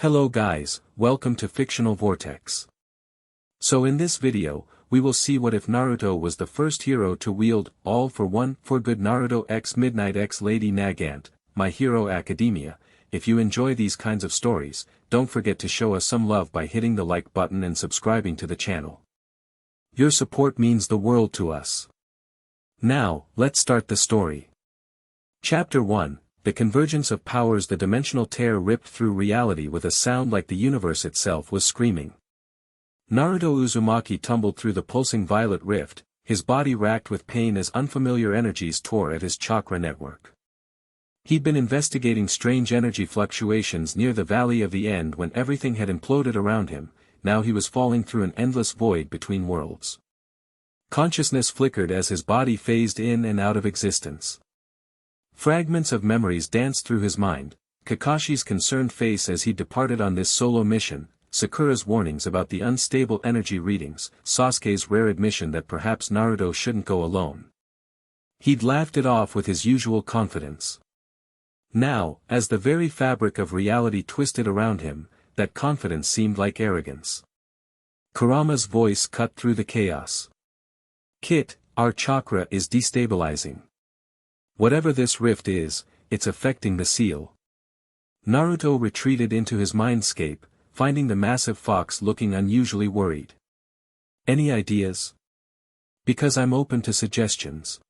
Hello guys, welcome to Fictional Vortex. So in this video, we will see what if Naruto was the first hero to wield All for One for Good Naruto x Midnight x Lady Nagant, My Hero Academia. If you enjoy these kinds of stories, don't forget to show us some love by hitting the like button and subscribing to the channel. Your support means the world to us. Now, let's start the story. Chapter 1. The convergence of powers. The dimensional tear ripped through reality with a sound like the universe itself was screaming. Naruto Uzumaki tumbled through the pulsing violet rift, his body racked with pain as unfamiliar energies tore at his chakra network. He'd been investigating strange energy fluctuations near the Valley of the End when everything had imploded around him. Now he was falling through an endless void between worlds. Consciousness flickered as his body phased in and out of existence. Fragments of memories danced through his mind, Kakashi's concerned face as he departed on this solo mission, Sakura's warnings about the unstable energy readings, Sasuke's rare admission that perhaps Naruto shouldn't go alone. He'd laughed it off with his usual confidence. Now, as the very fabric of reality twisted around him, that confidence seemed like arrogance. Kurama's voice cut through the chaos. "Kit, our chakra is destabilizing. Whatever this rift is, it's affecting the seal." Naruto retreated into his mindscape, finding the massive fox looking unusually worried. "Any ideas?" "Because I'm open to suggestions.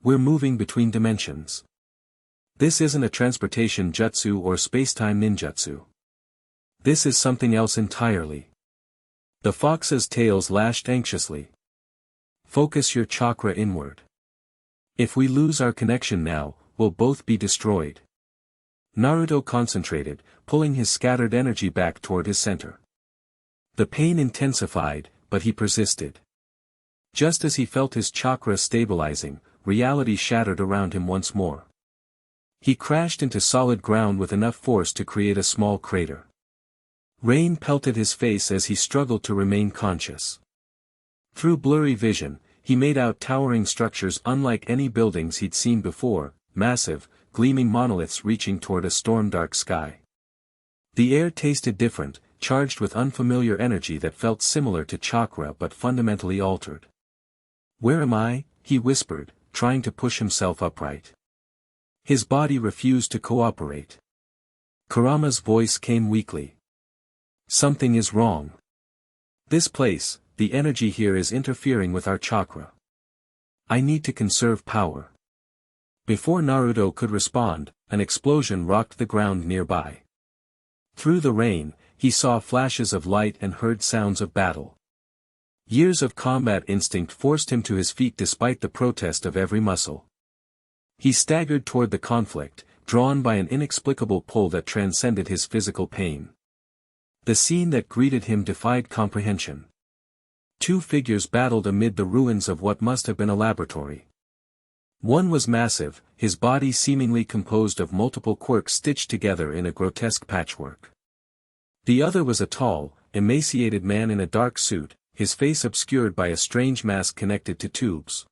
We're moving between dimensions. This isn't a transportation jutsu or spacetime ninjutsu. This is something else entirely." The fox's tails lashed anxiously. "Focus your chakra inward. If we lose our connection now, we'll both be destroyed." Naruto concentrated, pulling his scattered energy back toward his center. The pain intensified, but he persisted. Just as he felt his chakra stabilizing, reality shattered around him once more. He crashed into solid ground with enough force to create a small crater. Rain pelted his face as he struggled to remain conscious. Through blurry vision, he made out towering structures unlike any buildings he'd seen before, massive, gleaming monoliths reaching toward a storm-dark sky. The air tasted different, charged with unfamiliar energy that felt similar to chakra but fundamentally altered. "Where am I?" he whispered, trying to push himself upright. His body refused to cooperate. Kurama's voice came weakly. "Something is wrong. This place, the energy here is interfering with our chakra. I need to conserve power." Before Naruto could respond, an explosion rocked the ground nearby. Through the rain, he saw flashes of light and heard sounds of battle. Years of combat instinct forced him to his feet despite the protest of every muscle. He staggered toward the conflict, drawn by an inexplicable pull that transcended his physical pain. The scene that greeted him defied comprehension. Two figures battled amid the ruins of what must have been a laboratory. One was massive, his body seemingly composed of multiple quirks stitched together in a grotesque patchwork. The other was a tall, emaciated man in a dark suit, his face obscured by a strange mask connected to tubes.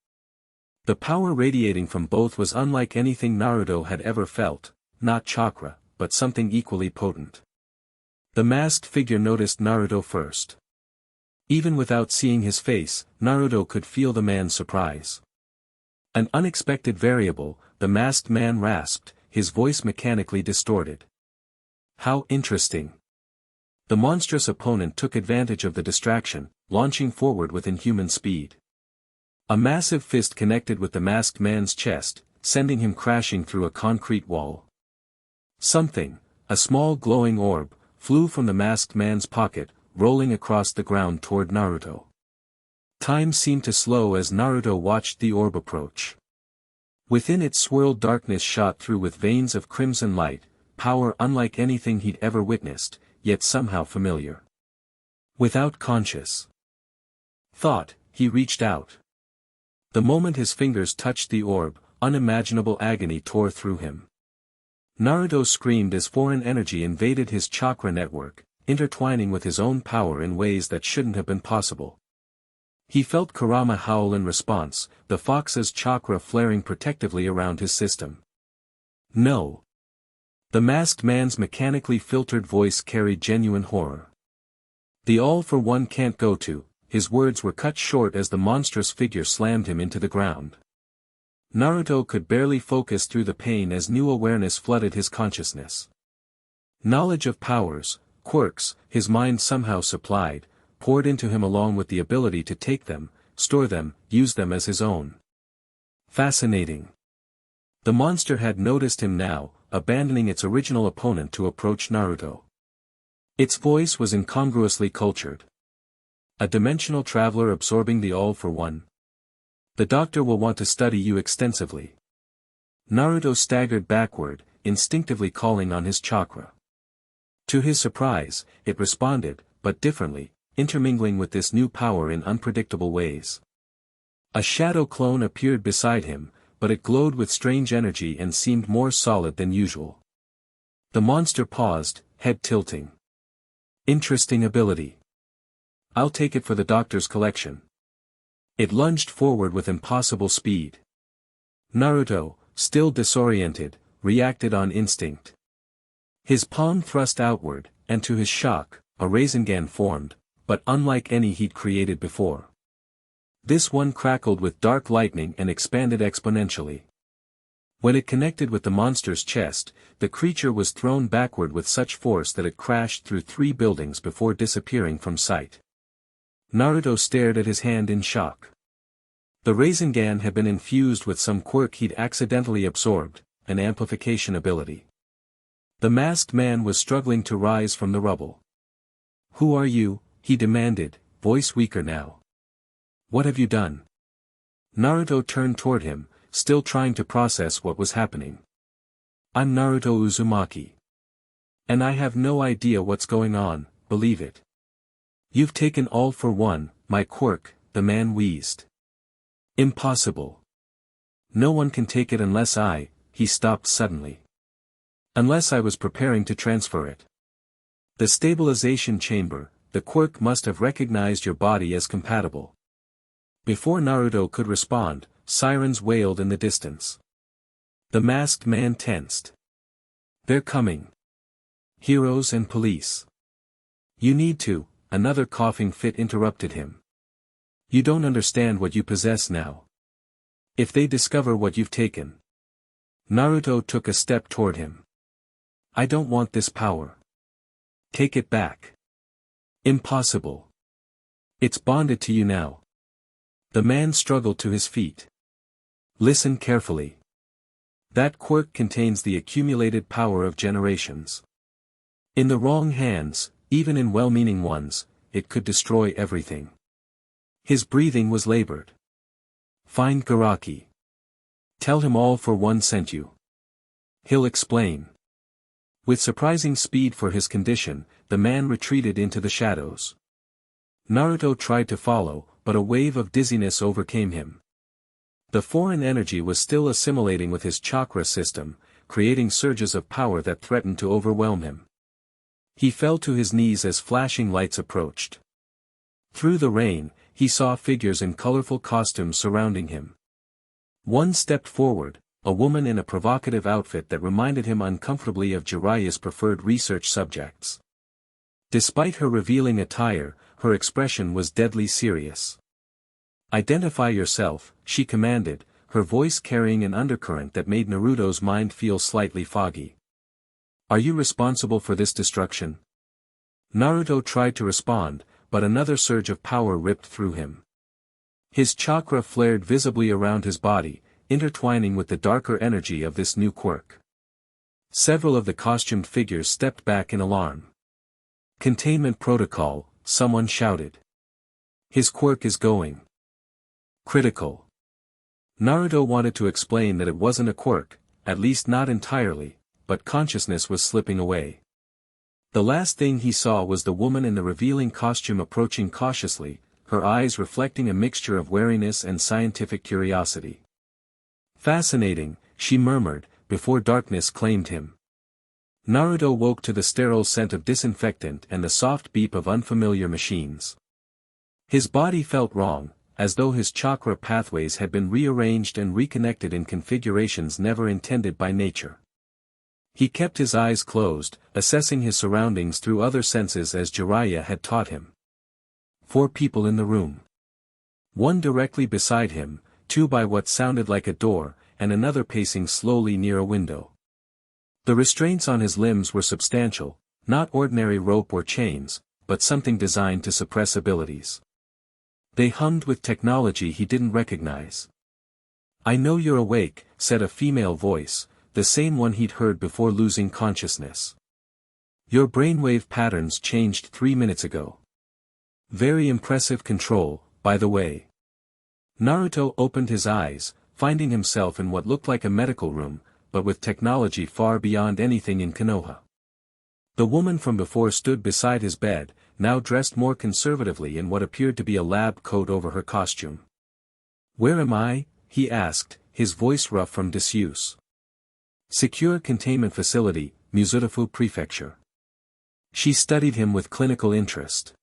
The power radiating from both was unlike anything Naruto had ever felt, not chakra, but something equally potent. The masked figure noticed Naruto first. Even without seeing his face, Naruto could feel the man's surprise. An unexpected variable, the masked man rasped, his voice mechanically distorted. "How interesting." The monstrous opponent took advantage of the distraction, launching forward with inhuman speed. A massive fist connected with the masked man's chest, sending him crashing through a concrete wall. Something, a small glowing orb, flew from the masked man's pocket, rolling across the ground toward Naruto. Time seemed to slow as Naruto watched the orb approach. Within it swirled darkness shot through with veins of crimson light, power unlike anything he'd ever witnessed, yet somehow familiar. Without conscious thought, he reached out. The moment his fingers touched the orb, unimaginable agony tore through him. Naruto screamed as foreign energy invaded his chakra network, intertwining with his own power in ways that shouldn't have been possible. He felt Kurama howl in response, the fox's chakra flaring protectively around his system. "No. The masked man's mechanically filtered voice carried genuine horror. The all-for-one can't go to, his words were cut short as the monstrous figure slammed him into the ground. Naruto could barely focus through the pain as new awareness flooded his consciousness. Knowledge of powers, quirks, his mind somehow supplied, poured into him along with the ability to take them, store them, use them as his own. Fascinating. The monster had noticed him now, abandoning its original opponent to approach Naruto. Its voice was incongruously cultured. A dimensional traveler absorbing the all-for-one. The doctor will want to study you extensively. Naruto staggered backward, instinctively calling on his chakra. To his surprise, it responded, but differently, intermingling with this new power in unpredictable ways. A shadow clone appeared beside him, but it glowed with strange energy and seemed more solid than usual. The monster paused, head tilting. Interesting ability. I'll take it for the doctor's collection. It lunged forward with impossible speed. Naruto, still disoriented, reacted on instinct. His palm thrust outward, and to his shock, a Rasengan formed, but unlike any he'd created before. This one crackled with dark lightning and expanded exponentially. When it connected with the monster's chest, the creature was thrown backward with such force that it crashed through 3 buildings before disappearing from sight. Naruto stared at his hand in shock. The Rasengan had been infused with some quirk he'd accidentally absorbed, an amplification ability. The masked man was struggling to rise from the rubble. "Who are you?" he demanded, voice weaker now. "What have you done?" Naruto turned toward him, still trying to process what was happening. "I'm Naruto Uzumaki. And I have no idea what's going on, believe it. You've taken all for one, my quirk," the man wheezed. "Impossible. No one can take it unless he stopped suddenly. Unless I was preparing to transfer it. The stabilization chamber, the quirk must have recognized your body as compatible." Before Naruto could respond, sirens wailed in the distance. The masked man tensed. "They're coming. Heroes and police. You need to," another coughing fit interrupted him. "You don't understand what you possess now. If they discover what you've taken." Naruto took a step toward him. "I don't want this power. Take it back." "Impossible. It's bonded to you now." The man struggled to his feet. "Listen carefully. That quirk contains the accumulated power of generations. In the wrong hands, even in well-meaning ones, it could destroy everything." His breathing was labored. "Find Garaki. Tell him all for one sent you. He'll explain." With surprising speed for his condition, the man retreated into the shadows. Naruto tried to follow, but a wave of dizziness overcame him. The foreign energy was still assimilating with his chakra system, creating surges of power that threatened to overwhelm him. He fell to his knees as flashing lights approached. Through the rain, he saw figures in colorful costumes surrounding him. One stepped forward, a woman in a provocative outfit that reminded him uncomfortably of Jiraiya's preferred research subjects. Despite her revealing attire, her expression was deadly serious. "Identify yourself," she commanded, her voice carrying an undercurrent that made Naruto's mind feel slightly foggy. "Are you responsible for this destruction?" Naruto tried to respond, but another surge of power ripped through him. His chakra flared visibly around his body, intertwining with the darker energy of this new quirk. Several of the costumed figures stepped back in alarm. "Containment protocol," someone shouted. "His quirk is going critical." Naruto wanted to explain that it wasn't a quirk, at least not entirely, but consciousness was slipping away. The last thing he saw was the woman in the revealing costume approaching cautiously, her eyes reflecting a mixture of wariness and scientific curiosity. "Fascinating," she murmured, before darkness claimed him. Naruto woke to the sterile scent of disinfectant and the soft beep of unfamiliar machines. His body felt wrong, as though his chakra pathways had been rearranged and reconnected in configurations never intended by nature. He kept his eyes closed, assessing his surroundings through other senses as Jiraiya had taught him. 4 people in the room. 1 directly beside him, 2 by what sounded like a door, and another pacing slowly near a window. The restraints on his limbs were substantial, not ordinary rope or chains, but something designed to suppress abilities. They hummed with technology he didn't recognize. "I know you're awake," said a female voice, the same one he'd heard before losing consciousness. "Your brainwave patterns changed 3 minutes ago. Very impressive control, by the way." Naruto opened his eyes, finding himself in what looked like a medical room, but with technology far beyond anything in Konoha. The woman from before stood beside his bed, now dressed more conservatively in what appeared to be a lab coat over her costume. "Where am I?" he asked, his voice rough from disuse. "Secure Containment Facility, Muzutafu Prefecture." She studied him with clinical interest.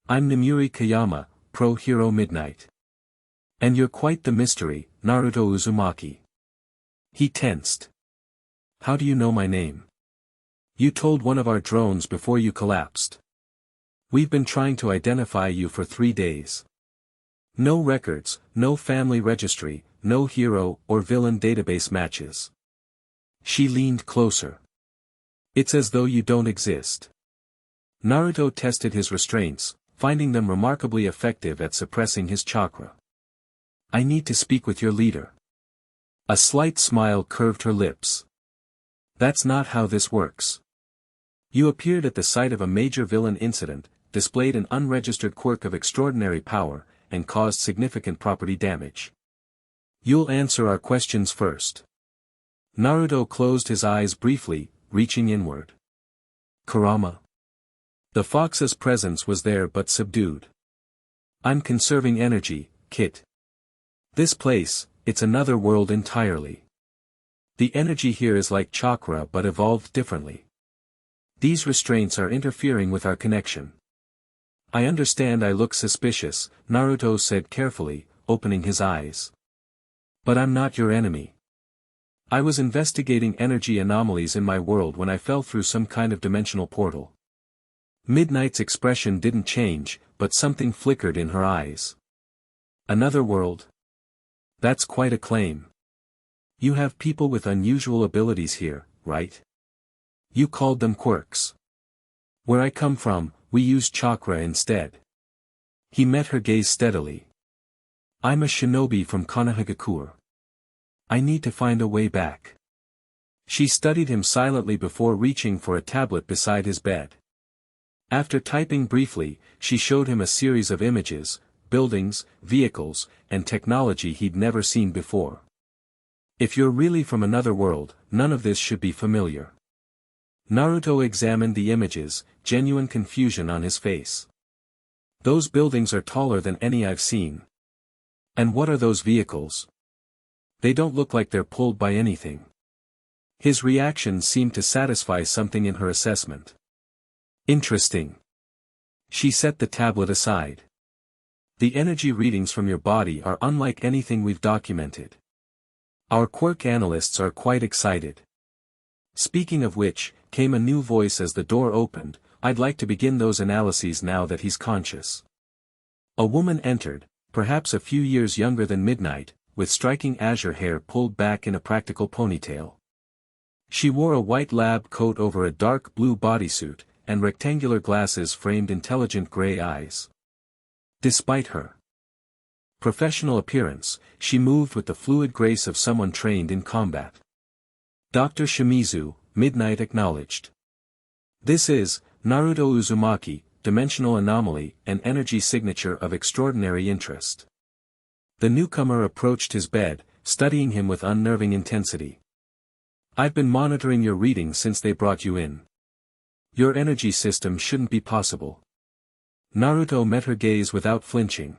"I'm Namuri Kayama, Pro Hero Midnight. And you're quite the mystery, Naruto Uzumaki." He tensed. "How do you know my name?" "You told one of our drones before you collapsed. We've been trying to identify you for 3 days. No records, no family registry, no hero or villain database matches." She leaned closer. "It's as though you don't exist." Naruto tested his restraints, finding them remarkably effective at suppressing his chakra. "I need to speak with your leader." A slight smile curved her lips. "That's not how this works. You appeared at the site of a major villain incident, displayed an unregistered quirk of extraordinary power, and caused significant property damage. You'll answer our questions first." Naruto closed his eyes briefly, reaching inward. "Kurama." The fox's presence was there but subdued. "I'm conserving energy, Kit. This place, it's another world entirely. The energy here is like chakra but evolved differently. These restraints are interfering with our connection." "I understand I look suspicious," Naruto said carefully, opening his eyes. "But I'm not your enemy. I was investigating energy anomalies in my world when I fell through some kind of dimensional portal." Midnight's expression didn't change, but something flickered in her eyes. "Another world? That's quite a claim. You have people with unusual abilities here, right? You called them quirks. Where I come from, we use chakra instead." He met her gaze steadily. "I'm a shinobi from Konohagakure. I need to find a way back." She studied him silently before reaching for a tablet beside his bed. After typing briefly, she showed him a series of images, buildings, vehicles, and technology he'd never seen before. "If you're really from another world, none of this should be familiar." Naruto examined the images, genuine confusion on his face. "Those buildings are taller than any I've seen. And what are those vehicles? They don't look like they're pulled by anything." His reaction seemed to satisfy something in her assessment. "Interesting." She set the tablet aside. "The energy readings from your body are unlike anything we've documented. Our quirk analysts are quite excited." Speaking of which, came a new voice as the door opened, "I'd like to begin those analyses now that he's conscious." A woman entered, perhaps a few years younger than Midnight, with striking azure hair pulled back in a practical ponytail. She wore a white lab coat over a dark blue bodysuit, and rectangular glasses framed intelligent gray eyes. Despite her professional appearance, she moved with the fluid grace of someone trained in combat. "Dr. Shimizu," Midnight acknowledged. "This is Naruto Uzumaki, Dimensional Anomaly, an energy signature of extraordinary interest." The newcomer approached his bed, studying him with unnerving intensity. "I've been monitoring your readings since they brought you in. Your energy system shouldn't be possible." Naruto met her gaze without flinching.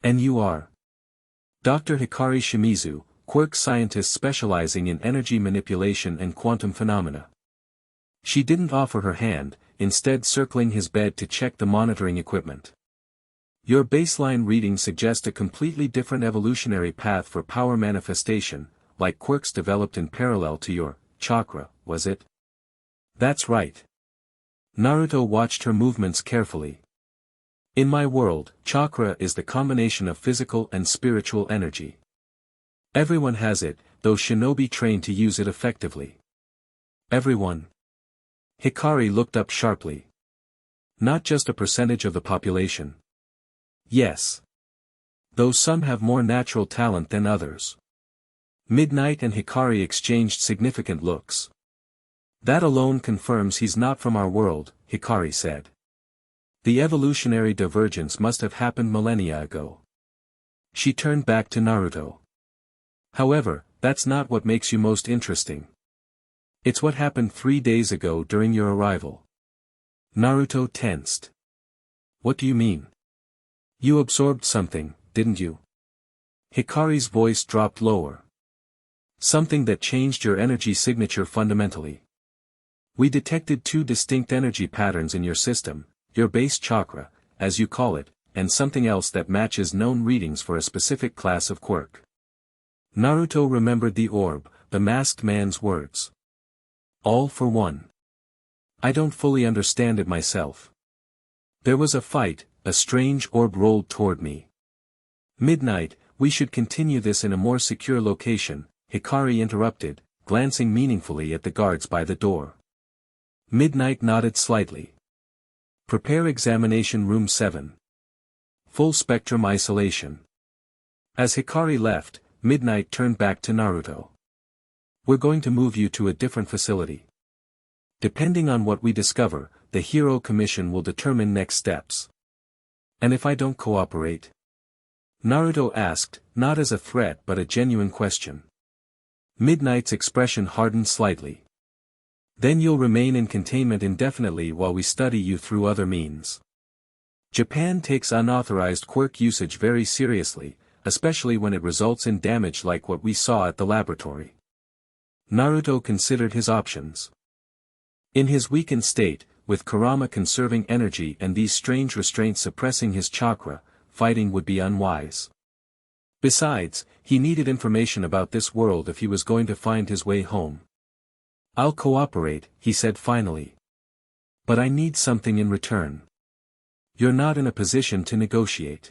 "And you are?" "Dr. Hikari Shimizu, quirk scientist specializing in energy manipulation and quantum phenomena." She didn't offer her hand, instead circling his bed to check the monitoring equipment. "Your baseline readings suggest a completely different evolutionary path for power manifestation, like quirks developed in parallel to your chakra, was it? That's right. Naruto watched her movements carefully. In my world, chakra is the combination of physical and spiritual energy. Everyone has it, though shinobi trained to use it effectively. Everyone? Hikari looked up sharply. Not just a percentage of the population. Yes. Though some have more natural talent than others. Midnight and Hikari exchanged significant looks. That alone confirms he's not from our world, Hikari said. The evolutionary divergence must have happened millennia ago. She turned back to Naruto. However, that's not what makes you most interesting. It's what happened 3 days ago during your arrival. Naruto tensed. What do you mean? You absorbed something, didn't you? Hikari's voice dropped lower. Something that changed your energy signature fundamentally. We detected 2 distinct energy patterns in your system, your base chakra, as you call it, and something else that matches known readings for a specific class of quirk. Naruto remembered the orb, the masked man's words. All for one. I don't fully understand it myself. There was a fight, a strange orb rolled toward me. Midnight, we should continue this in a more secure location, Hikari interrupted, glancing meaningfully at the guards by the door. Midnight nodded slightly. Prepare examination room 7. Full spectrum isolation. As Hikari left, Midnight turned back to Naruto. We're going to move you to a different facility. Depending on what we discover, the Hero Commission will determine next steps. And if I don't cooperate? Naruto asked, not as a threat but a genuine question. Midnight's expression hardened slightly. Then you'll remain in containment indefinitely while we study you through other means. Japan takes unauthorized quirk usage very seriously, especially when it results in damage like what we saw at the laboratory. Naruto considered his options. In his weakened state, with Kurama conserving energy and these strange restraints suppressing his chakra, fighting would be unwise. Besides, he needed information about this world if he was going to find his way home. I'll cooperate, he said finally. But I need something in return. You're not in a position to negotiate.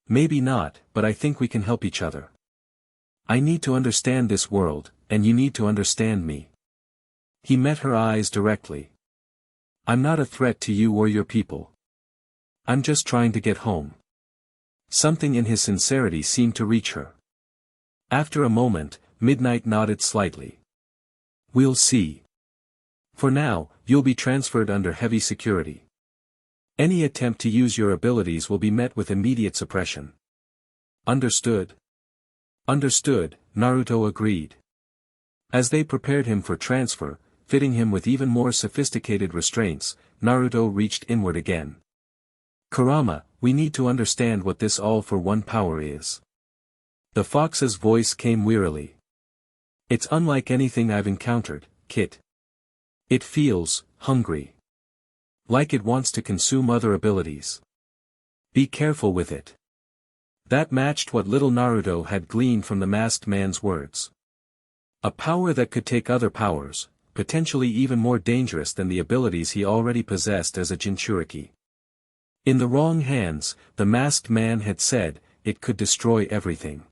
Maybe not, but I think we can help each other. I need to understand this world, and you need to understand me. He met her eyes directly. I'm not a threat to you or your people. I'm just trying to get home. Something in his sincerity seemed to reach her. After a moment, Midnight nodded slightly. We'll see. For now, you'll be transferred under heavy security. Any attempt to use your abilities will be met with immediate suppression. Understood? Understood, Naruto agreed. As they prepared him for transfer, fitting him with even more sophisticated restraints, Naruto reached inward again. Kurama, we need to understand what this all-for-one power is. The fox's voice came wearily. It's unlike anything I've encountered, Kit. It feels hungry. Like it wants to consume other abilities. Be careful with it. That matched what little Naruto had gleaned from the masked man's words. A power that could take other powers, potentially even more dangerous than the abilities he already possessed as a Jinchuriki. In the wrong hands, the masked man had said, it could destroy everything.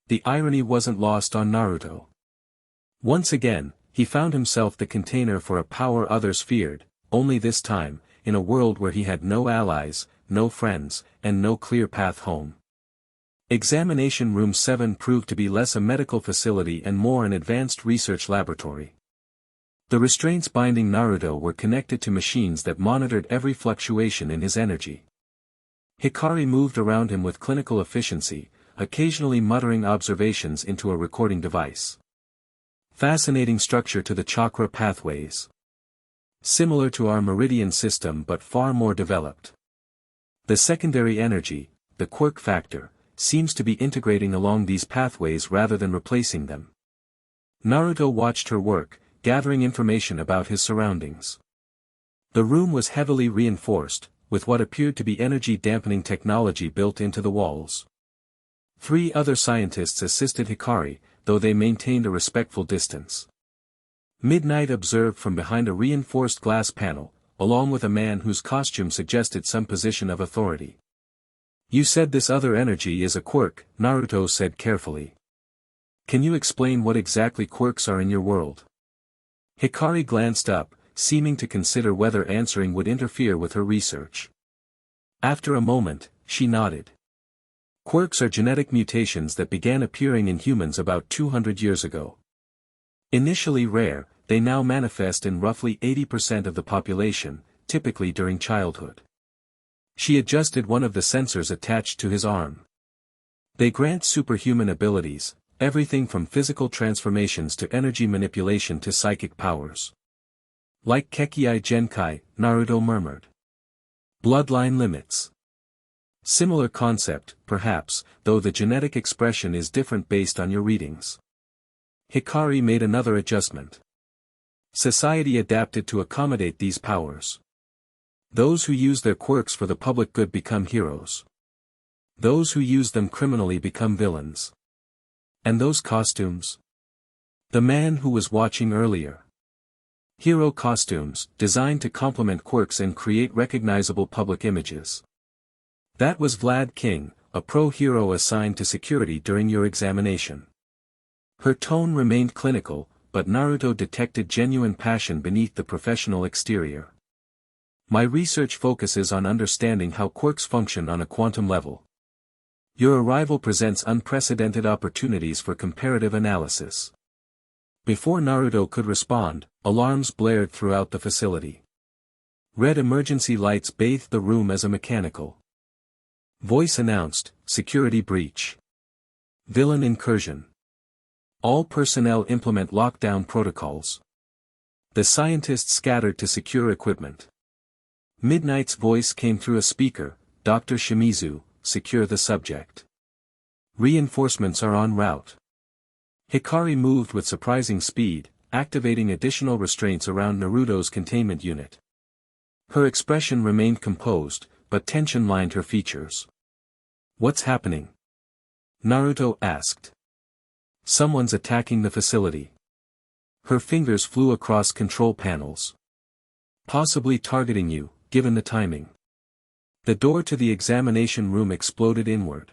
The irony wasn't lost on Naruto. Once again, he found himself the container for a power others feared, only this time, in a world where he had no allies, no friends, and no clear path home. Examination Room 7 proved to be less a medical facility and more an advanced research laboratory. The restraints binding Naruto were connected to machines that monitored every fluctuation in his energy. Hikari moved around him with clinical efficiency, occasionally muttering observations into a recording device. Fascinating structure to the chakra pathways. Similar to our meridian system but far more developed. The secondary energy, the quirk factor, seems to be integrating along these pathways rather than replacing them. Naruto watched her work, gathering information about his surroundings. The room was heavily reinforced, with what appeared to be energy-dampening technology built into the walls. 3 other scientists assisted Hikari, though they maintained a respectful distance. Midnight observed from behind a reinforced glass panel, along with a man whose costume suggested some position of authority. You said this other energy is a quirk, Naruto said carefully. Can you explain what exactly quirks are in your world? Hikari glanced up, seeming to consider whether answering would interfere with her research. After a moment, she nodded. Quirks are genetic mutations that began appearing in humans about 200 years ago. Initially rare, they now manifest in roughly 80% of the population, typically during childhood. She adjusted one of the sensors attached to his arm. They grant superhuman abilities, everything from physical transformations to energy manipulation to psychic powers. Like Kekkei Genkai, Naruto murmured. Bloodline limits. Similar concept, perhaps, though the genetic expression is different based on your readings. Hikari made another adjustment. Society adapted to accommodate these powers. Those who use their quirks for the public good become heroes. Those who use them criminally become villains. And those costumes? The man who was watching earlier. Hero costumes, designed to complement quirks and create recognizable public images. That was Vlad King, a pro-hero assigned to security during your examination. Her tone remained clinical, but Naruto detected genuine passion beneath the professional exterior. My research focuses on understanding how quirks function on a quantum level. Your arrival presents unprecedented opportunities for comparative analysis. Before Naruto could respond, alarms blared throughout the facility. Red emergency lights bathed the room as a mechanical voice announced, security breach. Villain incursion. All personnel implement lockdown protocols. The scientists scattered to secure equipment. Midnight's voice came through a speaker, Dr. Shimizu, secure the subject. Reinforcements are en route. Hikari moved with surprising speed, activating additional restraints around Naruto's containment unit. Her expression remained composed, but tension lined her features. What's happening? Naruto asked. Someone's attacking the facility. Her fingers flew across control panels. Possibly targeting you, given the timing. The door to the examination room exploded inward.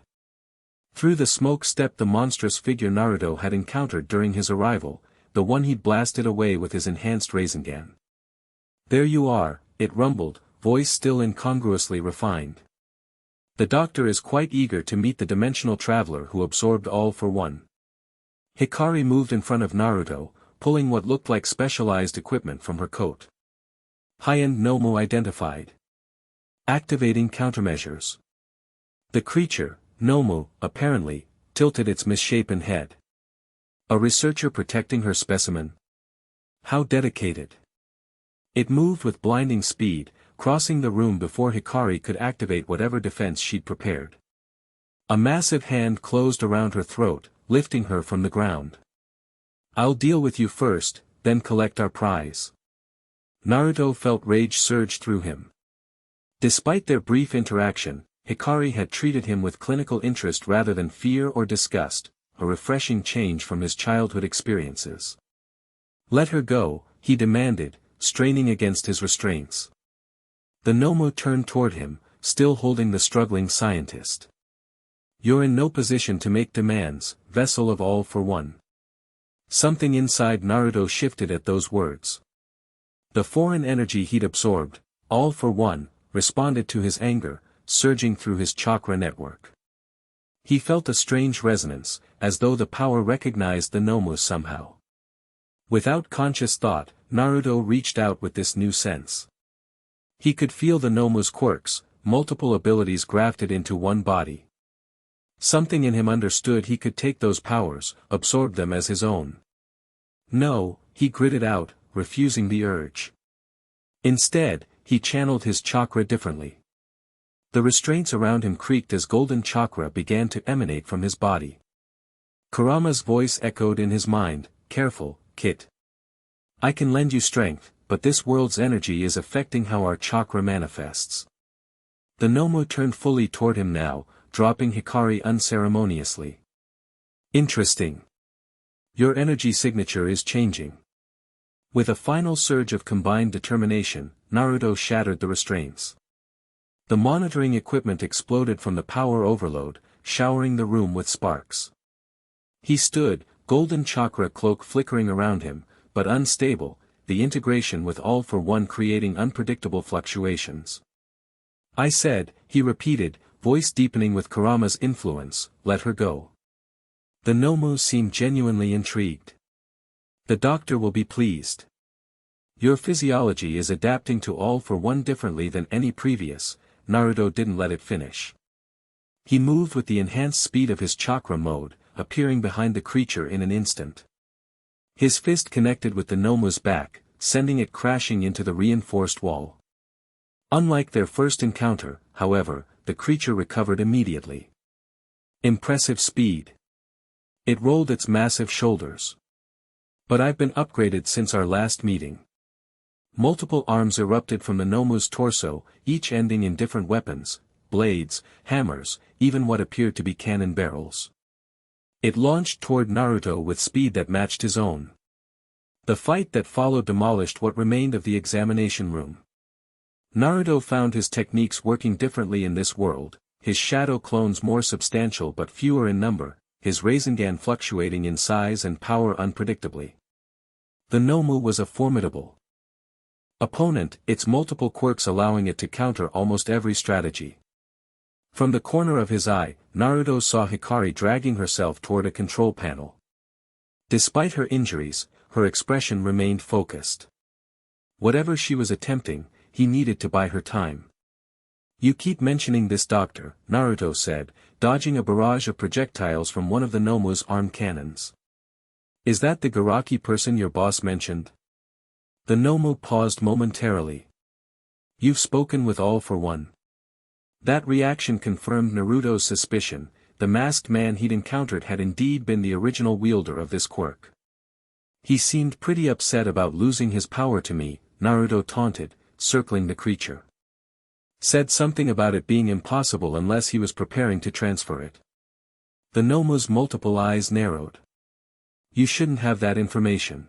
Through the smoke stepped the monstrous figure Naruto had encountered during his arrival, the one he'd blasted away with his enhanced Rasengan. There you are, it rumbled, voice still incongruously refined. The doctor is quite eager to meet the dimensional traveler who absorbed all for one. Hikari moved in front of Naruto, pulling what looked like specialized equipment from her coat. High-end Nomu identified. Activating countermeasures. The creature, Nomu, apparently, tilted its misshapen head. A researcher protecting her specimen? How dedicated. It moved with blinding speed, crossing the room before Hikari could activate whatever defense she'd prepared. A massive hand closed around her throat, lifting her from the ground. I'll deal with you first, then collect our prize. Naruto felt rage surge through him. Despite their brief interaction, Hikari had treated him with clinical interest rather than fear or disgust, a refreshing change from his childhood experiences. Let her go, he demanded, straining against his restraints. The Nomu turned toward him, still holding the struggling scientist. You're in no position to make demands, vessel of all for one. Something inside Naruto shifted at those words. The foreign energy he'd absorbed, all for one, responded to his anger, surging through his chakra network. He felt a strange resonance, as though the power recognized the Nomu somehow. Without conscious thought, Naruto reached out with this new sense. He could feel the Nomu's quirks, multiple abilities grafted into one body. Something in him understood he could take those powers, absorb them as his own. No, he gritted out, refusing the urge. Instead, he channeled his chakra differently. The restraints around him creaked as golden chakra began to emanate from his body. Kurama's voice echoed in his mind, careful, Kit. I can lend you strength, but this world's energy is affecting how our chakra manifests. The Nomu turned fully toward him now, dropping Hikari unceremoniously. Interesting. Your energy signature is changing. With a final surge of combined determination, Naruto shattered the restraints. The monitoring equipment exploded from the power overload, showering the room with sparks. He stood, golden chakra cloak flickering around him, but unstable, the integration with All for One creating unpredictable fluctuations. I said, he repeated, voice deepening with Kurama's influence, let her go. The Nomu seemed genuinely intrigued. The doctor will be pleased. Your physiology is adapting to All for One differently than any previous. Naruto didn't let it finish. He moved with the enhanced speed of his chakra mode, appearing behind the creature in an instant. His fist connected with the Nomu's back, sending it crashing into the reinforced wall. Unlike their first encounter, however, the creature recovered immediately. Impressive speed. It rolled its massive shoulders. But I've been upgraded since our last meeting. Multiple arms erupted from the Nomu's torso, each ending in different weapons, blades, hammers, even what appeared to be cannon barrels. It launched toward Naruto with speed that matched his own. The fight that followed demolished what remained of the examination room. Naruto found his techniques working differently in this world, his shadow clones more substantial but fewer in number, his Rasengan fluctuating in size and power unpredictably. The Nomu was a formidable opponent, its multiple quirks allowing it to counter almost every strategy. From the corner of his eye, Naruto saw Hikari dragging herself toward a control panel. Despite her injuries, her expression remained focused. Whatever she was attempting, he needed to buy her time. You keep mentioning this doctor, Naruto said, dodging a barrage of projectiles from one of the Nomu's armed cannons. Is that the Garaki person your boss mentioned? The Nomu paused momentarily. You've spoken with All for One. That reaction confirmed Naruto's suspicion, the masked man he'd encountered had indeed been the original wielder of this quirk. He seemed pretty upset about losing his power to me, Naruto taunted, circling the creature. Said something about it being impossible unless he was preparing to transfer it. The Nomu's multiple eyes narrowed. You shouldn't have that information.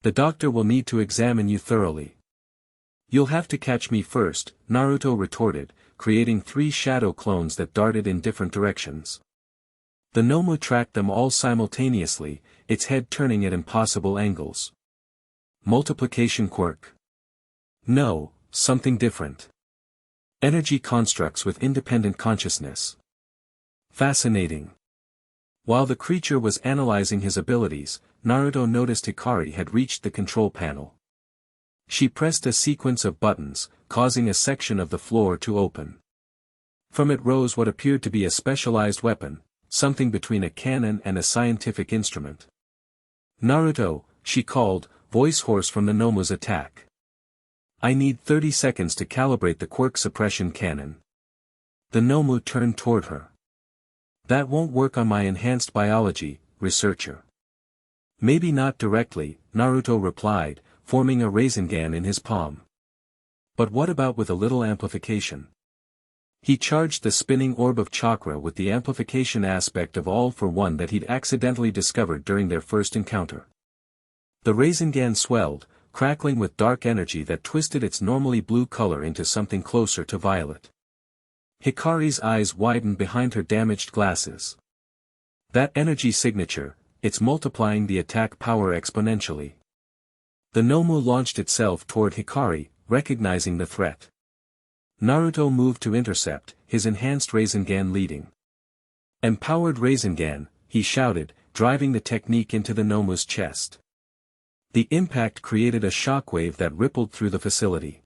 The doctor will need to examine you thoroughly. You'll have to catch me first, Naruto retorted, creating 3 shadow clones that darted in different directions. The Nomu tracked them all simultaneously, its head turning at impossible angles. Multiplication quirk. No, something different. Energy constructs with independent consciousness. Fascinating. While the creature was analyzing his abilities, Naruto noticed Hikari had reached the control panel. She pressed a sequence of buttons, causing a section of the floor to open. From it rose what appeared to be a specialized weapon, something between a cannon and a scientific instrument. Naruto, she called, voice hoarse from the Nomu's attack. I need 30 seconds to calibrate the quirk suppression cannon. The Nomu turned toward her. That won't work on my enhanced biology, researcher. Maybe not directly, Naruto replied, forming a Rasengan in his palm. But what about with a little amplification? He charged the spinning orb of chakra with the amplification aspect of All for One that he'd accidentally discovered during their first encounter. The Rasengan swelled, crackling with dark energy that twisted its normally blue color into something closer to violet. Hikari's eyes widened behind her damaged glasses. That energy signature, it's multiplying the attack power exponentially. The Nomu launched itself toward Hikari, recognizing the threat. Naruto moved to intercept, his enhanced Rasengan leading. Empowered Rasengan, he shouted, driving the technique into the Nomu's chest. The impact created a shockwave that rippled through the facility.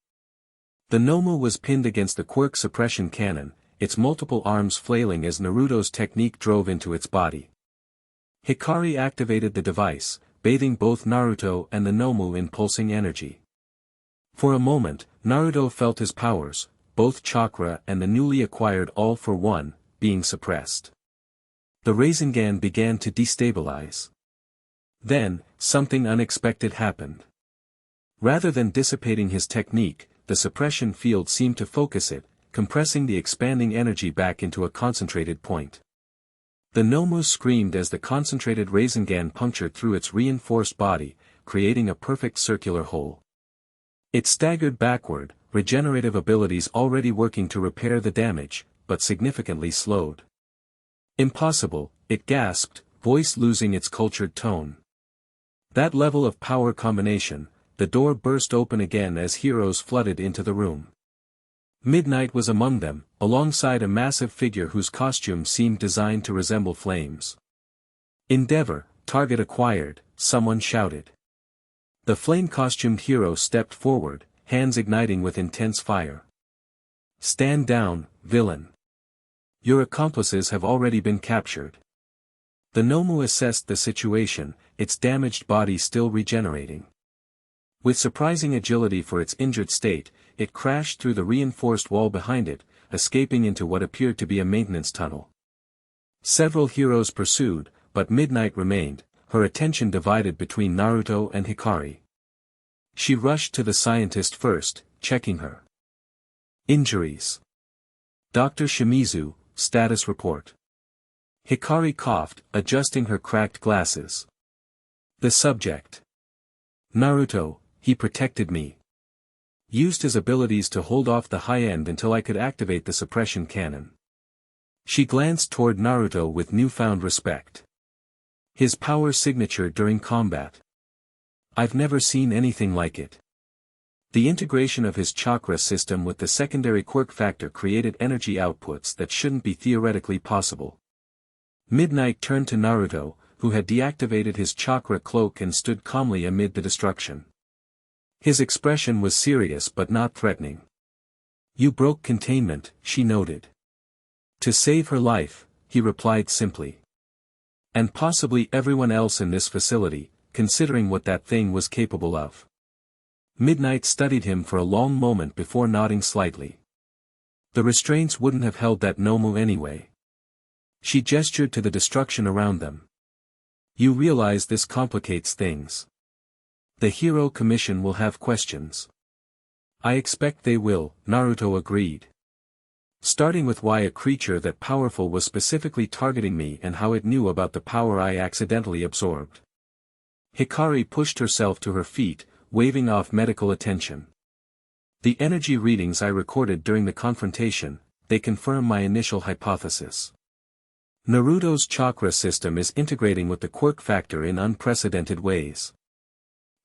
The Nomu was pinned against the quirk suppression cannon, its multiple arms flailing as Naruto's technique drove into its body. Hikari activated the device, bathing both Naruto and the Nomu in pulsing energy. For a moment, Naruto felt his powers, both chakra and the newly acquired All for One, being suppressed. The Rasengan began to destabilize. Then, something unexpected happened. Rather than dissipating his technique, the suppression field seemed to focus it, compressing the expanding energy back into a concentrated point. The Nomu screamed as the concentrated Rasengan punctured through its reinforced body, creating a perfect circular hole. It staggered backward, regenerative abilities already working to repair the damage, but significantly slowed. Impossible, it gasped, voice losing its cultured tone. That level of power combination, the door burst open again as heroes flooded into the room. Midnight was among them, alongside a massive figure whose costume seemed designed to resemble flames. Endeavor, target acquired, someone shouted. The flame-costumed hero stepped forward, hands igniting with intense fire. Stand down, villain. Your accomplices have already been captured. The Nomu assessed the situation, its damaged body still regenerating. With surprising agility for its injured state, it crashed through the reinforced wall behind it, escaping into what appeared to be a maintenance tunnel. Several heroes pursued, but Midnight remained, her attention divided between Naruto and Hikari. She rushed to the scientist first, checking her injuries. Dr. Shimizu, status report. Hikari coughed, adjusting her cracked glasses. The subject. Naruto, he protected me. Used his abilities to hold off the high end until I could activate the suppression cannon. She glanced toward Naruto with newfound respect. His power signature during combat. I've never seen anything like it. The integration of his chakra system with the secondary quirk factor created energy outputs that shouldn't be theoretically possible. Midnight turned to Naruto, who had deactivated his chakra cloak and stood calmly amid the destruction. His expression was serious but not threatening. You broke containment, she noted. To save her life, he replied simply. And possibly everyone else in this facility, considering what that thing was capable of. Midnight studied him for a long moment before nodding slightly. The restraints wouldn't have held that Nomu anyway. She gestured to the destruction around them. You realize this complicates things. The Hero Commission will have questions. I expect they will, Naruto agreed. Starting with why a creature that powerful was specifically targeting me and how it knew about the power I accidentally absorbed. Hikari pushed herself to her feet, waving off medical attention. The energy readings I recorded during the confrontation, they confirm my initial hypothesis. Naruto's chakra system is integrating with the quirk factor in unprecedented ways.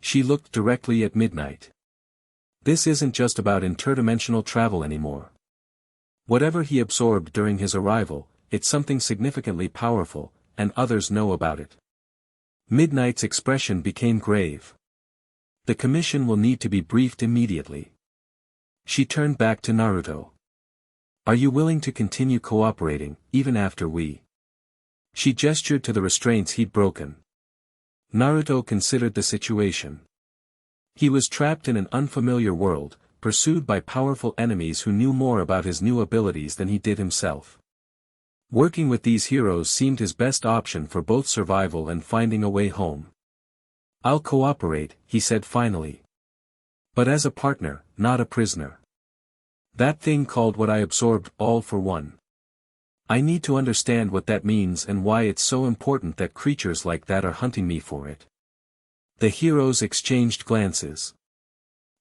She looked directly at Midnight. This isn't just about interdimensional travel anymore. Whatever he absorbed during his arrival, it's something significantly powerful, and others know about it. Midnight's expression became grave. The commission will need to be briefed immediately. She turned back to Naruto. Are you willing to continue cooperating, even after we? She gestured to the restraints he'd broken. Naruto considered the situation. He was trapped in an unfamiliar world, pursued by powerful enemies who knew more about his new abilities than he did himself. Working with these heroes seemed his best option for both survival and finding a way home. I'll cooperate, he said finally. But as a partner, not a prisoner. That thing called what I absorbed, all for one. I need to understand what that means and why it's so important that creatures like that are hunting me for it. The heroes exchanged glances.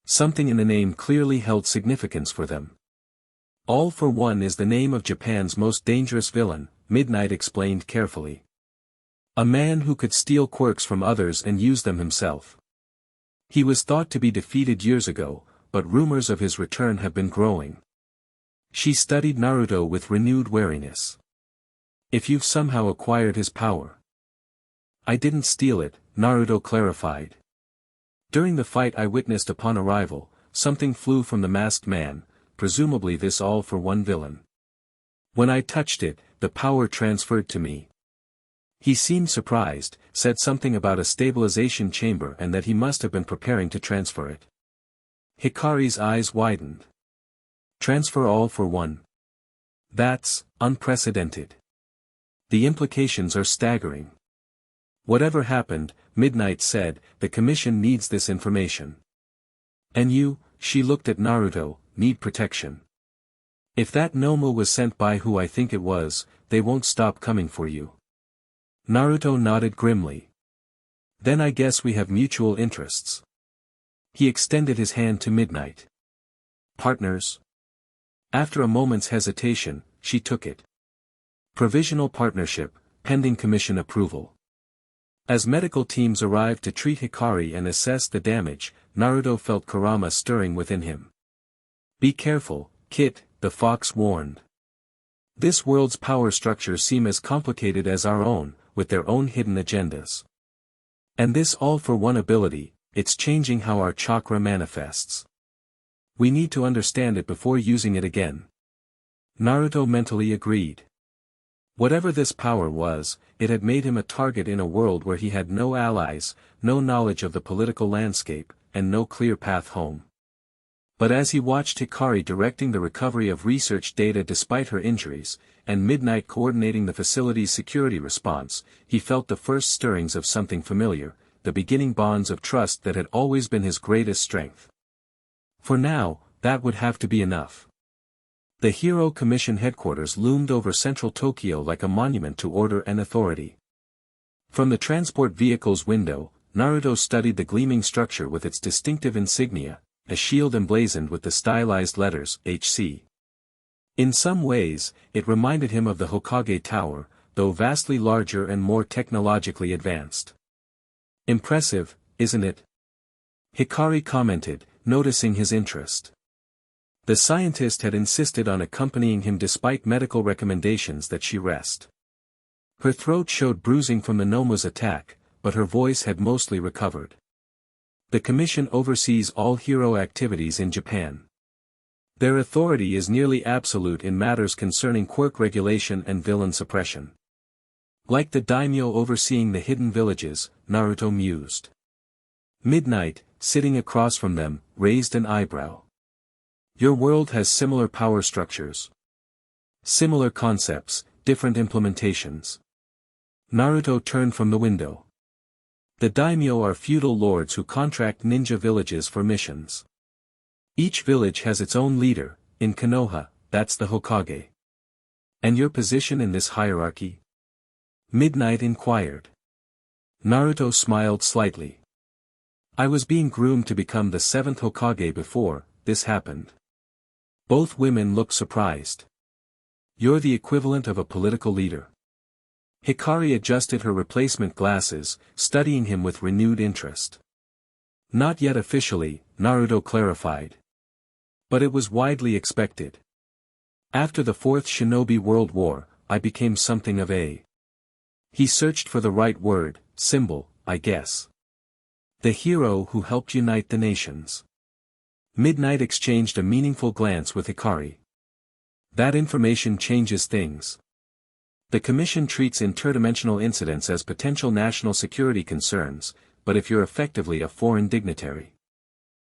Something in the name clearly held significance for them. All for One is the name of Japan's most dangerous villain, Midnight explained carefully. A man who could steal quirks from others and use them himself. He was thought to be defeated years ago, but rumors of his return have been growing. She studied Naruto with renewed wariness. If you've somehow acquired his power. I didn't steal it, Naruto clarified. During the fight I witnessed upon arrival, something flew from the masked man, presumably this All for One villain. When I touched it, the power transferred to me. He seemed surprised, said something about a stabilization chamber and that he must have been preparing to transfer it. Hikari's eyes widened. Transfer All for One. That's unprecedented. The implications are staggering. Whatever happened, Midnight said, the commission needs this information. And you, she looked at Naruto, need protection. If that Nomu was sent by who I think it was, they won't stop coming for you. Naruto nodded grimly. Then I guess we have mutual interests. He extended his hand to Midnight. Partners? After a moment's hesitation, she took it. Provisional partnership, pending commission approval. As medical teams arrived to treat Hikari and assess the damage, Naruto felt Kurama stirring within him. Be careful, Kit, the fox warned. This world's power structures seem as complicated as our own, with their own hidden agendas. And this all for one ability, it's changing how our chakra manifests. We need to understand it before using it again. Naruto mentally agreed. Whatever this power was, it had made him a target in a world where he had no allies, no knowledge of the political landscape, and no clear path home. But as he watched Hikari directing the recovery of research data despite her injuries, and Midnight coordinating the facility's security response, he felt the first stirrings of something familiar, the beginning bonds of trust that had always been his greatest strength. For now, that would have to be enough. The Hero Commission headquarters loomed over central Tokyo like a monument to order and authority. From the transport vehicle's window, Naruto studied the gleaming structure with its distinctive insignia, a shield emblazoned with the stylized letters, HC. In some ways, it reminded him of the Hokage Tower, though vastly larger and more technologically advanced. Impressive, isn't it? Hikari commented, noticing his interest. The scientist had insisted on accompanying him despite medical recommendations that she rest. Her throat showed bruising from the Noma's attack, but her voice had mostly recovered. The commission oversees all hero activities in Japan. Their authority is nearly absolute in matters concerning quirk regulation and villain suppression. Like the daimyo overseeing the hidden villages, Naruto mused. Midnight, sitting across from them, raised an eyebrow. Your world has similar power structures. Similar concepts, different implementations. Naruto turned from the window. The daimyo are feudal lords who contract ninja villages for missions. Each village has its own leader, in Konoha, that's the Hokage. And your position in this hierarchy? Midnight inquired. Naruto smiled slightly. I was being groomed to become the 7th Hokage before this happened. Both women looked surprised. You're the equivalent of a political leader. Hikari adjusted her replacement glasses, studying him with renewed interest. Not yet officially, Naruto clarified. But it was widely expected. After the Fourth Shinobi World War, I became something of a... He searched for the right word, symbol, I guess. The hero who helped unite the nations. Midnight exchanged a meaningful glance with Hikari. That information changes things. The Commission treats interdimensional incidents as potential national security concerns, but if you're effectively a foreign dignitary,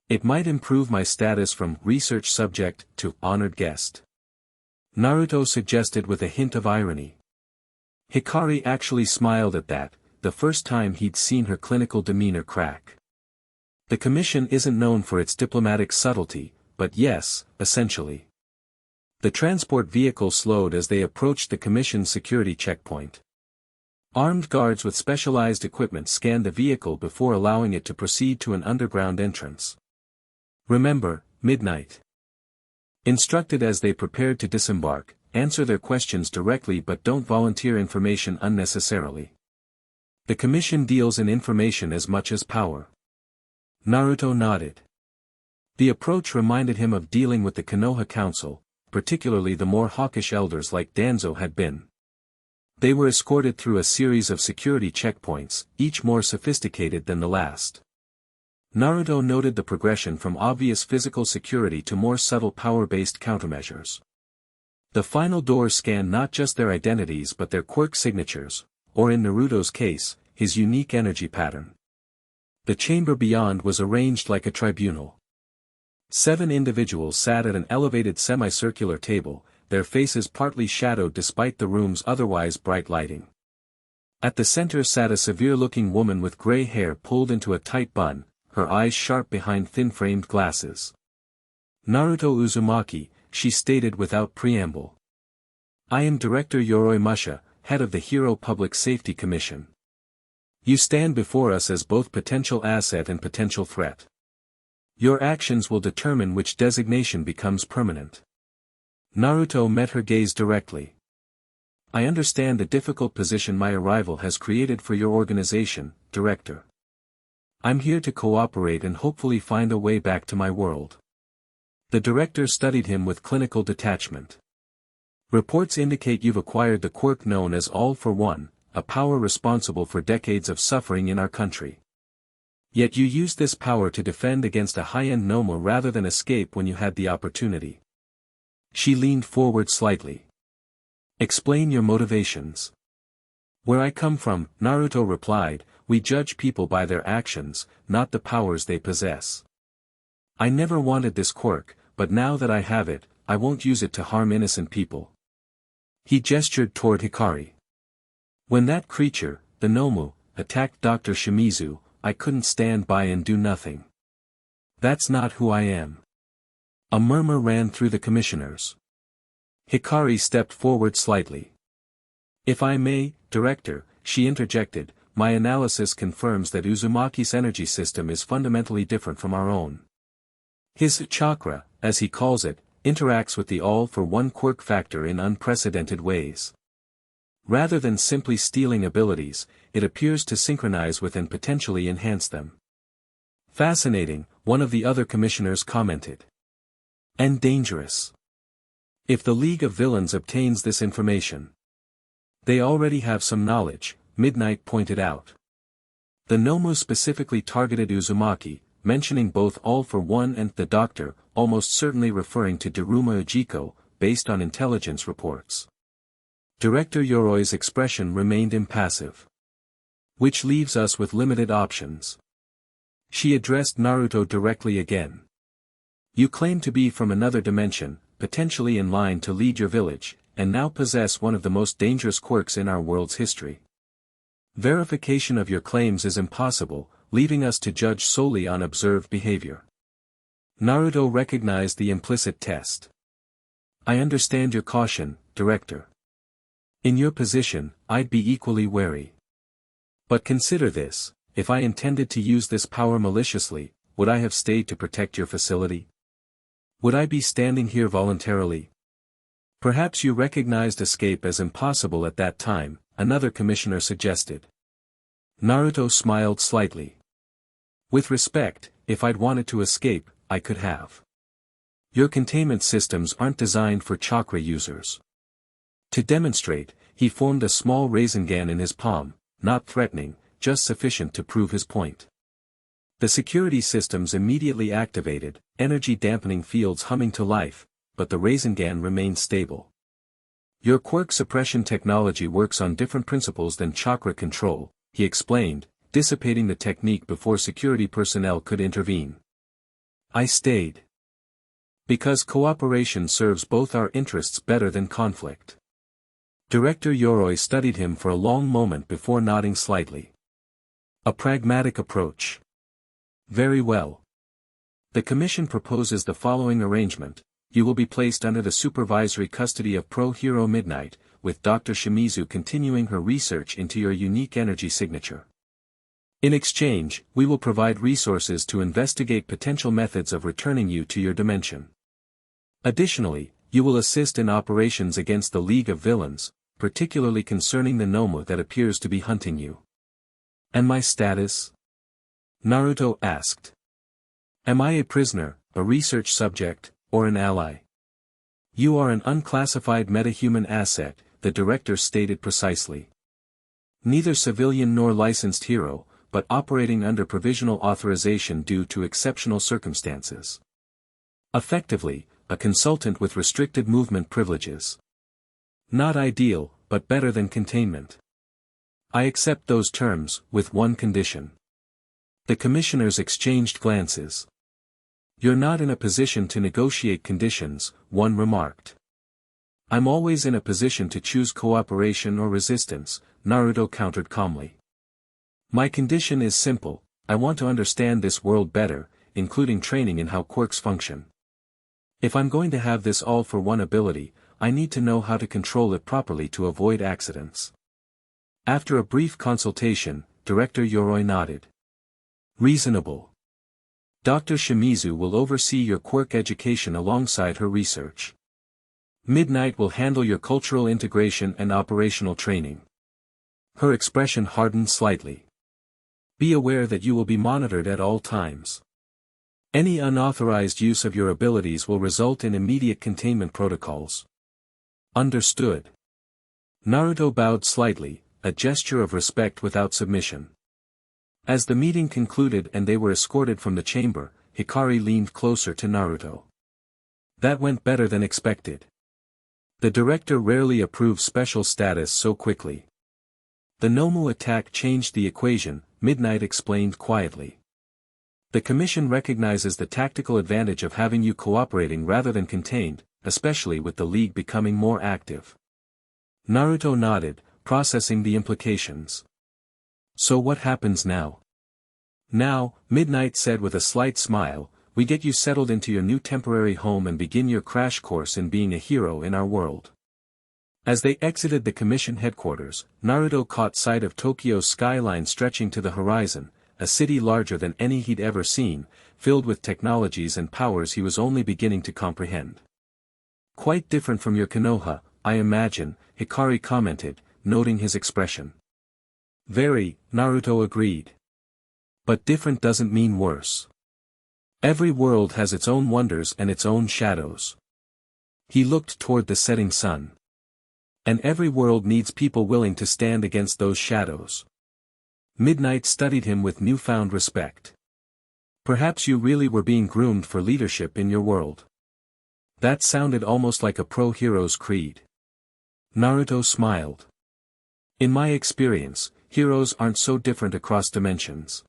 it might improve my status from research subject to honored guest. Naruto suggested with a hint of irony. Hikari actually smiled at that, the first time he'd seen her clinical demeanor crack. The Commission isn't known for its diplomatic subtlety, but yes, essentially. The transport vehicle slowed as they approached the Commission's security checkpoint. Armed guards with specialized equipment scanned the vehicle before allowing it to proceed to an underground entrance. Remember, Midnight. Instructed as they prepared to disembark, answer their questions directly but don't volunteer information unnecessarily. The Commission deals in information as much as power. Naruto nodded. The approach reminded him of dealing with the Konoha Council, particularly the more hawkish elders like Danzo had been. They were escorted through a series of security checkpoints, each more sophisticated than the last. Naruto noted the progression from obvious physical security to more subtle power-based countermeasures. The final doors scanned not just their identities but their quirk signatures, or in Naruto's case, his unique energy pattern. The chamber beyond was arranged like a tribunal. 7 individuals sat at an elevated semicircular table, their faces partly shadowed despite the room's otherwise bright lighting. At the center sat a severe-looking woman with gray hair pulled into a tight bun, her eyes sharp behind thin-framed glasses. Naruto Uzumaki, she stated without preamble. I am Director Yoroi Musha, head of the Hero Public Safety Commission. You stand before us as both potential asset and potential threat. Your actions will determine which designation becomes permanent. Naruto met her gaze directly. I understand the difficult position my arrival has created for your organization, Director. I'm here to cooperate and hopefully find a way back to my world. The director studied him with clinical detachment. Reports indicate you've acquired the quirk known as All for One, a power responsible for decades of suffering in our country. Yet you used this power to defend against a high-end Nomu rather than escape when you had the opportunity. She leaned forward slightly. Explain your motivations. Where I come from, Naruto replied, we judge people by their actions, not the powers they possess. I never wanted this quirk, but now that I have it, I won't use it to harm innocent people. He gestured toward Hikari. When that creature, the Nomu, attacked Dr. Shimizu, I couldn't stand by and do nothing. That's not who I am. A murmur ran through the commissioners. Hikari stepped forward slightly. If I may, Director, she interjected, my analysis confirms that Uzumaki's energy system is fundamentally different from our own. His chakra, as he calls it, interacts with the all-for-one quirk factor in unprecedented ways. Rather than simply stealing abilities, it appears to synchronize with and potentially enhance them. Fascinating, one of the other commissioners commented. And dangerous. If the League of Villains obtains this information, they already have some knowledge, Midnight pointed out. The Nomu specifically targeted Uzumaki, mentioning both All for One and the Doctor, almost certainly referring to Daruma Ujiko, based on intelligence reports. Director Yoroi's expression remained impassive. Which leaves us with limited options. She addressed Naruto directly again. You claim to be from another dimension, potentially in line to lead your village, and now possess one of the most dangerous quirks in our world's history. Verification of your claims is impossible, leaving us to judge solely on observed behavior. Naruto recognized the implicit test. I understand your caution, Director. In your position, I'd be equally wary. But consider this, if I intended to use this power maliciously, would I have stayed to protect your facility? Would I be standing here voluntarily? Perhaps you recognized escape as impossible at that time, another commissioner suggested. Naruto smiled slightly. With respect, if I'd wanted to escape, I could have. Your containment systems aren't designed for chakra users. To demonstrate, he formed a small Rasengan in his palm, not threatening, just sufficient to prove his point. The security systems immediately activated, energy dampening fields humming to life, but the Rasengan remained stable. Your quirk suppression technology works on different principles than chakra control, he explained, dissipating the technique before security personnel could intervene. I stayed. Because cooperation serves both our interests better than conflict. Director Yoroi studied him for a long moment before nodding slightly. A pragmatic approach. Very well. The Commission proposes the following arrangement. You will be placed under the supervisory custody of Pro-Hero Midnight, with Dr. Shimizu continuing her research into your unique energy signature. In exchange, we will provide resources to investigate potential methods of returning you to your dimension. Additionally, you will assist in operations against the League of Villains, particularly concerning the Nomu that appears to be hunting you. And my status? Naruto asked. Am I a prisoner, a research subject, or an ally? You are an unclassified metahuman asset, the director stated precisely. Neither civilian nor licensed hero, but operating under provisional authorization due to exceptional circumstances. Effectively, a consultant with restricted movement privileges. Not ideal, but better than containment. I accept those terms, with one condition. The commissioners exchanged glances. You're not in a position to negotiate conditions, one remarked. I'm always in a position to choose cooperation or resistance, Naruto countered calmly. My condition is simple, I want to understand this world better, including training in how quirks function. If I'm going to have this all-for-one ability, I need to know how to control it properly to avoid accidents. After a brief consultation, Director Yoroi nodded. Reasonable. Dr. Shimizu will oversee your quirk education alongside her research. Midnight will handle your cultural integration and operational training. Her expression hardened slightly. Be aware that you will be monitored at all times. Any unauthorized use of your abilities will result in immediate containment protocols. Understood. Naruto bowed slightly, a gesture of respect without submission. As the meeting concluded and they were escorted from the chamber, Hikari leaned closer to Naruto. That went better than expected. The director rarely approves special status so quickly. The Nomu attack changed the equation, Midnight explained quietly. The commission recognizes the tactical advantage of having you cooperating rather than contained, especially with the League becoming more active. Naruto nodded, processing the implications. So what happens now? Now, Midnight said with a slight smile, we get you settled into your new temporary home and begin your crash course in being a hero in our world. As they exited the commission headquarters, Naruto caught sight of Tokyo's skyline stretching to the horizon, a city larger than any he'd ever seen, filled with technologies and powers he was only beginning to comprehend. Quite different from your Konoha, I imagine, Hikari commented, noting his expression. Very, Naruto agreed. But different doesn't mean worse. Every world has its own wonders and its own shadows. He looked toward the setting sun. And every world needs people willing to stand against those shadows. Midnight studied him with newfound respect. Perhaps you really were being groomed for leadership in your world. That sounded almost like a pro-hero's creed. Naruto smiled. In my experience, heroes aren't so different across dimensions.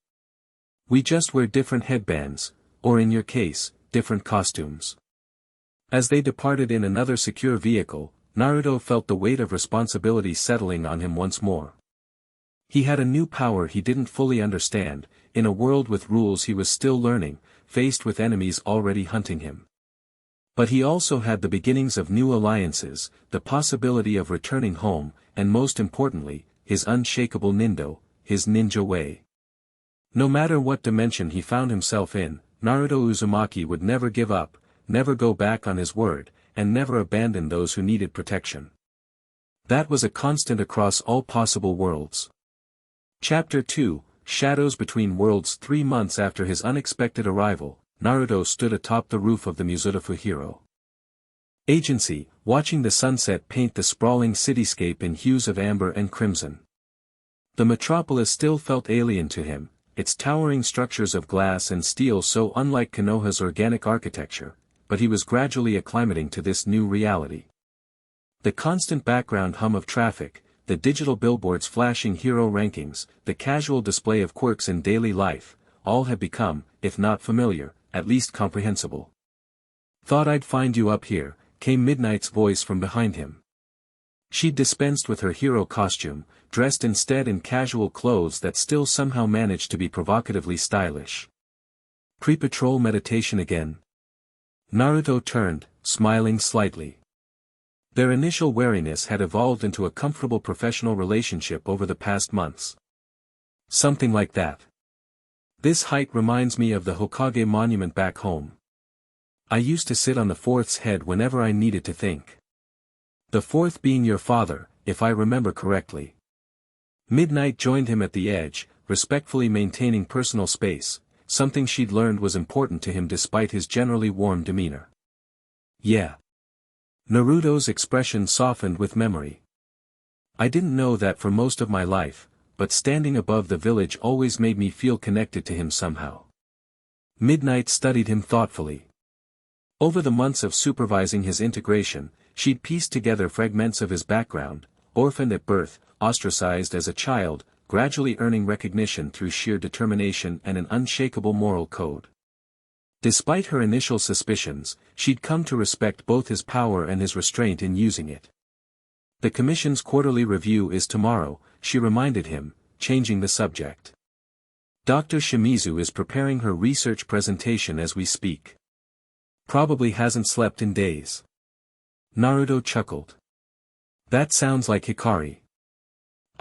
We just wear different headbands, or in your case, different costumes. As they departed in another secure vehicle, Naruto felt the weight of responsibility settling on him once more. He had a new power he didn't fully understand, in a world with rules he was still learning, faced with enemies already hunting him. But he also had the beginnings of new alliances, the possibility of returning home, and most importantly, his unshakable nindo, his ninja way. No matter what dimension he found himself in, Naruto Uzumaki would never give up, never go back on his word, and never abandon those who needed protection. That was a constant across all possible worlds. Chapter 2, Shadows Between Worlds. 3 months after his unexpected arrival, Naruto stood atop the roof of the Mizuta Agency, watching the sunset paint the sprawling cityscape in hues of amber and crimson. The metropolis still felt alien to him, its towering structures of glass and steel so unlike Konoha's organic architecture, but he was gradually acclimating to this new reality. The constant background hum of traffic, the digital billboards flashing hero rankings, the casual display of quirks in daily life, all had become, if not familiar, at least comprehensible. Thought I'd find you up here, came Midnight's voice from behind him. She'd dispensed with her hero costume, dressed instead in casual clothes that still somehow managed to be provocatively stylish. Pre-patrol meditation again. Naruto turned, smiling slightly. Their initial wariness had evolved into a comfortable professional relationship over the past months. Something like that. This height reminds me of the Hokage monument back home. I used to sit on the fourth's head whenever I needed to think. The fourth being your father, if I remember correctly. Midnight joined him at the edge, respectfully maintaining personal space, something she'd learned was important to him despite his generally warm demeanor. Yeah. Naruto's expression softened with memory. I didn't know that for most of my life, but standing above the village always made me feel connected to him somehow. Midnight studied him thoughtfully. Over the months of supervising his integration, she'd pieced together fragments of his background, orphaned at birth, ostracized as a child, gradually earning recognition through sheer determination and an unshakable moral code. Despite her initial suspicions, she'd come to respect both his power and his restraint in using it. The Commission's quarterly review is tomorrow, she reminded him, changing the subject. Dr. Shimizu is preparing her research presentation as we speak. Probably hasn't slept in days. Naruto chuckled. That sounds like Hikari.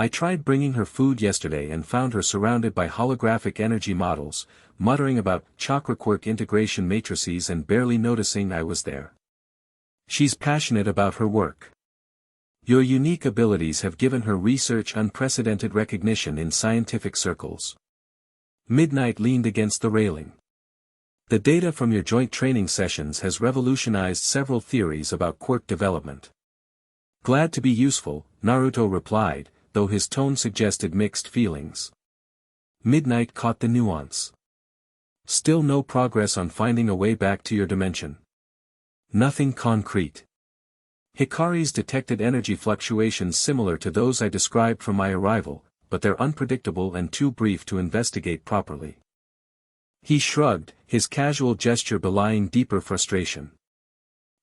I tried bringing her food yesterday and found her surrounded by holographic energy models, muttering about chakra quirk integration matrices and barely noticing I was there. She's passionate about her work. Your unique abilities have given her research unprecedented recognition in scientific circles. Midnight leaned against the railing. The data from your joint training sessions has revolutionized several theories about quirk development. Glad to be useful, Naruto replied, though his tone suggested mixed feelings. Midnight caught the nuance. Still no progress on finding a way back to your dimension. Nothing concrete. Hikari's detected energy fluctuations similar to those I described from my arrival, but they're unpredictable and too brief to investigate properly. He shrugged, his casual gesture belying deeper frustration.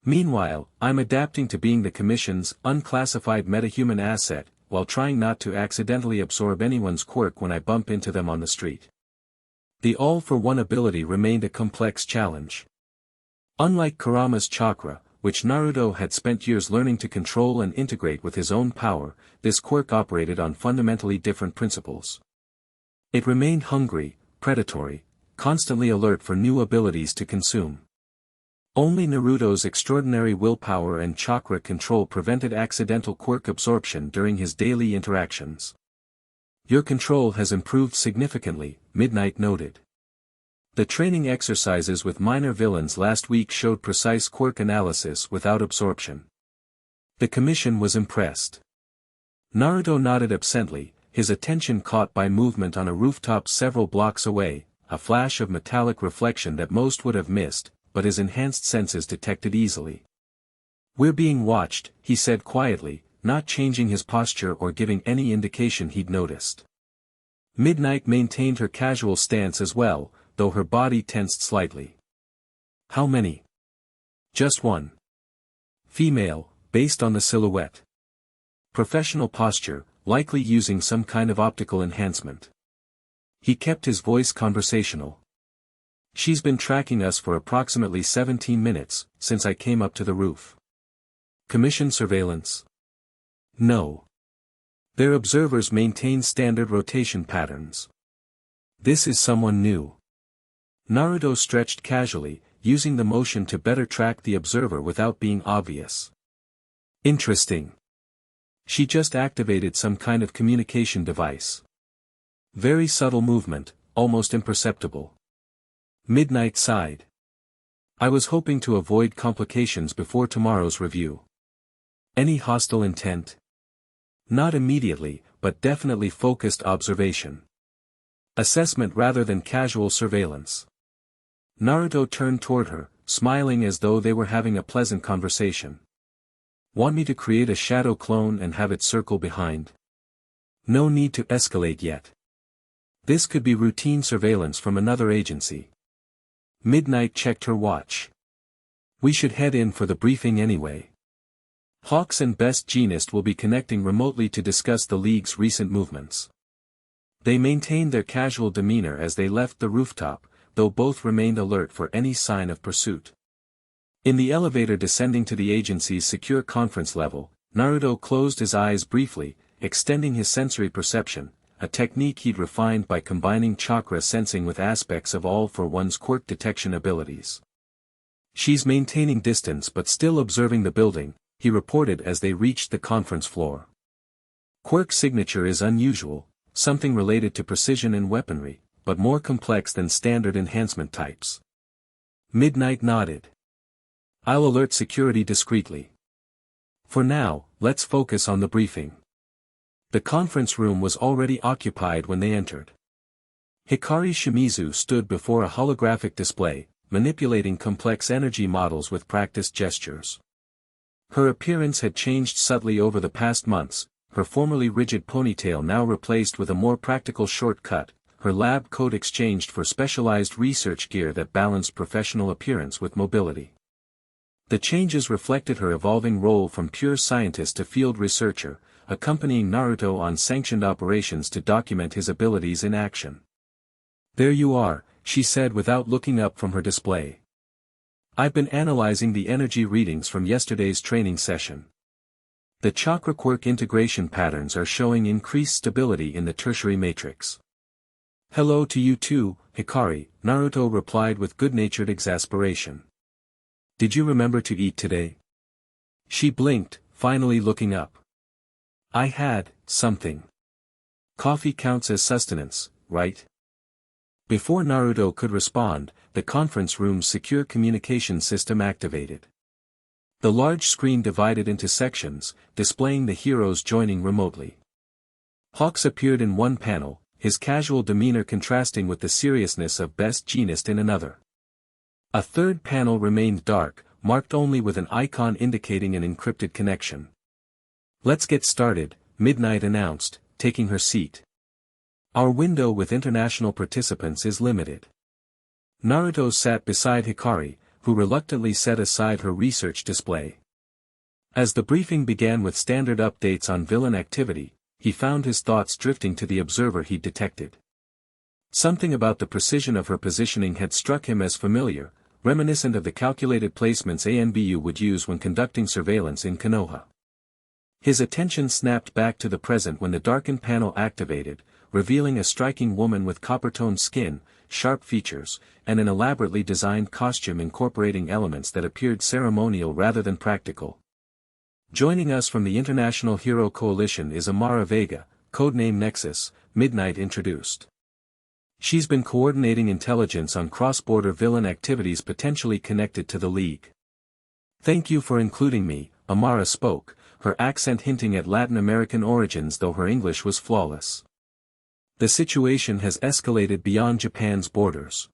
Meanwhile, I'm adapting to being the Commission's unclassified metahuman asset, while trying not to accidentally absorb anyone's quirk when I bump into them on the street. The all-for-one ability remained a complex challenge. Unlike Kurama's chakra, which Naruto had spent years learning to control and integrate with his own power, this quirk operated on fundamentally different principles. It remained hungry, predatory, constantly alert for new abilities to consume. Only Naruto's extraordinary willpower and chakra control prevented accidental quirk absorption during his daily interactions. Your control has improved significantly, Midnight noted. The training exercises with minor villains last week showed precise quirk analysis without absorption. The Commission was impressed. Naruto nodded absently, his attention caught by movement on a rooftop several blocks away, a flash of metallic reflection that most would have missed, but his enhanced senses detected easily. We're being watched, he said quietly, not changing his posture or giving any indication he'd noticed. Midnight maintained her casual stance as well, though her body tensed slightly. How many? Just one. Female, based on the silhouette. Professional posture, likely using some kind of optical enhancement. He kept his voice conversational. She's been tracking us for approximately 17 minutes, since I came up to the roof. Commission surveillance? No. Their observers maintain standard rotation patterns. This is someone new. Naruto stretched casually, using the motion to better track the observer without being obvious. Interesting. She just activated some kind of communication device. Very subtle movement, almost imperceptible. Midnight sighed. I was hoping to avoid complications before tomorrow's review. Any hostile intent? Not immediately, but definitely focused observation. Assessment rather than casual surveillance. Naruto turned toward her, smiling as though they were having a pleasant conversation. Want me to create a shadow clone and have it circle behind? No need to escalate yet. This could be routine surveillance from another agency. Midnight checked her watch. We should head in for the briefing anyway. Hawks and Best Jeanist will be connecting remotely to discuss the League's recent movements. They maintained their casual demeanor as they left the rooftop, though both remained alert for any sign of pursuit. In the elevator descending to the agency's secure conference level, Naruto closed his eyes briefly, extending his sensory perception, a technique he'd refined by combining chakra sensing with aspects of all-for-one's quirk detection abilities. She's maintaining distance but still observing the building, he reported as they reached the conference floor. Quirk signature is unusual, something related to precision and weaponry, but more complex than standard enhancement types. Midnight nodded. I'll alert security discreetly. For now, let's focus on the briefing. The conference room was already occupied when they entered. Hikari Shimizu stood before a holographic display, manipulating complex energy models with practiced gestures. Her appearance had changed subtly over the past months, her formerly rigid ponytail now replaced with a more practical shortcut, her lab coat exchanged for specialized research gear that balanced professional appearance with mobility. The changes reflected her evolving role from pure scientist to field researcher, accompanying Naruto on sanctioned operations to document his abilities in action. There you are, she said without looking up from her display. I've been analyzing the energy readings from yesterday's training session. The chakra quirk integration patterns are showing increased stability in the tertiary matrix. Hello to you too, Hikari, Naruto replied with good-natured exasperation. Did you remember to eat today? She blinked, finally looking up. I had something. Coffee counts as sustenance, right? Before Naruto could respond, the conference room's secure communication system activated. The large screen divided into sections, displaying the heroes joining remotely. Hawks appeared in one panel, his casual demeanor contrasting with the seriousness of Best Jeanist in another. A third panel remained dark, marked only with an icon indicating an encrypted connection. Let's get started, Midnight announced, taking her seat. Our window with international participants is limited. Naruto sat beside Hikari, who reluctantly set aside her research display. As the briefing began with standard updates on villain activity, he found his thoughts drifting to the observer he'd detected. Something about the precision of her positioning had struck him as familiar, reminiscent of the calculated placements ANBU would use when conducting surveillance in Konoha. His attention snapped back to the present when the darkened panel activated, revealing a striking woman with copper-toned skin, sharp features, and an elaborately designed costume incorporating elements that appeared ceremonial rather than practical. Joining us from the International Hero Coalition is Amara Vega, codename Nexus, Midnight introduced. She's been coordinating intelligence on cross-border villain activities potentially connected to the League. Thank you for including me, Amara spoke, her accent hinting at Latin American origins though her English was flawless. The situation has escalated beyond Japan's borders.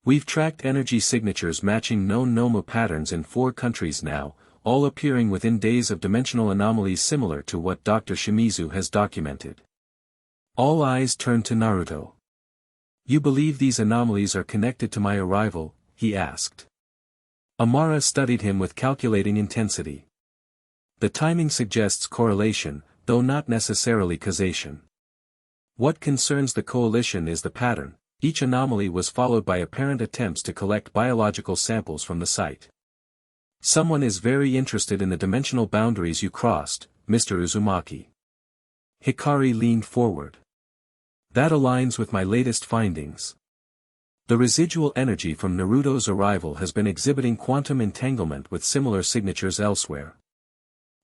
We've tracked energy signatures matching known Nomu patterns in 4 countries now, all appearing within days of dimensional anomalies similar to what Dr. Shimizu has documented. All eyes turned to Naruto. You believe these anomalies are connected to my arrival? He asked. Amara studied him with calculating intensity. The timing suggests correlation, though not necessarily causation. What concerns the coalition is the pattern. Each anomaly was followed by apparent attempts to collect biological samples from the site. Someone is very interested in the dimensional boundaries you crossed, Mr. Uzumaki. Hikari leaned forward. That aligns with my latest findings. The residual energy from Naruto's arrival has been exhibiting quantum entanglement with similar signatures elsewhere.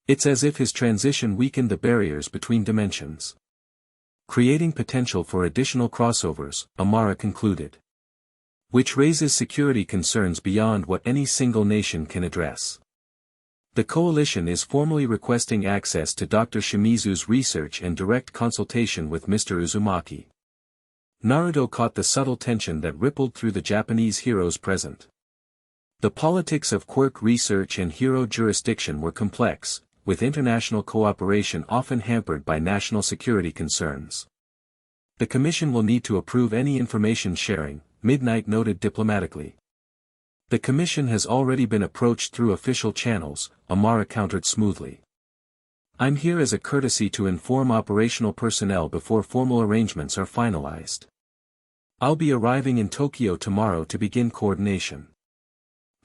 It's as if his transition weakened the barriers between dimensions. Creating potential for additional crossovers, Amara concluded. Which raises security concerns beyond what any single nation can address. The coalition is formally requesting access to Dr. Shimizu's research and direct consultation with Mr. Uzumaki. Naruto caught the subtle tension that rippled through the Japanese heroes present. The politics of quirk research and hero jurisdiction were complex, with international cooperation often hampered by national security concerns. The Commission will need to approve any information sharing, Midnight noted diplomatically. The Commission has already been approached through official channels, Amara countered smoothly. I'm here as a courtesy to inform operational personnel before formal arrangements are finalized. I'll be arriving in Tokyo tomorrow to begin coordination.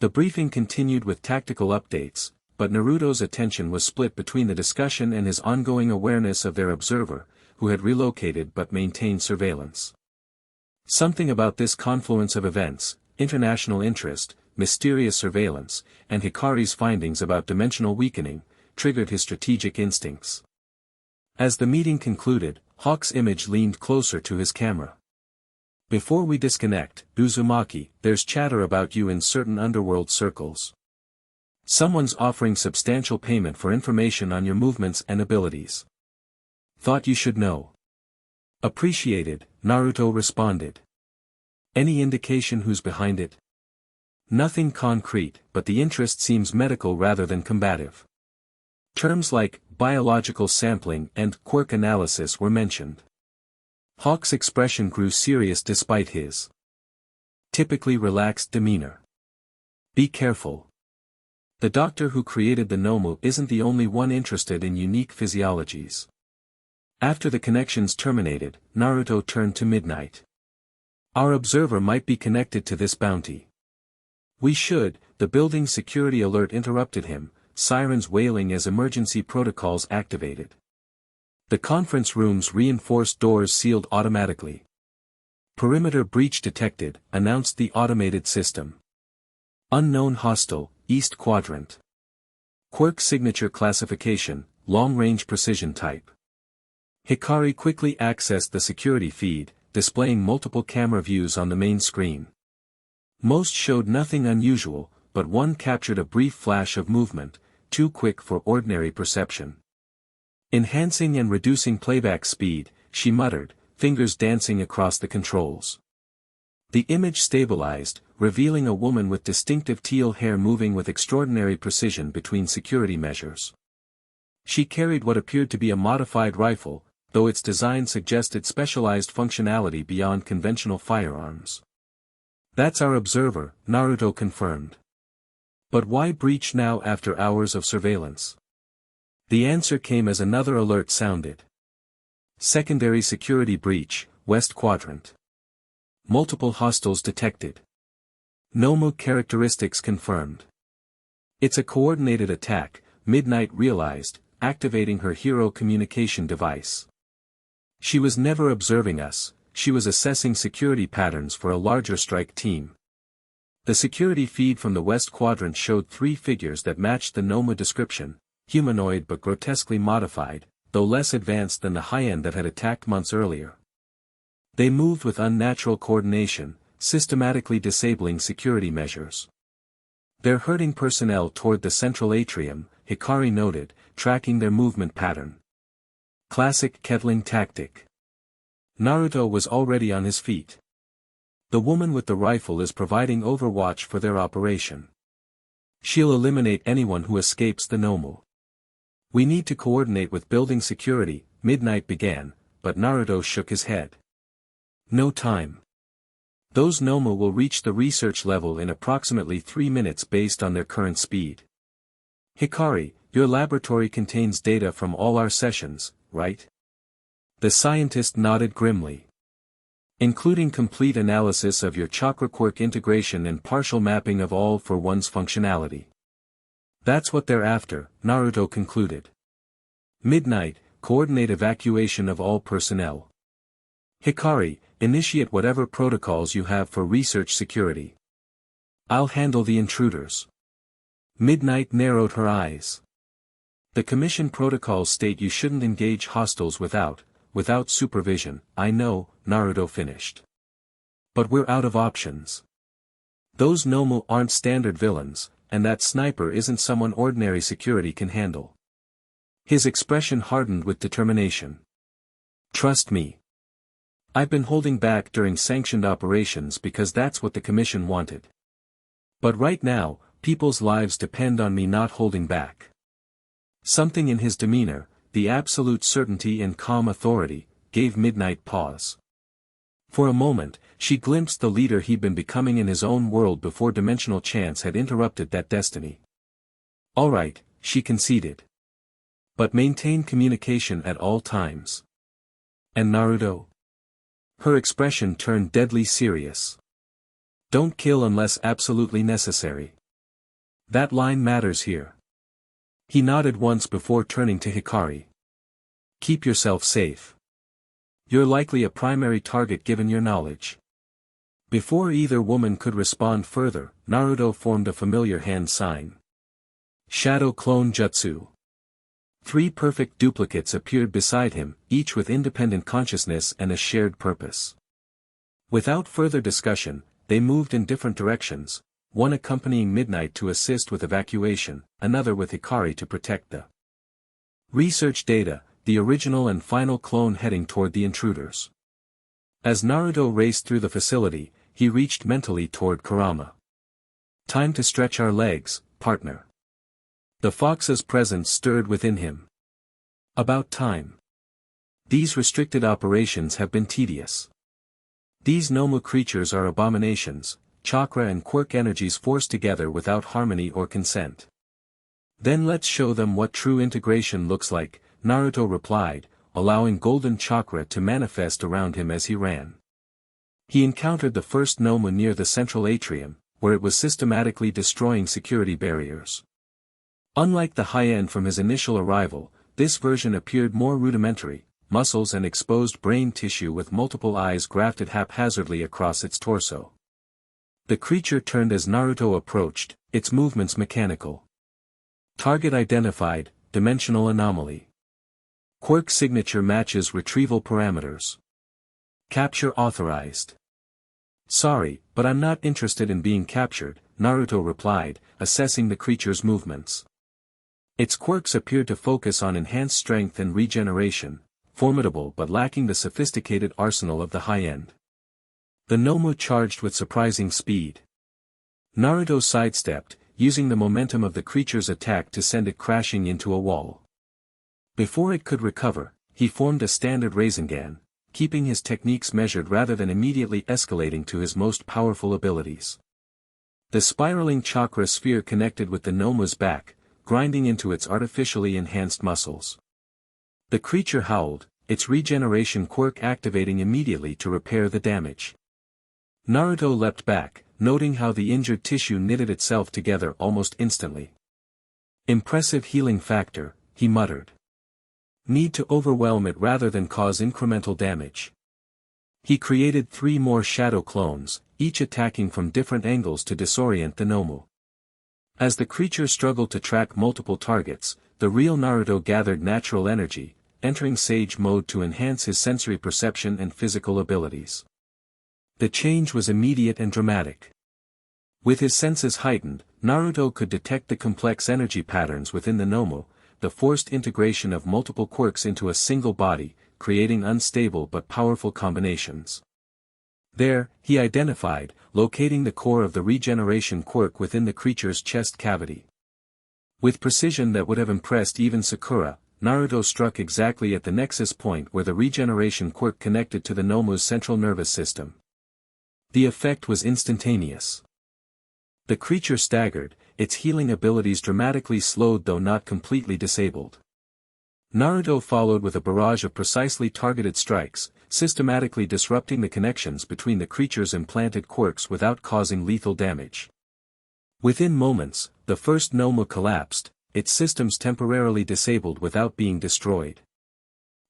The briefing continued with tactical updates, but Naruto's attention was split between the discussion and his ongoing awareness of their observer, who had relocated but maintained surveillance. Something about this confluence of events, international interest, mysterious surveillance, and Hikari's findings about dimensional weakening, triggered his strategic instincts. As the meeting concluded, Hawk's image leaned closer to his camera. Before we disconnect, Uzumaki, there's chatter about you in certain underworld circles. Someone's offering substantial payment for information on your movements and abilities. Thought you should know. Appreciated, Naruto responded. Any indication who's behind it? Nothing concrete, but the interest seems medical rather than combative. Terms like biological sampling and quirk analysis were mentioned. Hawk's expression grew serious despite his typically relaxed demeanor. Be careful. The doctor who created the Nomu isn't the only one interested in unique physiologies. After the connections terminated, Naruto turned to Midnight. Our observer might be connected to this bounty. We should, the building's security alert interrupted him, sirens wailing as emergency protocols activated. The conference room's reinforced doors sealed automatically. "Perimeter breach detected," announced the automated system. "Unknown hostile, East Quadrant. Quirk signature classification, long-range precision type." Hikari quickly accessed the security feed, displaying multiple camera views on the main screen. Most showed nothing unusual, but one captured a brief flash of movement, too quick for ordinary perception. Enhancing and reducing playback speed, she muttered, fingers dancing across the controls. The image stabilized, revealing a woman with distinctive teal hair moving with extraordinary precision between security measures. She carried what appeared to be a modified rifle, though its design suggested specialized functionality beyond conventional firearms. "That's our observer," Naruto confirmed. "But why breach now after hours of surveillance?" The answer came as another alert sounded. "Secondary security breach, West Quadrant. Multiple hostiles detected. Nomu characteristics confirmed." "It's a coordinated attack," Midnight realized, activating her hero communication device. She was never observing us, she was assessing security patterns for a larger strike team. The security feed from the West Quadrant showed 3 figures that matched the Nomu description, humanoid but grotesquely modified, though less advanced than the high-end that had attacked months earlier. They moved with unnatural coordination, systematically disabling security measures. "They're herding personnel toward the central atrium," Hikari noted, tracking their movement pattern. Classic kettling tactic. Naruto was already on his feet. The woman with the rifle is providing overwatch for their operation. She'll eliminate anyone who escapes the Nomu. "We need to coordinate with building security," Midnight began, but Naruto shook his head. "No time. Those Nomu will reach the research level in approximately 3 minutes based on their current speed. Hikari, your laboratory contains data from all our sessions, right?" The scientist nodded grimly. "Including complete analysis of your chakra quirk integration and partial mapping of all for one's functionality." "That's what they're after," Naruto concluded. "Midnight, coordinate evacuation of all personnel. Hikari, initiate whatever protocols you have for research security. I'll handle the intruders." Midnight narrowed her eyes. "The commission protocols state you shouldn't engage hostiles without supervision." "I know," Naruto finished. "But we're out of options. Those Nomu aren't standard villains, and that sniper isn't someone ordinary security can handle." His expression hardened with determination. "Trust me. I've been holding back during sanctioned operations because that's what the commission wanted. But right now, people's lives depend on me not holding back." Something in his demeanor, the absolute certainty and calm authority, gave Midnight pause. For a moment, she glimpsed the leader he'd been becoming in his own world before dimensional chance had interrupted that destiny. "All right," she conceded. "But maintain communication at all times." "And Naruto?" Her expression turned deadly serious. "Don't kill unless absolutely necessary. That line matters here." He nodded once before turning to Hikari. "Keep yourself safe. You're likely a primary target given your knowledge." Before either woman could respond further, Naruto formed a familiar hand sign. Shadow Clone Jutsu. 3 perfect duplicates appeared beside him, each with independent consciousness and a shared purpose. Without further discussion, they moved in different directions, one accompanying Midnight to assist with evacuation, another with Hikari to protect the research data, the original and final clone heading toward the intruders. As Naruto raced through the facility, he reached mentally toward Kurama. "Time to stretch our legs, partner." The fox's presence stirred within him. "About time. These restricted operations have been tedious. These Nomu creatures are abominations, chakra and quirk energies forced together without harmony or consent. Then let's show them what true integration looks like," Naruto replied, allowing golden chakra to manifest around him as he ran. He encountered the first Nomu near the central atrium, where it was systematically destroying security barriers. Unlike the high-end from his initial arrival, this version appeared more rudimentary, muscles and exposed brain tissue with multiple eyes grafted haphazardly across its torso. The creature turned as Naruto approached, its movements mechanical. Target identified, dimensional anomaly. Quirk signature matches retrieval parameters. Capture authorized. Sorry, but I'm not interested in being captured, Naruto replied, assessing the creature's movements. Its quirks appeared to focus on enhanced strength and regeneration, formidable but lacking the sophisticated arsenal of the high-end. The Nomu charged with surprising speed. Naruto sidestepped, using the momentum of the creature's attack to send it crashing into a wall. Before it could recover, he formed a standard Rasengan, keeping his techniques measured rather than immediately escalating to his most powerful abilities. The spiraling chakra sphere connected with the Nomu's back, grinding into its artificially enhanced muscles. The creature howled, its regeneration quirk activating immediately to repair the damage. Naruto leapt back, noting how the injured tissue knitted itself together almost instantly. Impressive healing factor, he muttered. Need to overwhelm it rather than cause incremental damage. He created 3 more shadow clones, each attacking from different angles to disorient the Nomu. As the creature struggled to track multiple targets, the real Naruto gathered natural energy, entering Sage mode to enhance his sensory perception and physical abilities. The change was immediate and dramatic. With his senses heightened, Naruto could detect the complex energy patterns within the Nomu, the forced integration of multiple quirks into a single body, creating unstable but powerful combinations. There, he identified, locating the core of the regeneration quirk within the creature's chest cavity. With precision that would have impressed even Sakura, Naruto struck exactly at the nexus point where the regeneration quirk connected to the Nomu's central nervous system. The effect was instantaneous. The creature staggered, its healing abilities dramatically slowed though not completely disabled. Naruto followed with a barrage of precisely targeted strikes, systematically disrupting the connections between the creature's implanted quirks without causing lethal damage. Within moments, the first Nomu collapsed, its systems temporarily disabled without being destroyed.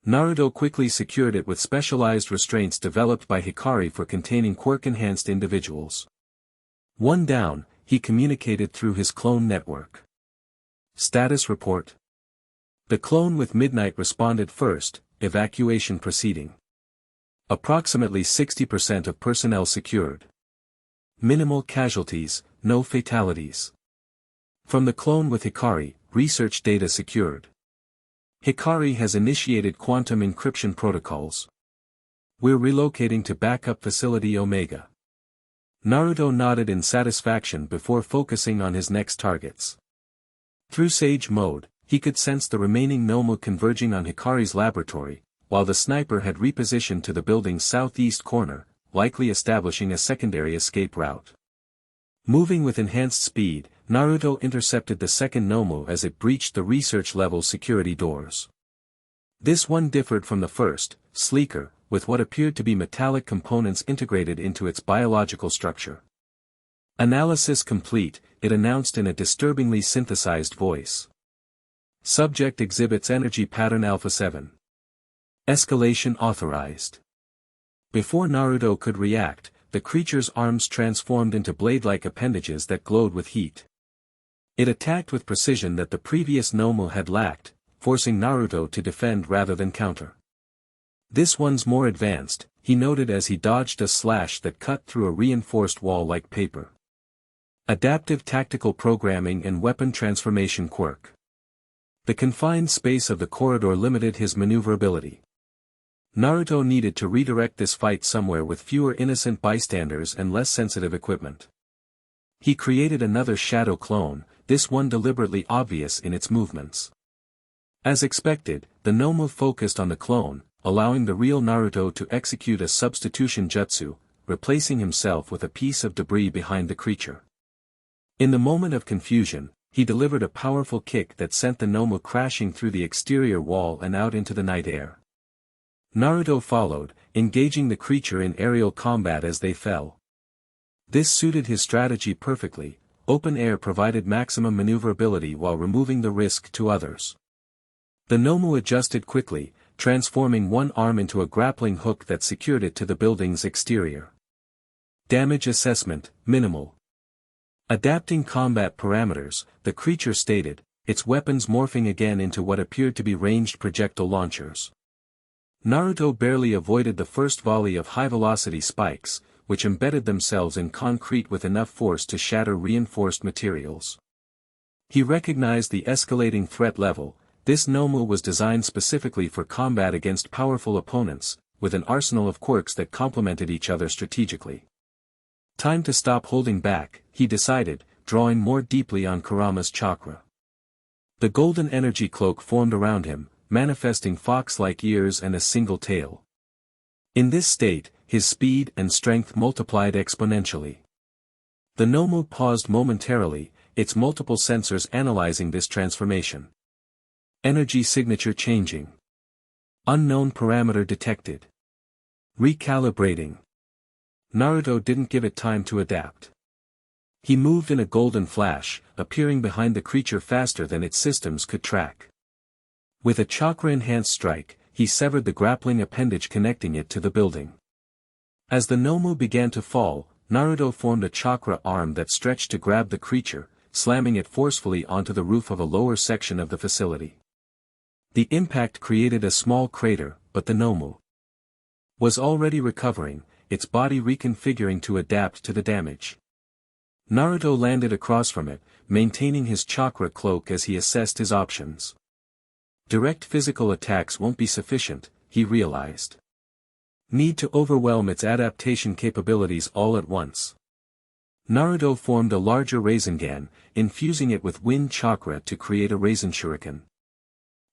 Naruto quickly secured it with specialized restraints developed by Hikari for containing quirk-enhanced individuals. One down, he communicated through his clone network. Status report. The clone with Midnight responded first, evacuation proceeding. Approximately 60% of personnel secured. Minimal casualties, no fatalities. From the clone with Hikari, research data secured. Hikari has initiated quantum encryption protocols. We're relocating to backup facility Omega. Naruto nodded in satisfaction before focusing on his next targets. Through Sage mode, he could sense the remaining Nomu converging on Hikari's laboratory, while the sniper had repositioned to the building's southeast corner, likely establishing a secondary escape route. Moving with enhanced speed, Naruto intercepted the second Nomu as it breached the research-level security doors. This one differed from the first, sleeker, with what appeared to be metallic components integrated into its biological structure. Analysis complete, it announced in a disturbingly synthesized voice. Subject exhibits energy pattern Alpha 7. Escalation authorized. Before Naruto could react, the creature's arms transformed into blade-like appendages that glowed with heat. It attacked with precision that the previous Nomu had lacked, forcing Naruto to defend rather than counter. This one's more advanced, he noted as he dodged a slash that cut through a reinforced wall like paper. Adaptive tactical programming and weapon transformation quirk. The confined space of the corridor limited his maneuverability. Naruto needed to redirect this fight somewhere with fewer innocent bystanders and less sensitive equipment. He created another shadow clone, this one deliberately obvious in its movements. As expected, the Nomu focused on the clone, allowing the real Naruto to execute a substitution jutsu, replacing himself with a piece of debris behind the creature. In the moment of confusion, he delivered a powerful kick that sent the Nomu crashing through the exterior wall and out into the night air. Naruto followed, engaging the creature in aerial combat as they fell. This suited his strategy perfectly, open air provided maximum maneuverability while removing the risk to others. The Nomu adjusted quickly, transforming one arm into a grappling hook that secured it to the building's exterior. Damage assessment, minimal. Adapting combat parameters, the creature stated, its weapons morphing again into what appeared to be ranged projectile launchers. Naruto barely avoided the first volley of high-velocity spikes, which embedded themselves in concrete with enough force to shatter reinforced materials. He recognized the escalating threat level. This Nomu was designed specifically for combat against powerful opponents, with an arsenal of quirks that complemented each other strategically. Time to stop holding back, he decided, drawing more deeply on Kurama's chakra. The golden energy cloak formed around him, manifesting fox-like ears and a single tail. In this state, his speed and strength multiplied exponentially. The Nomu paused momentarily, its multiple sensors analyzing this transformation. Energy signature changing. Unknown parameter detected. Recalibrating. Naruto didn't give it time to adapt. He moved in a golden flash, appearing behind the creature faster than its systems could track. With a chakra-enhanced strike, he severed the grappling appendage connecting it to the building. As the Nomu began to fall, Naruto formed a chakra arm that stretched to grab the creature, slamming it forcefully onto the roof of a lower section of the facility. The impact created a small crater, but the Nomu was already recovering, its body reconfiguring to adapt to the damage. Naruto landed across from it, maintaining his chakra cloak as he assessed his options. Direct physical attacks won't be sufficient, he realized. Need to overwhelm its adaptation capabilities all at once. Naruto formed a larger Rasengan, infusing it with wind chakra to create a Rasen Shuriken.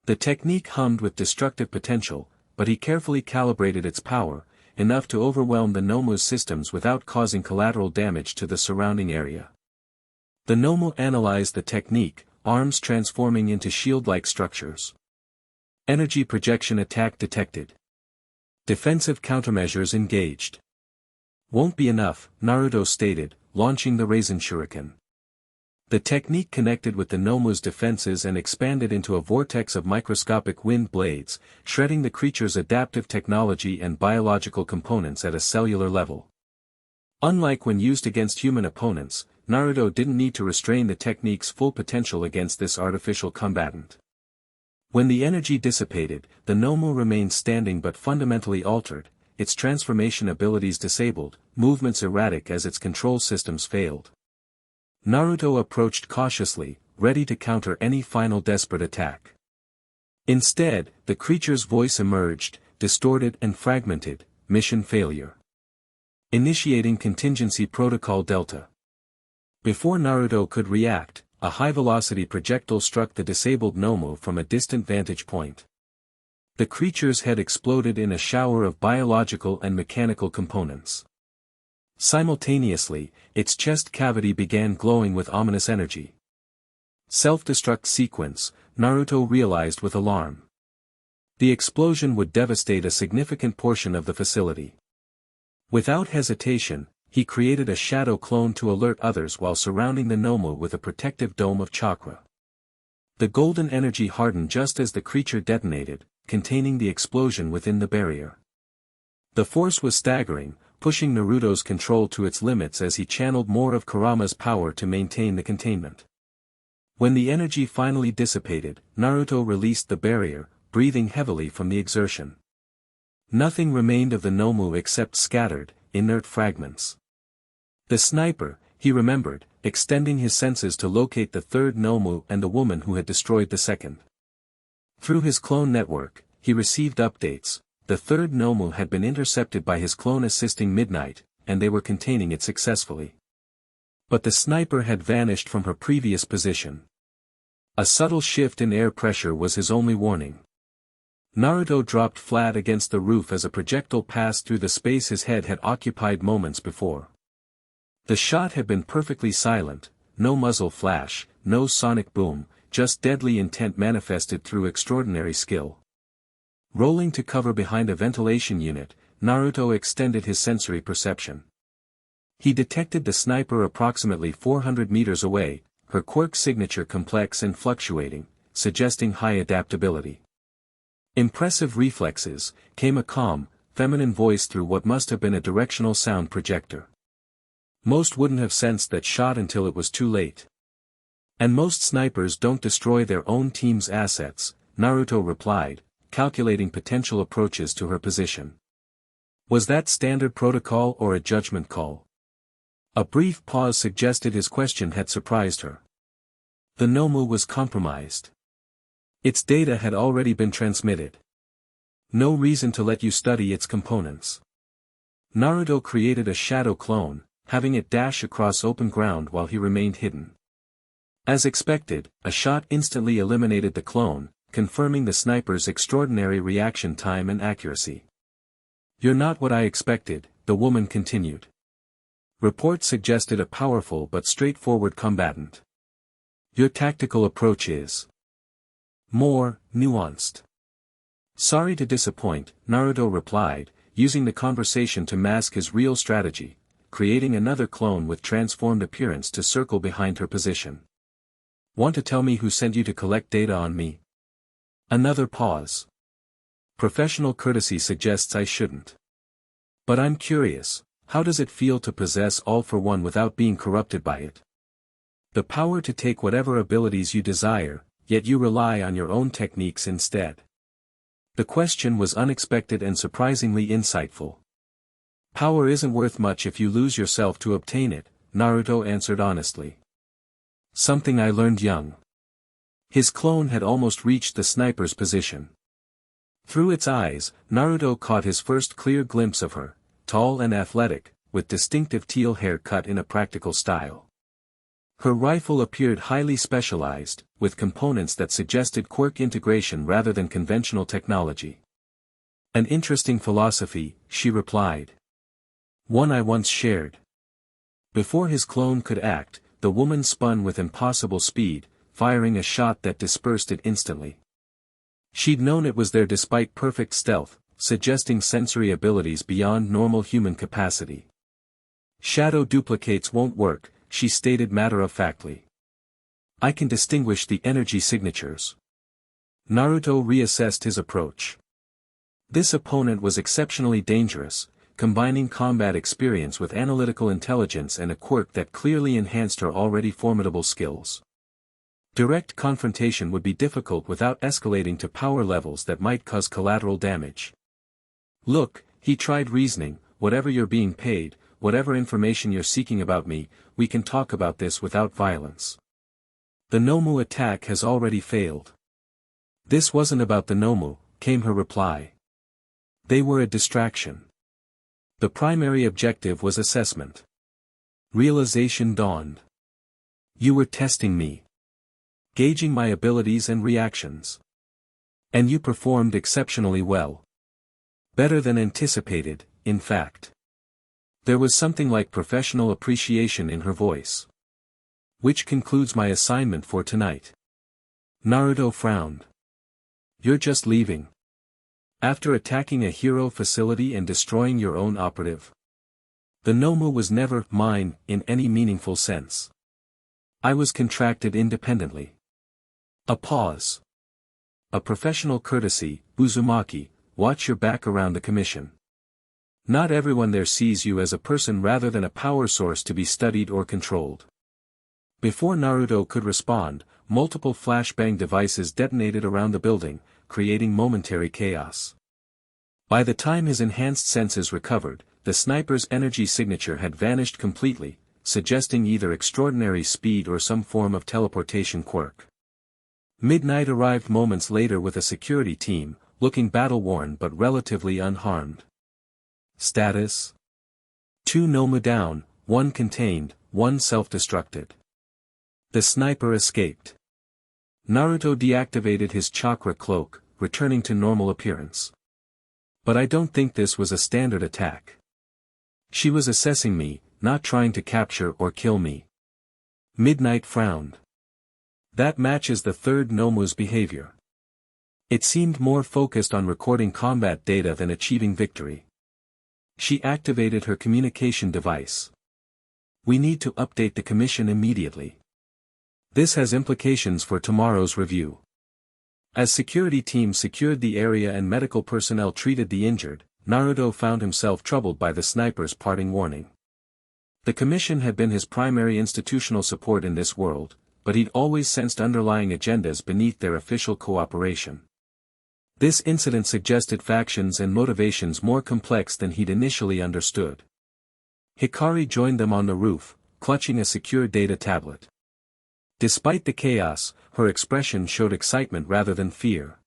The technique hummed with destructive potential, but he carefully calibrated its power, enough to overwhelm the Nomu's systems without causing collateral damage to the surrounding area. The Nomu analyzed the technique, arms transforming into shield-like structures. Energy projection attack detected. Defensive countermeasures engaged. Won't be enough, Naruto stated, launching the Rasen Shuriken. The technique connected with the Nomu's defenses and expanded into a vortex of microscopic wind blades, shredding the creature's adaptive technology and biological components at a cellular level. Unlike when used against human opponents, Naruto didn't need to restrain the technique's full potential against this artificial combatant. When the energy dissipated, the Nomu remained standing but fundamentally altered, its transformation abilities disabled, movements erratic as its control systems failed. Naruto approached cautiously, ready to counter any final desperate attack. Instead, the creature's voice emerged, distorted and fragmented, mission failure. Initiating contingency protocol Delta. Before Naruto could react, a high-velocity projectile struck the disabled Nomu from a distant vantage point. The creature's head exploded in a shower of biological and mechanical components. Simultaneously, its chest cavity began glowing with ominous energy. Self-destruct sequence, Naruto realized with alarm. The explosion would devastate a significant portion of the facility. Without hesitation, he created a shadow clone to alert others while surrounding the Nomu with a protective dome of chakra. The golden energy hardened just as the creature detonated, containing the explosion within the barrier. The force was staggering, pushing Naruto's control to its limits as he channeled more of Kurama's power to maintain the containment. When the energy finally dissipated, Naruto released the barrier, breathing heavily from the exertion. Nothing remained of the Nomu except scattered, inert fragments. The sniper, he remembered, extending his senses to locate the third Nomu and the woman who had destroyed the second. Through his clone network, he received updates. The third Nomu had been intercepted by his clone assisting Midnight, and they were containing it successfully. But the sniper had vanished from her previous position. A subtle shift in air pressure was his only warning. Naruto dropped flat against the roof as a projectile passed through the space his head had occupied moments before. The shot had been perfectly silent, no muzzle flash, no sonic boom, just deadly intent manifested through extraordinary skill. Rolling to cover behind a ventilation unit, Naruto extended his sensory perception. He detected the sniper approximately 400 meters away, her quirk signature complex and fluctuating, suggesting high adaptability. Impressive reflexes, came a calm, feminine voice through what must have been a directional sound projector. Most wouldn't have sensed that shot until it was too late. And most snipers don't destroy their own team's assets, Naruto replied, calculating potential approaches to her position. Was that standard protocol or a judgment call? A brief pause suggested his question had surprised her. The Nomu was compromised. Its data had already been transmitted. No reason to let you study its components. Naruto created a shadow clone, having it dash across open ground while he remained hidden. As expected, a shot instantly eliminated the clone, confirming the sniper's extraordinary reaction time and accuracy. "You're not what I expected," the woman continued. Reports suggested a powerful but straightforward combatant. "Your tactical approach is more nuanced." "Sorry to disappoint," Naruto replied, using the conversation to mask his real strategy, creating another clone with transformed appearance to circle behind her position. "Want to tell me who sent you to collect data on me?" Another pause. "Professional courtesy suggests I shouldn't. But I'm curious, how does it feel to possess all for one without being corrupted by it? The power to take whatever abilities you desire, yet you rely on your own techniques instead." The question was unexpected and surprisingly insightful. "Power isn't worth much if you lose yourself to obtain it," Naruto answered honestly. "Something I learned young." His clone had almost reached the sniper's position. Through its eyes, Naruto caught his first clear glimpse of her, tall and athletic, with distinctive teal hair cut in a practical style. Her rifle appeared highly specialized, with components that suggested quirk integration rather than conventional technology. "An interesting philosophy," she replied. "One I once shared." Before his clone could act, the woman spun with impossible speed, firing a shot that dispersed it instantly. She'd known it was there despite perfect stealth, suggesting sensory abilities beyond normal human capacity. "Shadow duplicates won't work," she stated matter-of-factly. "I can distinguish the energy signatures." Naruto reassessed his approach. This opponent was exceptionally dangerous, combining combat experience with analytical intelligence and a quirk that clearly enhanced her already formidable skills. Direct confrontation would be difficult without escalating to power levels that might cause collateral damage. "Look," he tried reasoning, "whatever you're being paid, whatever information you're seeking about me, we can talk about this without violence. The Nomu attack has already failed." "This wasn't about the Nomu," came her reply. "They were a distraction. The primary objective was assessment." Realization dawned. "You were testing me. Gauging my abilities and reactions. And you performed exceptionally well. Better than anticipated, in fact." There was something like professional appreciation in her voice. "Which concludes my assignment for tonight." Naruto frowned. "You're just leaving? After attacking a hero facility and destroying your own operative?" "The Nomu was never mine in any meaningful sense. I was contracted independently." A pause. "A professional courtesy, Uzumaki, watch your back around the commission. Not everyone there sees you as a person rather than a power source to be studied or controlled." Before Naruto could respond, multiple flashbang devices detonated around the building, creating momentary chaos. By the time his enhanced senses recovered, the sniper's energy signature had vanished completely, suggesting either extraordinary speed or some form of teleportation quirk. Midnight arrived moments later with a security team, looking battle-worn but relatively unharmed. Status: 2 Nomu down, 1 contained, 1 self-destructed. The sniper escaped. Naruto deactivated his chakra cloak, returning to normal appearance. "But I don't think this was a standard attack. She was assessing me, not trying to capture or kill me." Midnight frowned. "That matches the third Nomu's behavior. It seemed more focused on recording combat data than achieving victory." She activated her communication device. We need to update the commission immediately. This has implications for tomorrow's review. As security teams secured the area and medical personnel treated the injured, Naruto found himself troubled by the sniper's parting warning. The commission had been his primary institutional support in this world, but he'd always sensed underlying agendas beneath their official cooperation. This incident suggested factions and motivations more complex than he'd initially understood. Hikari joined them on the roof, clutching a secure data tablet. Despite the chaos, her expression showed excitement rather than fear.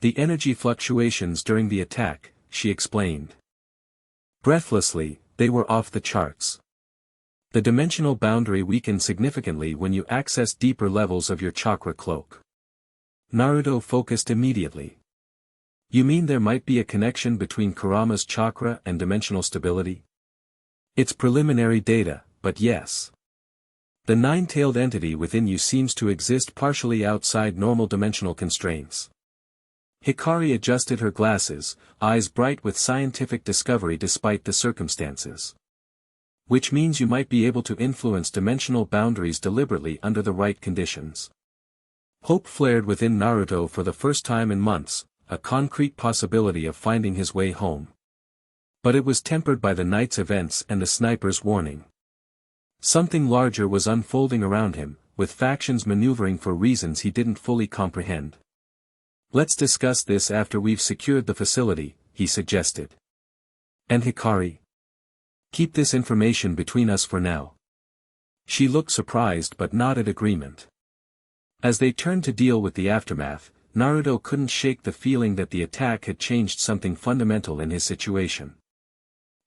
The energy fluctuations during the attack, she explained. Breathlessly, they were off the charts. The dimensional boundary weakened significantly when you access deeper levels of your chakra cloak. Naruto focused immediately. You mean there might be a connection between Kurama's chakra and dimensional stability? It's preliminary data, but yes. The nine-tailed entity within you seems to exist partially outside normal dimensional constraints. Hikari adjusted her glasses, eyes bright with scientific discovery despite the circumstances. Which means you might be able to influence dimensional boundaries deliberately under the right conditions. Hope flared within Naruto for the first time in months, a concrete possibility of finding his way home. But it was tempered by the night's events and the sniper's warning. Something larger was unfolding around him, with factions maneuvering for reasons he didn't fully comprehend. Let's discuss this after we've secured the facility, he suggested. And Hikari? Keep this information between us for now. She looked surprised but nodded agreement. As they turned to deal with the aftermath, Naruto couldn't shake the feeling that the attack had changed something fundamental in his situation.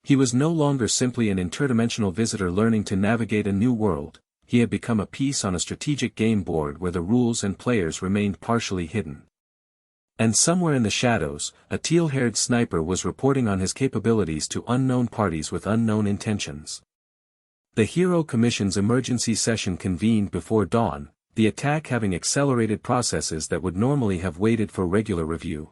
He was no longer simply an interdimensional visitor learning to navigate a new world, he had become a piece on a strategic game board where the rules and players remained partially hidden. And somewhere in the shadows, a teal-haired sniper was reporting on his capabilities to unknown parties with unknown intentions. The Hero Commission's emergency session convened before dawn, the attack having accelerated processes that would normally have waited for regular review.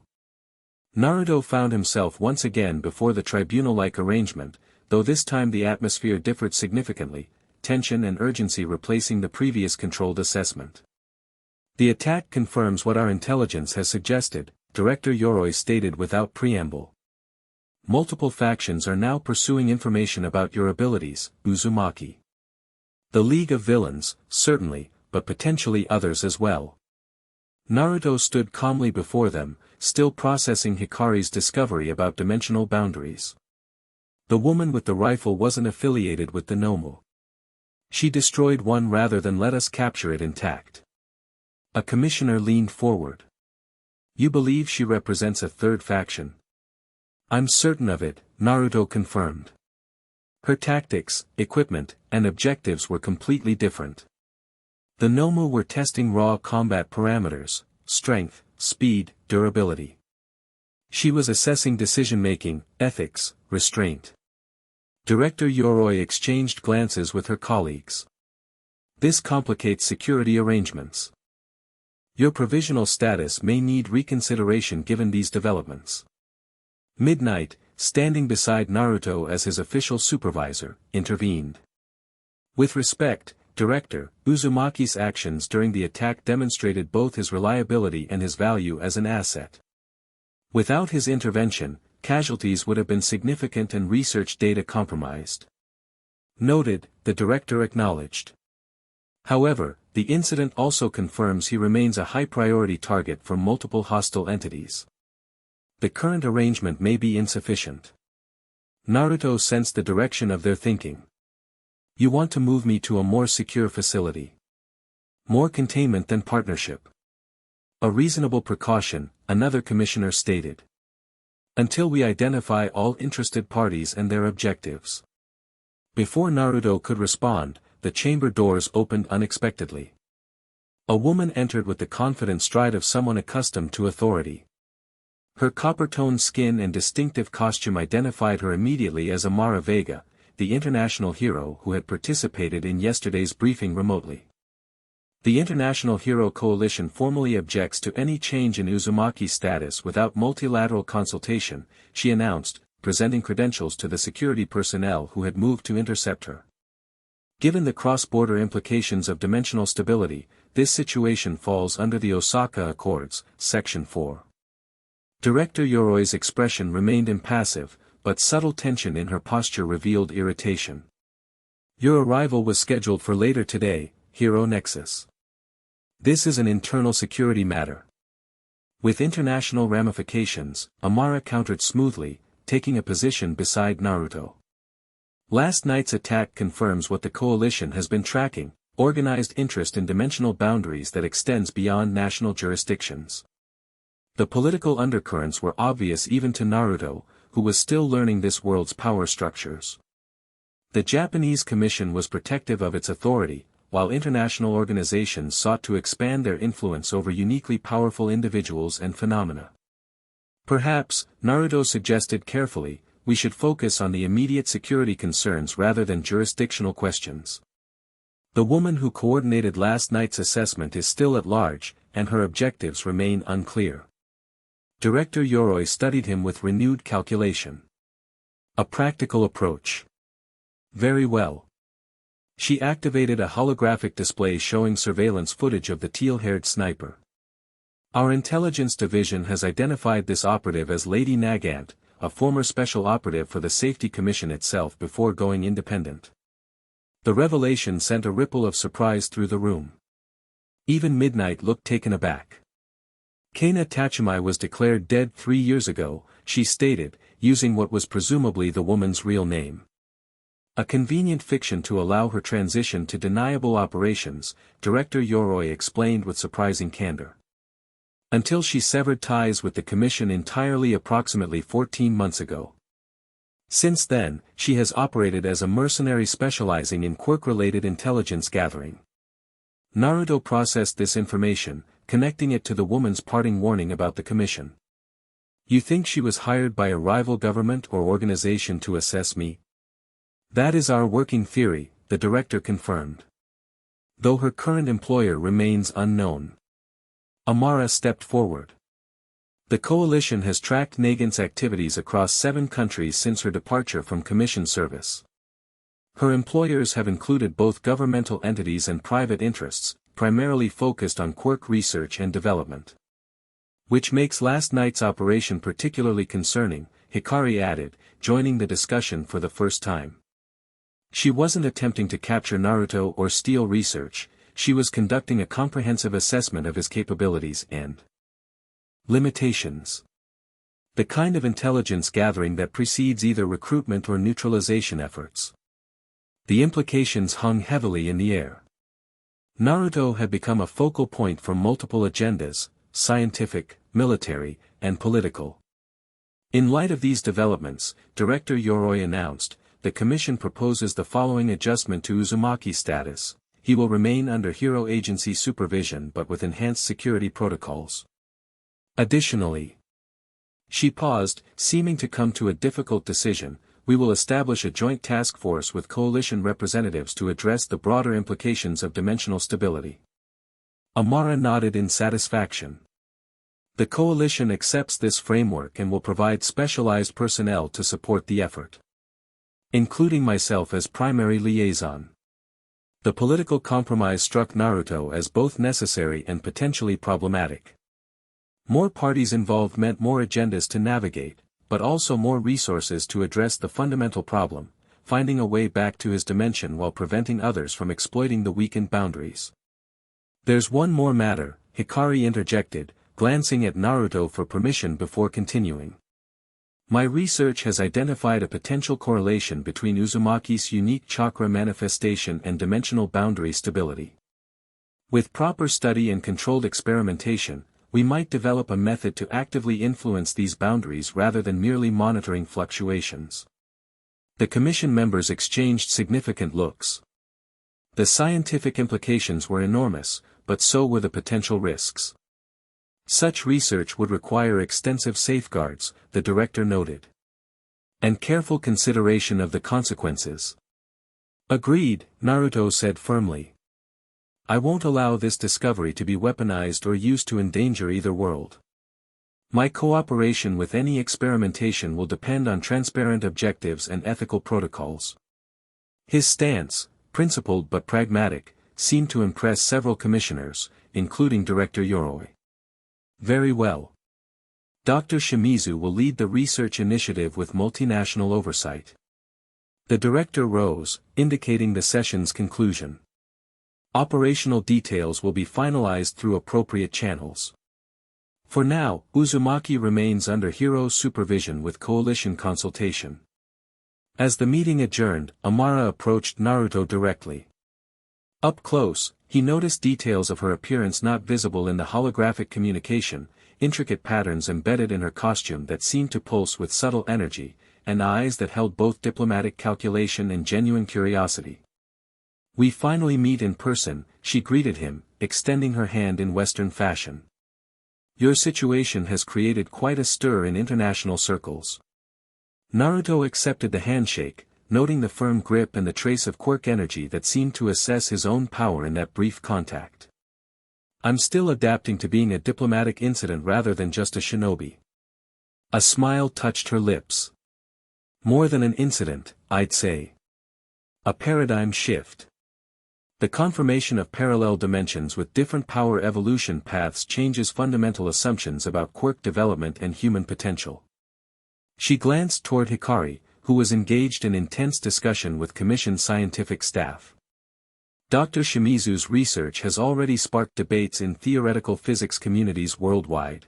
Naruto found himself once again before the tribunal-like arrangement, though this time the atmosphere differed significantly, tension and urgency replacing the previous controlled assessment. The attack confirms what our intelligence has suggested, Director Yoroi stated without preamble. Multiple factions are now pursuing information about your abilities, Uzumaki. The League of Villains, certainly, but potentially others as well. Naruto stood calmly before them, still processing Hikari's discovery about dimensional boundaries. The woman with the rifle wasn't affiliated with the Nomu. She destroyed one rather than let us capture it intact. A commissioner leaned forward. You believe she represents a third faction? I'm certain of it, Naruto confirmed. Her tactics, equipment, and objectives were completely different. The Nomu were testing raw combat parameters, strength, speed, durability. She was assessing decision-making, ethics, restraint. Director Yoroi exchanged glances with her colleagues. This complicates security arrangements. Your provisional status may need reconsideration given these developments. Midnight, standing beside Naruto as his official supervisor, intervened. With respect, Director, Uzumaki's actions during the attack demonstrated both his reliability and his value as an asset. Without his intervention, casualties would have been significant and research data compromised. Noted, the director acknowledged. However, the incident also confirms he remains a high-priority target for multiple hostile entities. The current arrangement may be insufficient. Naruto sensed the direction of their thinking. You want to move me to a more secure facility. More containment than partnership. A reasonable precaution, another commissioner stated. Until we identify all interested parties and their objectives. Before Naruto could respond, the chamber doors opened unexpectedly. A woman entered with the confident stride of someone accustomed to authority. Her copper-toned skin and distinctive costume identified her immediately as Amara Vega, the international hero who had participated in yesterday's briefing remotely. The International Hero Coalition formally objects to any change in Uzumaki's status without multilateral consultation, she announced, presenting credentials to the security personnel who had moved to intercept her. Given the cross-border implications of dimensional stability, this situation falls under the Osaka Accords, Section 4. Director Yoroi's expression remained impassive, but subtle tension in her posture revealed irritation. Your arrival was scheduled for later today, Hero Nexus. This is an internal security matter. With international ramifications, Amara countered smoothly, taking a position beside Naruto. Last night's attack confirms what the coalition has been tracking, organized interest in dimensional boundaries that extends beyond national jurisdictions. The political undercurrents were obvious even to Naruto, who was still learning this world's power structures. The Japanese Commission was protective of its authority, while international organizations sought to expand their influence over uniquely powerful individuals and phenomena. Perhaps, Naruto suggested carefully, we should focus on the immediate security concerns rather than jurisdictional questions. The woman who coordinated last night's assessment is still at large, and her objectives remain unclear. Director Yoroi studied him with renewed calculation. A practical approach. Very well. She activated a holographic display showing surveillance footage of the teal-haired sniper. Our intelligence division has identified this operative as Lady Nagant, a former special operative for the Safety Commission itself before going independent. The revelation sent a ripple of surprise through the room. Even Midnight looked taken aback. Kana Tachimai was declared dead 3 years ago, she stated, using what was presumably the woman's real name. A convenient fiction to allow her transition to deniable operations, Director Yoroi explained with surprising candor. Until she severed ties with the Commission entirely approximately 14 months ago. Since then, she has operated as a mercenary specializing in quirk-related intelligence gathering. Naruto processed this information, connecting it to the woman's parting warning about the Commission. You think she was hired by a rival government or organization to assess me? That is our working theory, the director confirmed. Though her current employer remains unknown. Amara stepped forward. The coalition has tracked Nagant's activities across 7 countries since her departure from commission service. Her employers have included both governmental entities and private interests, primarily focused on quirk research and development. Which makes last night's operation particularly concerning, Hikari added, joining the discussion for the first time. She wasn't attempting to capture Naruto or steal research, she was conducting a comprehensive assessment of his capabilities and limitations. The kind of intelligence gathering that precedes either recruitment or neutralization efforts. The implications hung heavily in the air. Naruto had become a focal point for multiple agendas, scientific, military, and political. In light of these developments, Director Yoroi announced, the Commission proposes the following adjustment to Uzumaki's status. He will remain under Hero Agency supervision but with enhanced security protocols. Additionally, she paused, seeming to come to a difficult decision, we will establish a joint task force with coalition representatives to address the broader implications of dimensional stability. Amara nodded in satisfaction. The coalition accepts this framework and will provide specialized personnel to support the effort. Including myself as primary liaison. The political compromise struck Naruto as both necessary and potentially problematic. More parties involved meant more agendas to navigate, but also more resources to address the fundamental problem, finding a way back to his dimension while preventing others from exploiting the weakened boundaries. There's one more matter, Hikari interjected, glancing at Naruto for permission before continuing. My research has identified a potential correlation between Uzumaki's unique chakra manifestation and dimensional boundary stability. With proper study and controlled experimentation, we might develop a method to actively influence these boundaries rather than merely monitoring fluctuations. The Commission members exchanged significant looks. The scientific implications were enormous, but so were the potential risks. Such research would require extensive safeguards, the director noted. And careful consideration of the consequences. Agreed, Naruto said firmly. I won't allow this discovery to be weaponized or used to endanger either world. My cooperation with any experimentation will depend on transparent objectives and ethical protocols. His stance, principled but pragmatic, seemed to impress several commissioners, including Director Yoroi. Very well. Dr. Shimizu will lead the research initiative with multinational oversight. The director rose, indicating the session's conclusion. Operational details will be finalized through appropriate channels. For now, Uzumaki remains under Hiro's supervision with coalition consultation. As the meeting adjourned, Amara approached Naruto directly. Up close, he noticed details of her appearance not visible in the holographic communication, intricate patterns embedded in her costume that seemed to pulse with subtle energy, and eyes that held both diplomatic calculation and genuine curiosity. "We finally meet in person," she greeted him, extending her hand in Western fashion. "Your situation has created quite a stir in international circles." Naruto accepted the handshake, noting the firm grip and the trace of quirk energy that seemed to assess his own power in that brief contact. "I'm still adapting to being a diplomatic incident rather than just a shinobi." A smile touched her lips. "More than an incident, I'd say. A paradigm shift. The confirmation of parallel dimensions with different power evolution paths changes fundamental assumptions about quirk development and human potential." She glanced toward Hikari, who was engaged in intense discussion with commissioned scientific staff. Dr. Shimizu's research has already sparked debates in theoretical physics communities worldwide.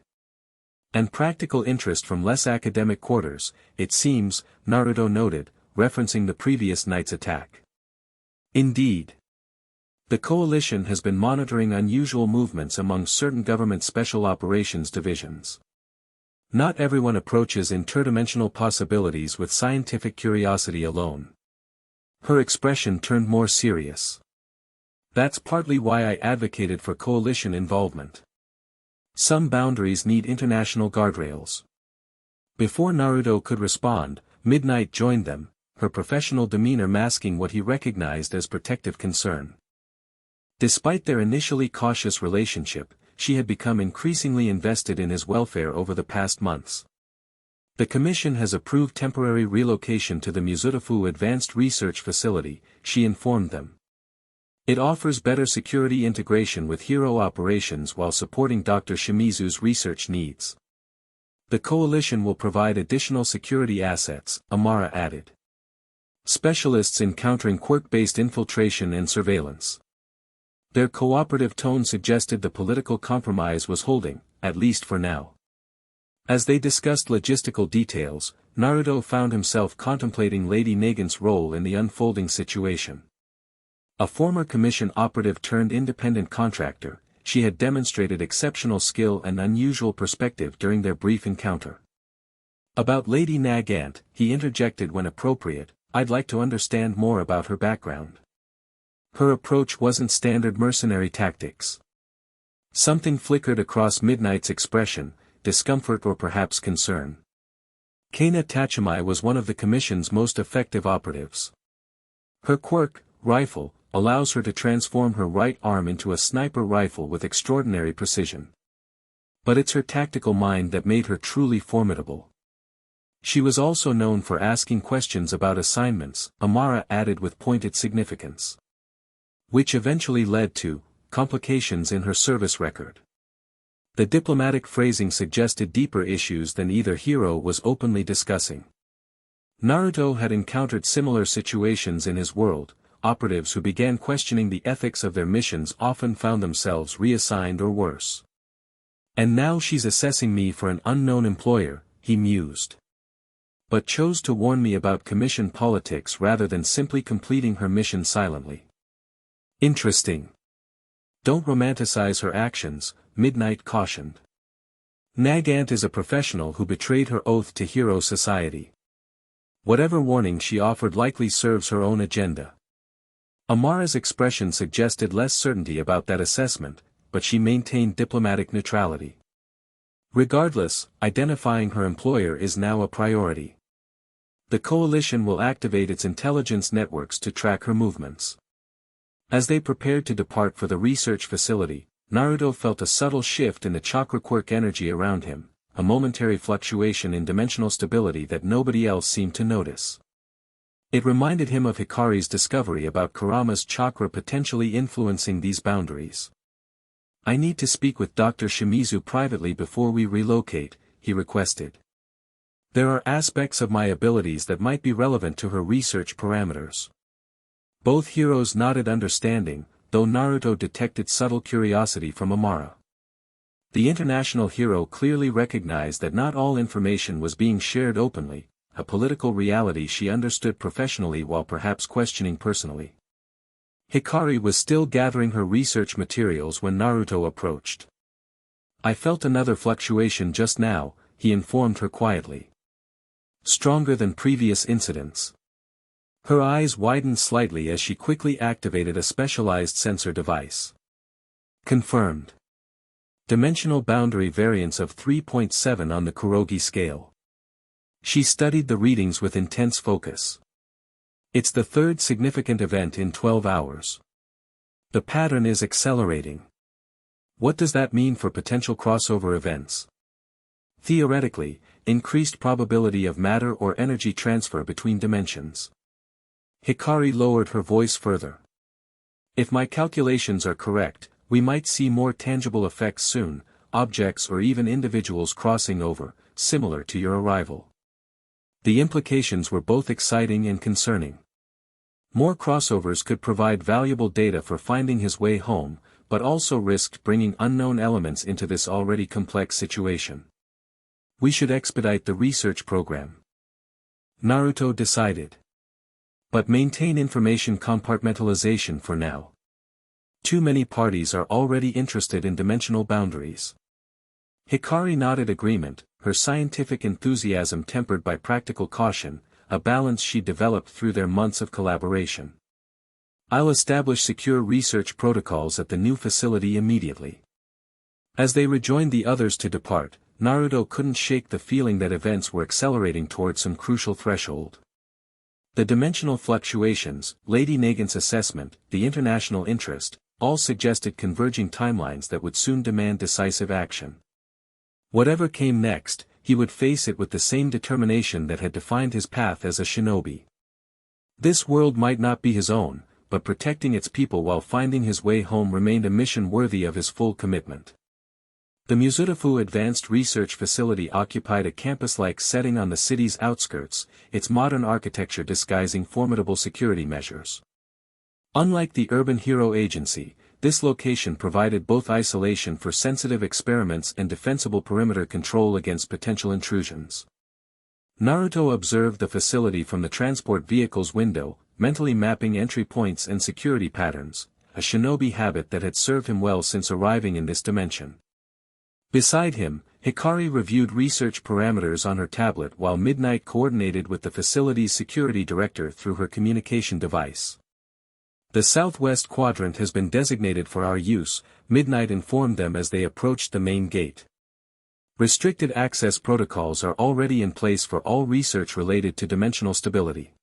And practical interest from less academic quarters, it seems, Naruto noted, referencing the previous night's attack. Indeed. The coalition has been monitoring unusual movements among certain government special operations divisions. Not everyone approaches interdimensional possibilities with scientific curiosity alone. Her expression turned more serious. "That's partly why I advocated for coalition involvement. Some boundaries need international guardrails." Before Naruto could respond, Midnight joined them, her professional demeanor masking what he recognized as protective concern. Despite their initially cautious relationship, she had become increasingly invested in his welfare over the past months. "The Commission has approved temporary relocation to the Muzutafu Advanced Research Facility," she informed them. "It offers better security integration with Hero operations while supporting Dr. Shimizu's research needs. The coalition will provide additional security assets," Amara added. "Specialists in countering quirk-based infiltration and surveillance." Their cooperative tone suggested the political compromise was holding, at least for now. As they discussed logistical details, Naruto found himself contemplating Lady Nagant's role in the unfolding situation. A former commission operative turned independent contractor, she had demonstrated exceptional skill and unusual perspective during their brief encounter. "About Lady Nagant," he interjected when appropriate, "I'd like to understand more about her background. Her approach wasn't standard mercenary tactics." Something flickered across Midnight's expression, discomfort or perhaps concern. "Kana Tachimai was one of the Commission's most effective operatives. Her quirk, rifle, allows her to transform her right arm into a sniper rifle with extraordinary precision. But it's her tactical mind that made her truly formidable. She was also known for asking questions about assignments," Amara added with pointed significance. "Which eventually led to complications in her service record." The diplomatic phrasing suggested deeper issues than either hero was openly discussing. Naruto had encountered similar situations in his world. Operatives who began questioning the ethics of their missions often found themselves reassigned or worse. "And now she's assessing me for an unknown employer," he mused. "But chose to warn me about commission politics rather than simply completing her mission silently. Interesting. Don't romanticize her actions," Midnight cautioned. "Nagant is a professional who betrayed her oath to Hero Society. Whatever warning she offered likely serves her own agenda." Amara's expression suggested less certainty about that assessment, but she maintained diplomatic neutrality. "Regardless, identifying her employer is now a priority. The coalition will activate its intelligence networks to track her movements." As they prepared to depart for the research facility, Naruto felt a subtle shift in the chakra quirk energy around him, a momentary fluctuation in dimensional stability that nobody else seemed to notice. It reminded him of Hikari's discovery about Kurama's chakra potentially influencing these boundaries. "I need to speak with Dr. Shimizu privately before we relocate," he requested. "There are aspects of my abilities that might be relevant to her research parameters." Both heroes nodded understanding, though Naruto detected subtle curiosity from Amara. The international hero clearly recognized that not all information was being shared openly, a political reality she understood professionally while perhaps questioning personally. Hikari was still gathering her research materials when Naruto approached. "I felt another fluctuation just now," he informed her quietly. "Stronger than previous incidents." Her eyes widened slightly as she quickly activated a specialized sensor device. Confirmed. Dimensional boundary variance of 3.7 on the Kurogi scale. She studied the readings with intense focus. "It's the third significant event in 12 hours. The pattern is accelerating. What does that mean for potential crossover events?" "Theoretically, increased probability of matter or energy transfer between dimensions." Hikari lowered her voice further. "If my calculations are correct, we might see more tangible effects soon, objects or even individuals crossing over, similar to your arrival." The implications were both exciting and concerning. More crossovers could provide valuable data for finding his way home, but also risked bringing unknown elements into this already complex situation. "We should expedite the research program," Naruto decided. "But maintain information compartmentalization for now. Too many parties are already interested in dimensional boundaries." Hikari nodded agreement, her scientific enthusiasm tempered by practical caution, a balance she developed through their months of collaboration. "I'll establish secure research protocols at the new facility immediately." As they rejoined the others to depart, Naruto couldn't shake the feeling that events were accelerating towards some crucial threshold. The dimensional fluctuations, Lady Nagant's assessment, the international interest, all suggested converging timelines that would soon demand decisive action. Whatever came next, he would face it with the same determination that had defined his path as a shinobi. This world might not be his own, but protecting its people while finding his way home remained a mission worthy of his full commitment. The Muzutafu Advanced Research Facility occupied a campus-like setting on the city's outskirts, its modern architecture disguising formidable security measures. Unlike the Urban Hero Agency, this location provided both isolation for sensitive experiments and defensible perimeter control against potential intrusions. Naruto observed the facility from the transport vehicle's window, mentally mapping entry points and security patterns, a shinobi habit that had served him well since arriving in this dimension. Beside him, Hikari reviewed research parameters on her tablet while Midnight coordinated with the facility's security director through her communication device. "The southwest quadrant has been designated for our use," Midnight informed them as they approached the main gate. "Restricted access protocols are already in place for all research related to dimensional stability."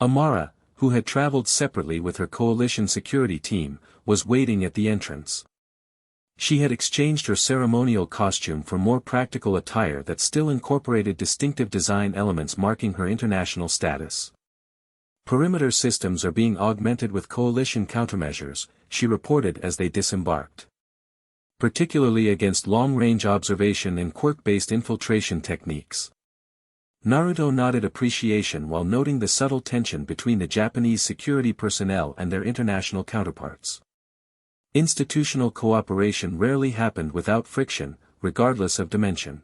Amara, who had traveled separately with her coalition security team, was waiting at the entrance. She had exchanged her ceremonial costume for more practical attire that still incorporated distinctive design elements marking her international status. "Perimeter systems are being augmented with coalition countermeasures," she reported as they disembarked. "Particularly against long-range observation and quirk-based infiltration techniques." Naruto nodded appreciation while noting the subtle tension between the Japanese security personnel and their international counterparts. Institutional cooperation rarely happened without friction, regardless of dimension.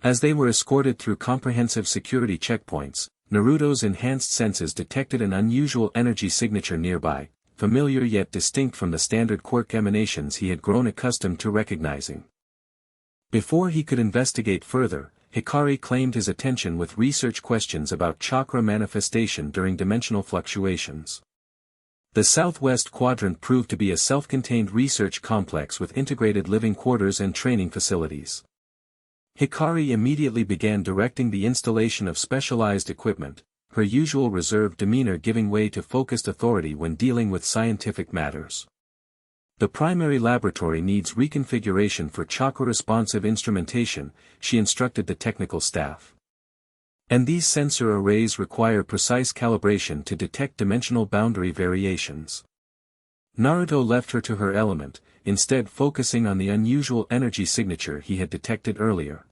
As they were escorted through comprehensive security checkpoints, Naruto's enhanced senses detected an unusual energy signature nearby, familiar yet distinct from the standard quirk emanations he had grown accustomed to recognizing. Before he could investigate further, Hikari claimed his attention with research questions about chakra manifestation during dimensional fluctuations. The southwest quadrant proved to be a self-contained research complex with integrated living quarters and training facilities. Hikari immediately began directing the installation of specialized equipment, her usual reserved demeanor giving way to focused authority when dealing with scientific matters. "The primary laboratory needs reconfiguration for chakra-responsive instrumentation," she instructed the technical staff. And these sensor arrays require precise calibration to detect dimensional boundary variations. Naruto left her to her element, instead focusing on the unusual energy signature he had detected earlier.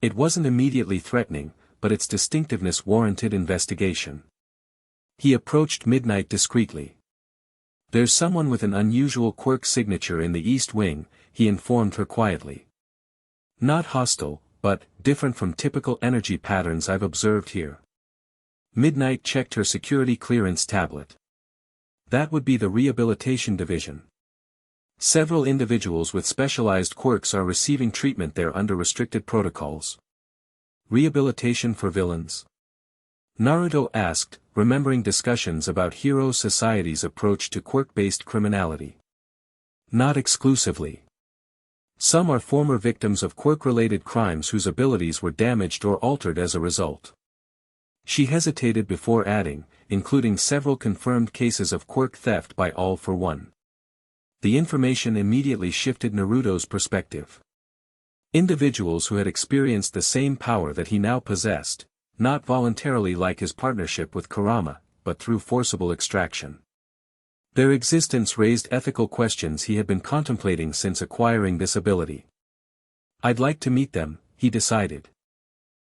It wasn't immediately threatening, but its distinctiveness warranted investigation. He approached Midnight discreetly. "There's someone with an unusual quirk signature in the East Wing," he informed her quietly. "Not hostile, but different from typical energy patterns I've observed here." Midnight checked her security clearance tablet. That would be the Rehabilitation Division. Several individuals with specialized quirks are receiving treatment there under restricted protocols. Rehabilitation for villains? Naruto asked, remembering discussions about Hero Society's approach to quirk-based criminality. Not exclusively. Some are former victims of quirk-related crimes whose abilities were damaged or altered as a result. She hesitated before adding, including several confirmed cases of quirk theft by All for One. The information immediately shifted Naruto's perspective. Individuals who had experienced the same power that he now possessed, not voluntarily like his partnership with Kurama, but through forcible extraction. Their existence raised ethical questions he had been contemplating since acquiring this ability. "I'd like to meet them," he decided.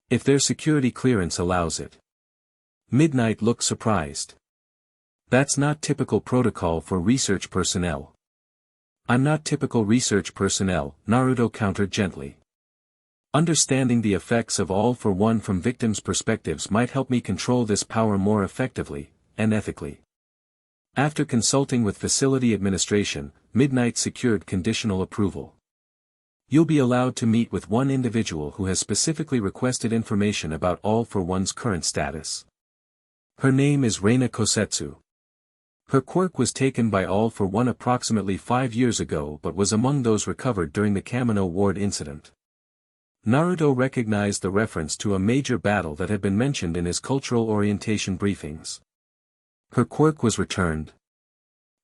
"If their security clearance allows it." Midnight looked surprised. "That's not typical protocol for research personnel." "I'm not typical research personnel," Naruto countered gently. "Understanding the effects of All for One from victims' perspectives might help me control this power more effectively, and ethically." After consulting with facility administration, Midnight secured conditional approval. "You'll be allowed to meet with one individual who has specifically requested information about All for One's current status. Her name is Reina Kosetsu. Her quirk was taken by All for One approximately 5 years ago but was among those recovered during the Kamino Ward incident." Naruto recognized the reference to a major battle that had been mentioned in his cultural orientation briefings. "Her quirk was returned.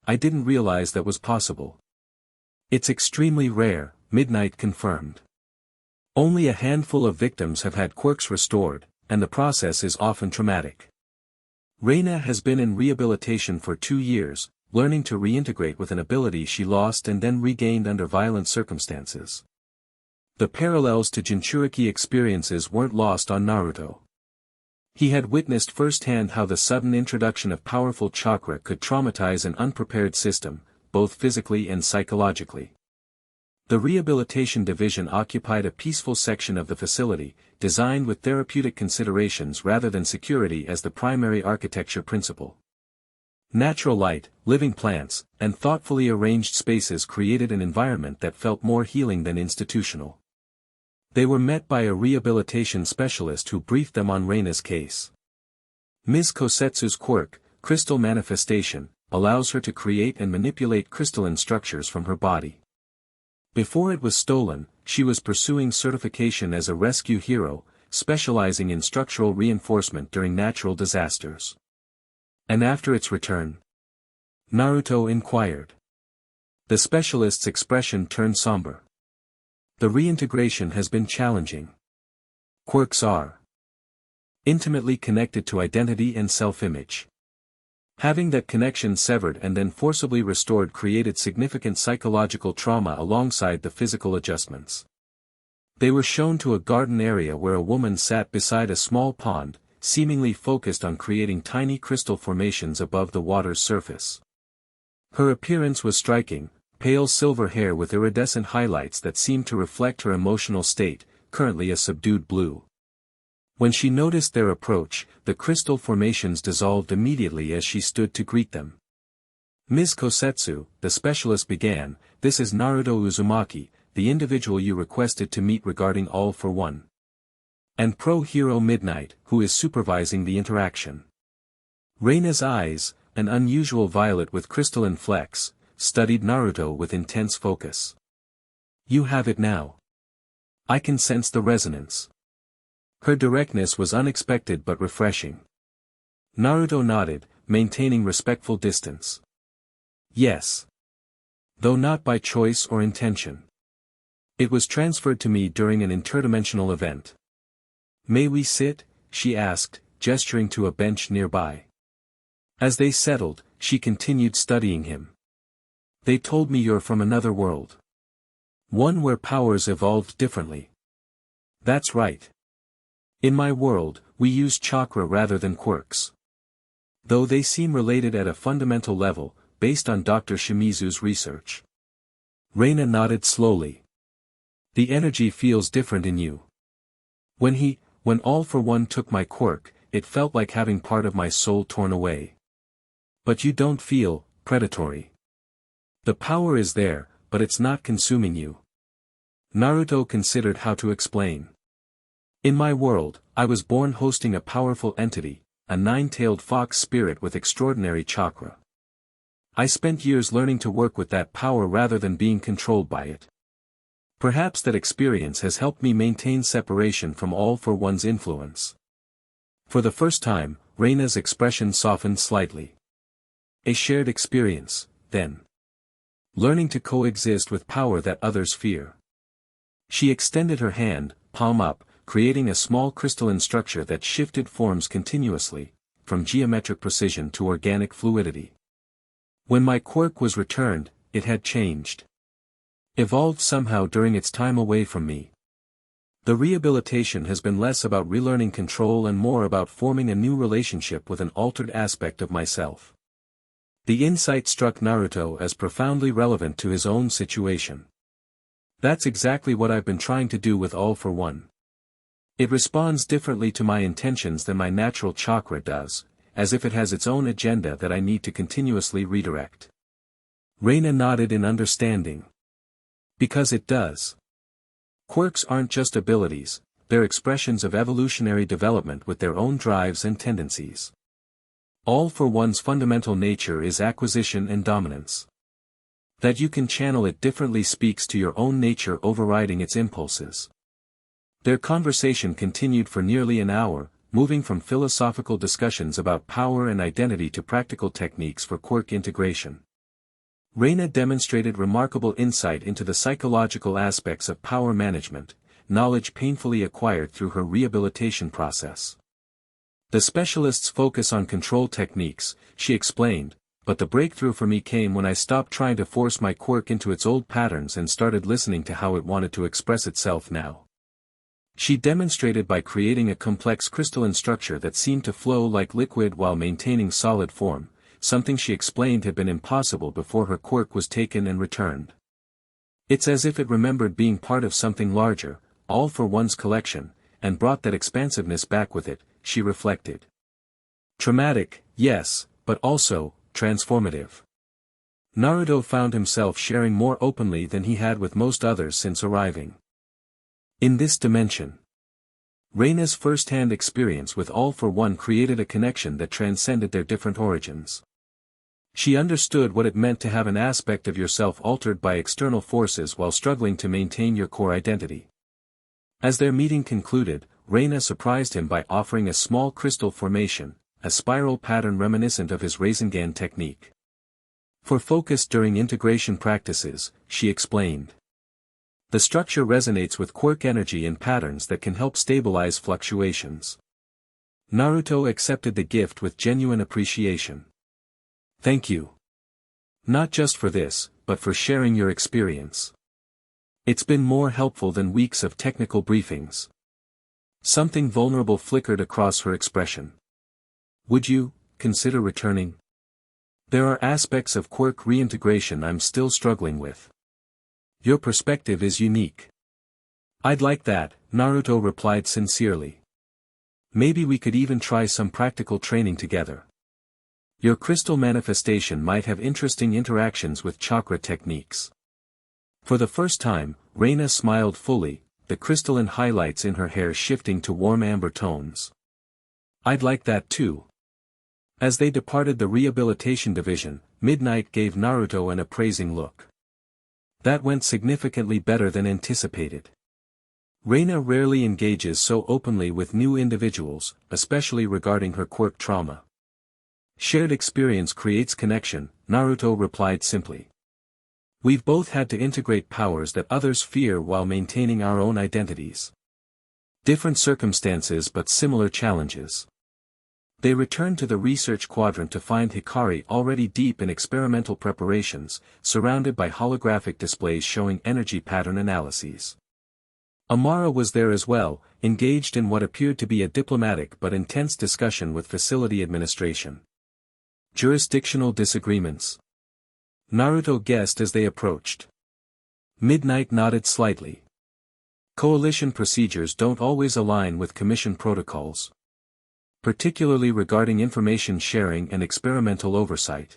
I didn't realize that was possible." "It's extremely rare," Midnight confirmed. "Only a handful of victims have had quirks restored, and the process is often traumatic. Reina has been in rehabilitation for 2 years, learning to reintegrate with an ability she lost and then regained under violent circumstances." The parallels to Jinchuriki experiences weren't lost on Naruto. He had witnessed firsthand how the sudden introduction of powerful chakra could traumatize an unprepared system, both physically and psychologically. The Rehabilitation Division occupied a peaceful section of the facility, designed with therapeutic considerations rather than security as the primary architecture principle. Natural light, living plants, and thoughtfully arranged spaces created an environment that felt more healing than institutional. They were met by a rehabilitation specialist who briefed them on Reina's case. Ms. Kosetsu's quirk, crystal manifestation, allows her to create and manipulate crystalline structures from her body. Before it was stolen, she was pursuing certification as a rescue hero, specializing in structural reinforcement during natural disasters. "And after its return?" Naruto inquired. The specialist's expression turned somber. "The reintegration has been challenging. Quirks are intimately connected to identity and self-image. Having that connection severed and then forcibly restored created significant psychological trauma alongside the physical adjustments. They were shown to a garden area where a woman sat beside a small pond, seemingly focused on creating tiny crystal formations above the water's surface. Her appearance was striking, pale silver hair with iridescent highlights that seemed to reflect her emotional state, currently a subdued blue. When she noticed their approach, the crystal formations dissolved immediately as she stood to greet them. "Ms. Kosetsu," the specialist began, "this is Naruto Uzumaki, the individual you requested to meet regarding All for One. And Pro-Hero Midnight, who is supervising the interaction." Reina's eyes, an unusual violet with crystalline flecks, studied Naruto with intense focus. "You have it now. I can sense the resonance." Her directness was unexpected but refreshing. Naruto nodded, maintaining respectful distance. "Yes. Though not by choice or intention. It was transferred to me during an interdimensional event." "May we sit?" she asked, gesturing to a bench nearby. As they settled, she continued studying him. They told me you're from another world. One where powers evolved differently. That's right. In my world, we use chakra rather than quirks. Though they seem related at a fundamental level, based on Dr. Shimizu's research. Reina nodded slowly. The energy feels different in you. When All for One took my quirk, it felt like having part of my soul torn away. But you don't feel predatory. The power is there, but it's not consuming you. Naruto considered how to explain. In my world, I was born hosting a powerful entity, a nine-tailed fox spirit with extraordinary chakra. I spent years learning to work with that power rather than being controlled by it. Perhaps that experience has helped me maintain separation from All for One's influence. For the first time, Reina's expression softened slightly. A shared experience, then. Learning to coexist with power that others fear. She extended her hand, palm up, creating a small crystalline structure that shifted forms continuously, from geometric precision to organic fluidity. When my quirk was returned, it had changed. Evolved somehow during its time away from me. The rehabilitation has been less about relearning control and more about forming a new relationship with an altered aspect of myself. The insight struck Naruto as profoundly relevant to his own situation. That's exactly what I've been trying to do with All for One. It responds differently to my intentions than my natural chakra does, as if it has its own agenda that I need to continuously redirect. Reina nodded in understanding. Because it does. Quirks aren't just abilities, they're expressions of evolutionary development with their own drives and tendencies. All for One's fundamental nature is acquisition and dominance. That you can channel it differently speaks to your own nature overriding its impulses. Their conversation continued for nearly an hour, moving from philosophical discussions about power and identity to practical techniques for quirk integration. Reina demonstrated remarkable insight into the psychological aspects of power management, knowledge painfully acquired through her rehabilitation process. The specialists focus on control techniques, she explained, but the breakthrough for me came when I stopped trying to force my quirk into its old patterns and started listening to how it wanted to express itself now. She demonstrated by creating a complex crystalline structure that seemed to flow like liquid while maintaining solid form, something she explained had been impossible before her quirk was taken and returned. It's as if it remembered being part of something larger, All for One's collection, and brought that expansiveness back with it, she reflected. Traumatic, yes, but also, transformative. Naruto found himself sharing more openly than he had with most others since arriving. In this dimension, Reina's first-hand experience with All for One created a connection that transcended their different origins. She understood what it meant to have an aspect of yourself altered by external forces while struggling to maintain your core identity. As their meeting concluded, Reina surprised him by offering a small crystal formation, a spiral pattern reminiscent of his Rasengan technique. For focus during integration practices, she explained. The structure resonates with quirk energy and patterns that can help stabilize fluctuations. Naruto accepted the gift with genuine appreciation. Thank you. Not just for this, but for sharing your experience. It's been more helpful than weeks of technical briefings. Something vulnerable flickered across her expression. Would you consider returning? There are aspects of quirk reintegration I'm still struggling with. Your perspective is unique. I'd like that, Naruto replied sincerely. Maybe we could even try some practical training together. Your crystal manifestation might have interesting interactions with chakra techniques. For the first time, Reina smiled fully, the crystalline highlights in her hair shifting to warm amber tones. I'd like that too. As they departed the rehabilitation division, Midnight gave Naruto an appraising look. That went significantly better than anticipated. Reina rarely engages so openly with new individuals, especially regarding her quirk trauma. Shared experience creates connection, Naruto replied simply. We've both had to integrate powers that others fear while maintaining our own identities. Different circumstances but similar challenges. They returned to the research quadrant to find Hikari already deep in experimental preparations, surrounded by holographic displays showing energy pattern analyses. Amara was there as well, engaged in what appeared to be a diplomatic but intense discussion with facility administration. Jurisdictional disagreements. Naruto guessed as they approached. Midnight nodded slightly. Coalition procedures don't always align with commission protocols, particularly regarding information sharing and experimental oversight.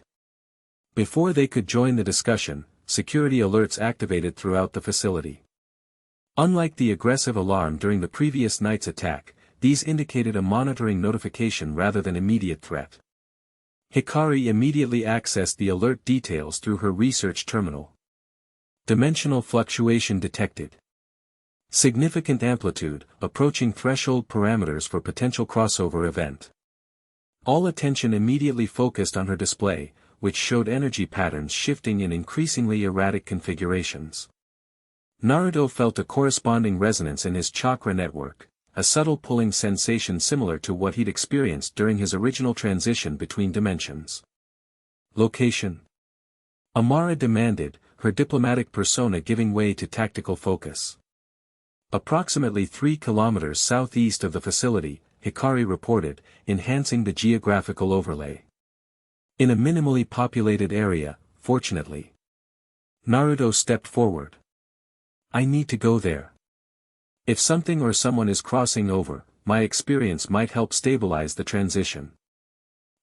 Before they could join the discussion, security alerts activated throughout the facility. Unlike the aggressive alarm during the previous night's attack, these indicated a monitoring notification rather than immediate threat. Hikari immediately accessed the alert details through her research terminal. Dimensional fluctuation detected. Significant amplitude, approaching threshold parameters for potential crossover event. All attention immediately focused on her display, which showed energy patterns shifting in increasingly erratic configurations. Naruto felt a corresponding resonance in his chakra network, a subtle pulling sensation similar to what he'd experienced during his original transition between dimensions. Location. Amara demanded, her diplomatic persona giving way to tactical focus. Approximately 3 kilometers southeast of the facility, Hikari reported, enhancing the geographical overlay. In a minimally populated area, fortunately. Naruto stepped forward. I need to go there. If something or someone is crossing over, my experience might help stabilize the transition.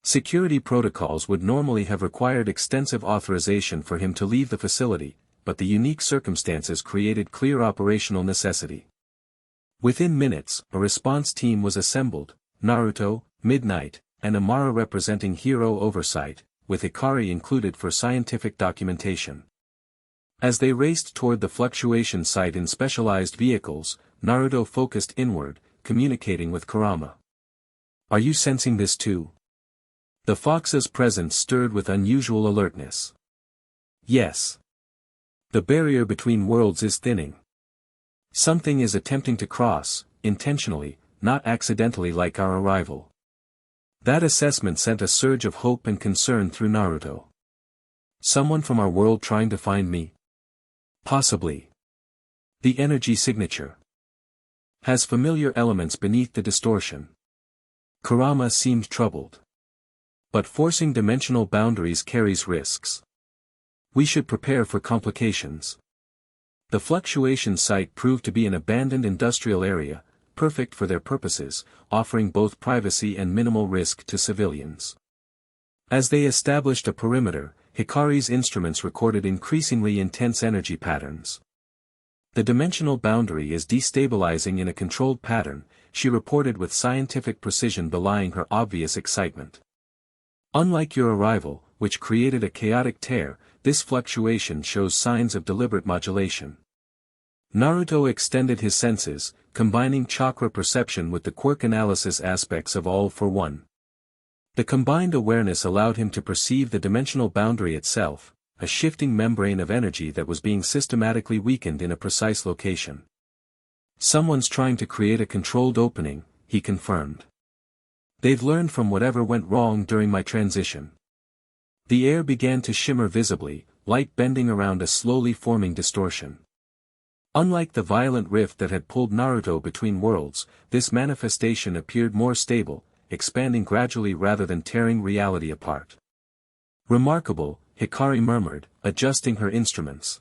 Security protocols would normally have required extensive authorization for him to leave the facility, but the unique circumstances created clear operational necessity. Within minutes, a response team was assembled, Naruto, Midnight, and Amara representing hero oversight, with Hikari included for scientific documentation. As they raced toward the fluctuation site in specialized vehicles, Naruto focused inward, communicating with Kurama. Are you sensing this too? The fox's presence stirred with unusual alertness. Yes. The barrier between worlds is thinning. Something is attempting to cross, intentionally, not accidentally like our arrival. That assessment sent a surge of hope and concern through Naruto. Someone from our world trying to find me? Possibly. The energy signature has familiar elements beneath the distortion. Kurama seemed troubled. But forcing dimensional boundaries carries risks. We should prepare for complications. The fluctuation site proved to be an abandoned industrial area, perfect for their purposes, offering both privacy and minimal risk to civilians. As they established a perimeter, Hikari's instruments recorded increasingly intense energy patterns. The dimensional boundary is destabilizing in a controlled pattern, she reported with scientific precision belying her obvious excitement. Unlike your arrival, which created a chaotic tear, this fluctuation shows signs of deliberate modulation. Naruto extended his senses, combining chakra perception with the quirk analysis aspects of All for One. The combined awareness allowed him to perceive the dimensional boundary itself, a shifting membrane of energy that was being systematically weakened in a precise location. Someone's trying to create a controlled opening, he confirmed. They've learned from whatever went wrong during my transition. The air began to shimmer visibly, light bending around a slowly forming distortion. Unlike the violent rift that had pulled Naruto between worlds, this manifestation appeared more stable, expanding gradually rather than tearing reality apart. Remarkable, Hikari murmured, adjusting her instruments.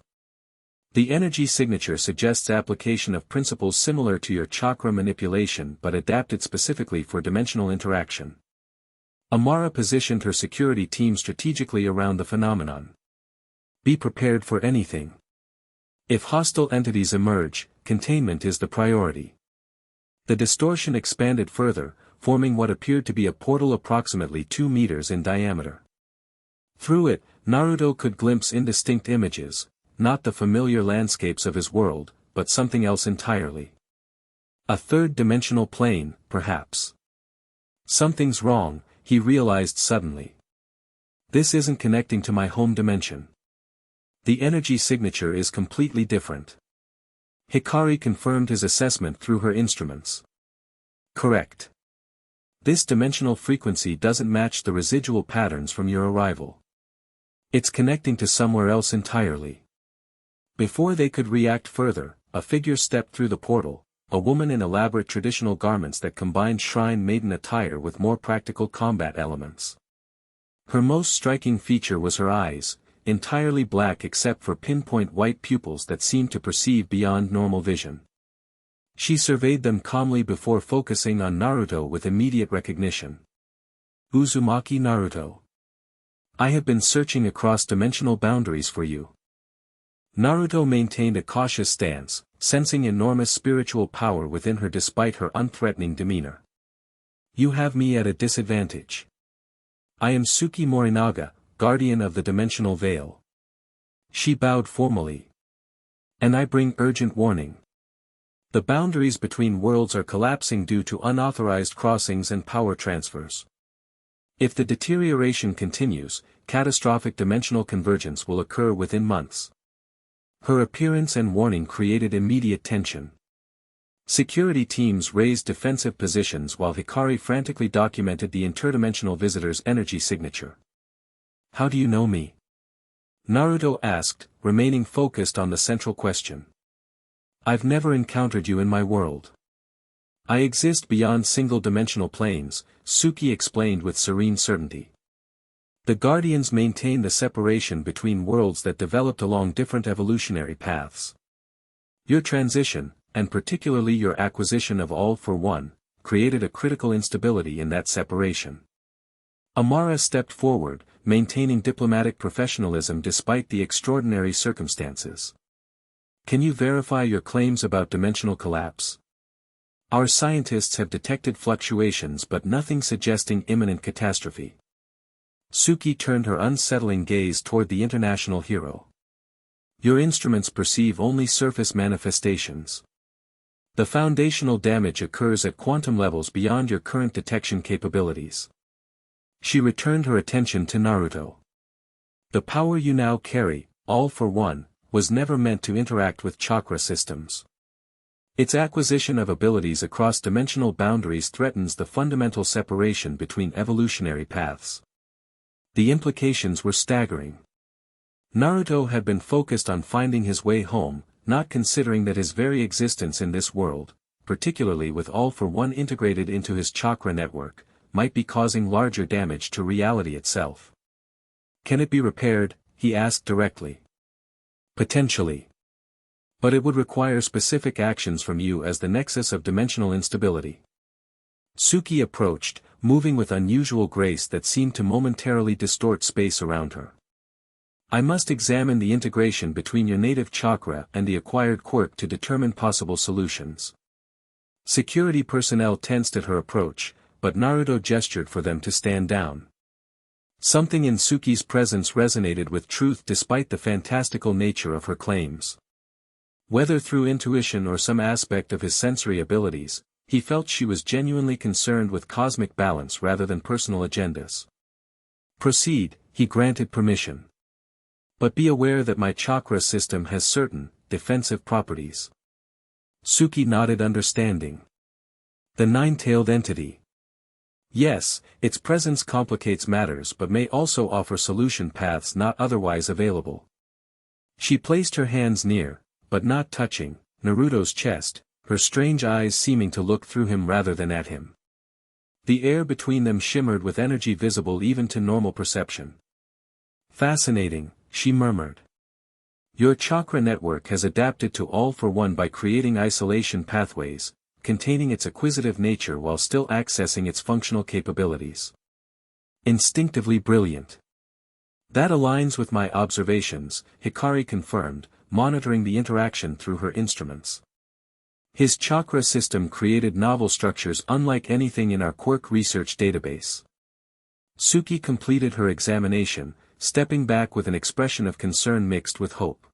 The energy signature suggests application of principles similar to your chakra manipulation but adapted specifically for dimensional interaction. Amara positioned her security team strategically around the phenomenon. Be prepared for anything. If hostile entities emerge, containment is the priority. The distortion expanded further, forming what appeared to be a portal approximately 2 meters in diameter. Through it, Naruto could glimpse indistinct images, not the familiar landscapes of his world, but something else entirely. A third-dimensional plane, perhaps. Something's wrong, he realized suddenly. This isn't connecting to my home dimension. The energy signature is completely different. Hikari confirmed his assessment through her instruments. Correct. This dimensional frequency doesn't match the residual patterns from your arrival. It's connecting to somewhere else entirely. Before they could react further, a figure stepped through the portal, a woman in elaborate traditional garments that combined shrine maiden attire with more practical combat elements. Her most striking feature was her eyes, entirely black except for pinpoint white pupils that seemed to perceive beyond normal vision. She surveyed them calmly before focusing on Naruto with immediate recognition. Uzumaki Naruto. I have been searching across dimensional boundaries for you. Naruto maintained a cautious stance, sensing enormous spiritual power within her despite her unthreatening demeanor. You have me at a disadvantage. I am Suki Morinaga, guardian of the dimensional veil. She bowed formally. And I bring urgent warning. The boundaries between worlds are collapsing due to unauthorized crossings and power transfers. If the deterioration continues, catastrophic dimensional convergence will occur within months. Her appearance and warning created immediate tension. Security teams raised defensive positions while Hikari frantically documented the interdimensional visitor's energy signature. How do you know me? Naruto asked, remaining focused on the central question. I've never encountered you in my world. I exist beyond single-dimensional planes, Suki explained with serene certainty. The Guardians maintain the separation between worlds that developed along different evolutionary paths. Your transition, and particularly your acquisition of All for One, created a critical instability in that separation. Amara stepped forward, maintaining diplomatic professionalism despite the extraordinary circumstances. Can you verify your claims about dimensional collapse? Our scientists have detected fluctuations but nothing suggesting imminent catastrophe. Suki turned her unsettling gaze toward the international hero. Your instruments perceive only surface manifestations. The foundational damage occurs at quantum levels beyond your current detection capabilities. She returned her attention to Naruto. The power you now carry, All for One, was never meant to interact with chakra systems. Its acquisition of abilities across dimensional boundaries threatens the fundamental separation between evolutionary paths. The implications were staggering. Naruto had been focused on finding his way home, not considering that his very existence in this world, particularly with All for One integrated into his chakra network, might be causing larger damage to reality itself. Can it be repaired? He asked directly. Potentially. But it would require specific actions from you as the nexus of dimensional instability. Suki approached, moving with unusual grace that seemed to momentarily distort space around her. I must examine the integration between your native chakra and the acquired quirk to determine possible solutions. Security personnel tensed at her approach, but Naruto gestured for them to stand down. Something in Suki's presence resonated with truth despite the fantastical nature of her claims. Whether through intuition or some aspect of his sensory abilities, he felt she was genuinely concerned with cosmic balance rather than personal agendas. Proceed, he granted permission. But be aware that my chakra system has certain, defensive properties. Suki nodded understanding. The nine-tailed entity. Yes, its presence complicates matters but may also offer solution paths not otherwise available. She placed her hands near, but not touching, Naruto's chest, her strange eyes seeming to look through him rather than at him. The air between them shimmered with energy visible even to normal perception. Fascinating, she murmured. Your chakra network has adapted to All for One by creating isolation pathways, containing its acquisitive nature while still accessing its functional capabilities. Instinctively brilliant. That aligns with my observations, Hikari confirmed, monitoring the interaction through her instruments. His chakra system created novel structures unlike anything in our quirk research database. Suki completed her examination, stepping back with an expression of concern mixed with hope.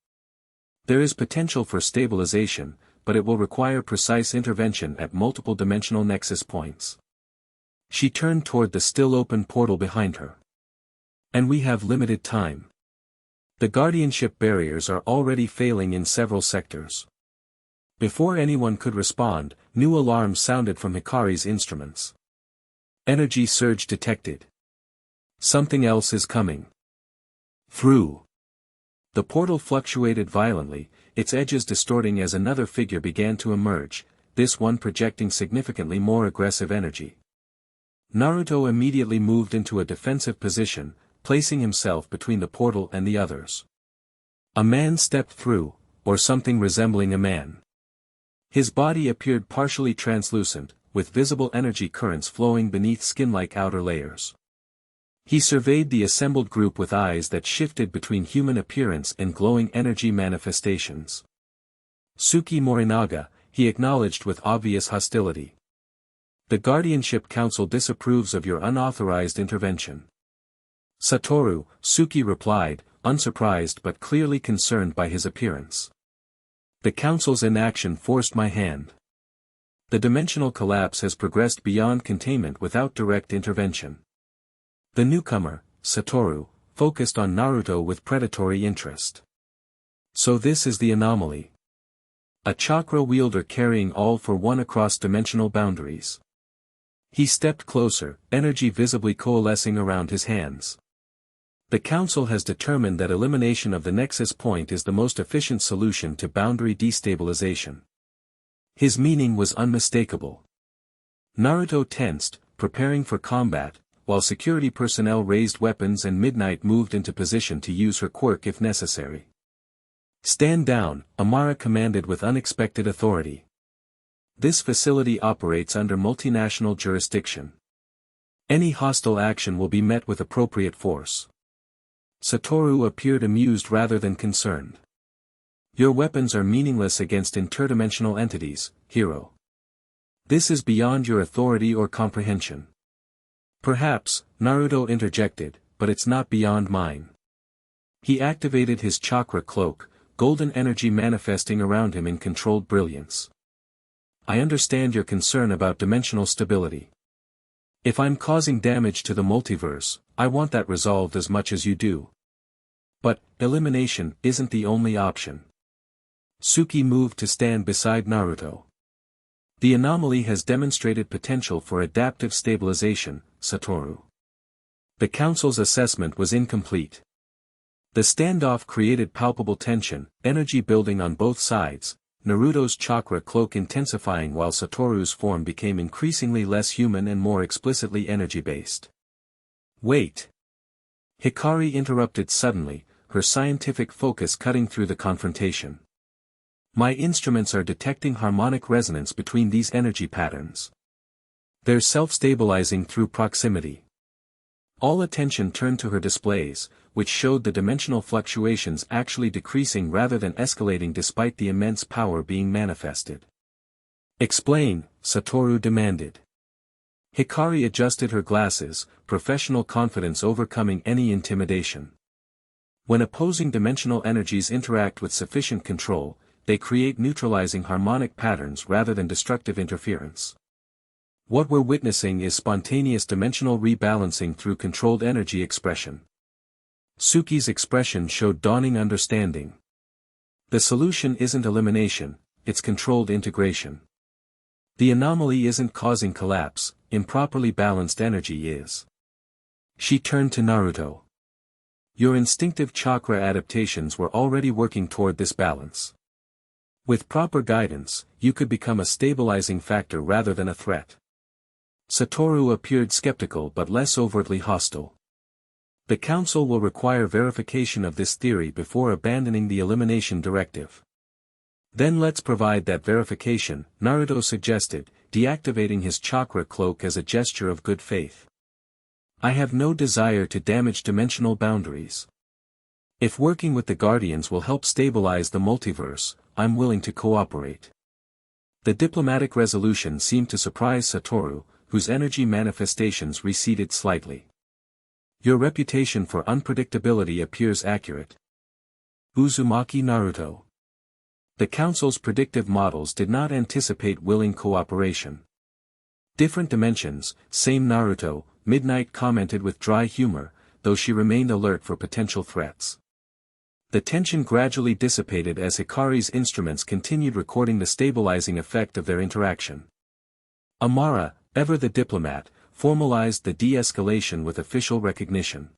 There is potential for stabilization, but it will require precise intervention at multiple dimensional nexus points. She turned toward the still open portal behind her. And we have limited time. The guardianship barriers are already failing in several sectors. Before anyone could respond, new alarms sounded from Hikari's instruments. Energy surge detected. Something else is coming. Through. The portal fluctuated violently, its edges distorting as another figure began to emerge, this one projecting significantly more aggressive energy. Naruto immediately moved into a defensive position, placing himself between the portal and the others. A man stepped through, or something resembling a man. His body appeared partially translucent, with visible energy currents flowing beneath skin-like outer layers. He surveyed the assembled group with eyes that shifted between human appearance and glowing energy manifestations. Suki Morinaga, he acknowledged with obvious hostility. The Guardianship Council disapproves of your unauthorized intervention. Satoru, Suki replied, unsurprised but clearly concerned by his appearance. The Council's inaction forced my hand. The dimensional collapse has progressed beyond containment without direct intervention. The newcomer, Satoru, focused on Naruto with predatory interest. So this is the anomaly. A chakra wielder carrying all for one across dimensional boundaries. He stepped closer, energy visibly coalescing around his hands. The Council has determined that elimination of the Nexus Point is the most efficient solution to boundary destabilization. His meaning was unmistakable. Naruto tensed, preparing for combat, while security personnel raised weapons and Midnight moved into position to use her quirk if necessary. Stand down, Amara commanded with unexpected authority. This facility operates under multinational jurisdiction. Any hostile action will be met with appropriate force. Satoru appeared amused rather than concerned. Your weapons are meaningless against interdimensional entities, hero. This is beyond your authority or comprehension. Perhaps, Naruto interjected, but it's not beyond mine. He activated his chakra cloak, golden energy manifesting around him in controlled brilliance. I understand your concern about dimensional stability. If I'm causing damage to the multiverse, I want that resolved as much as you do. But, elimination isn't the only option. Suki moved to stand beside Naruto. The anomaly has demonstrated potential for adaptive stabilization, Satoru. The Council's assessment was incomplete. The standoff created palpable tension, energy building on both sides, Naruto's chakra cloak intensifying while Satoru's form became increasingly less human and more explicitly energy-based. Wait! Hikari interrupted suddenly, her scientific focus cutting through the confrontation. My instruments are detecting harmonic resonance between these energy patterns. They're self-stabilizing through proximity. All attention turned to her displays, which showed the dimensional fluctuations actually decreasing rather than escalating despite the immense power being manifested. Explain, Satoru demanded. Hikari adjusted her glasses, professional confidence overcoming any intimidation. When opposing dimensional energies interact with sufficient control, they create neutralizing harmonic patterns rather than destructive interference. What we're witnessing is spontaneous dimensional rebalancing through controlled energy expression. Suki's expression showed dawning understanding. The solution isn't elimination, it's controlled integration. The anomaly isn't causing collapse, improperly balanced energy is. She turned to Naruto. Your instinctive chakra adaptations were already working toward this balance. With proper guidance, you could become a stabilizing factor rather than a threat. Satoru appeared skeptical but less overtly hostile. The Council will require verification of this theory before abandoning the elimination directive. Then let's provide that verification, Naruto suggested, deactivating his chakra cloak as a gesture of good faith. I have no desire to damage dimensional boundaries. If working with the Guardians will help stabilize the multiverse, I'm willing to cooperate. The diplomatic resolution seemed to surprise Satoru, whose energy manifestations receded slightly. Your reputation for unpredictability appears accurate. Uzumaki Naruto. The Council's predictive models did not anticipate willing cooperation. Different dimensions, same Naruto, Midnight commented with dry humor, though she remained alert for potential threats. The tension gradually dissipated as Hikari's instruments continued recording the stabilizing effect of their interaction. Amara, ever the diplomat, formalized the de-escalation with official recognition.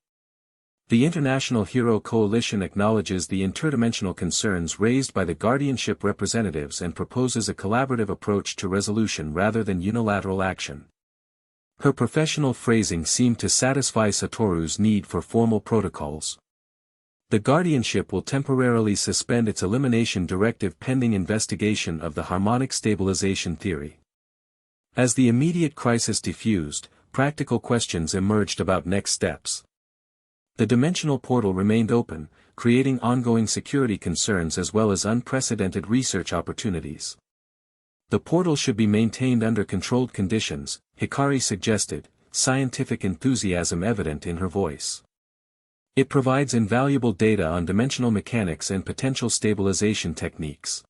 The International Hero Coalition acknowledges the interdimensional concerns raised by the guardianship representatives and proposes a collaborative approach to resolution rather than unilateral action. Her professional phrasing seemed to satisfy Satoru's need for formal protocols. The guardianship will temporarily suspend its elimination directive pending investigation of the harmonic stabilization theory. As the immediate crisis diffused, practical questions emerged about next steps. The dimensional portal remained open, creating ongoing security concerns as well as unprecedented research opportunities. The portal should be maintained under controlled conditions, Hikari suggested, scientific enthusiasm evident in her voice. It provides invaluable data on dimensional mechanics and potential stabilization techniques.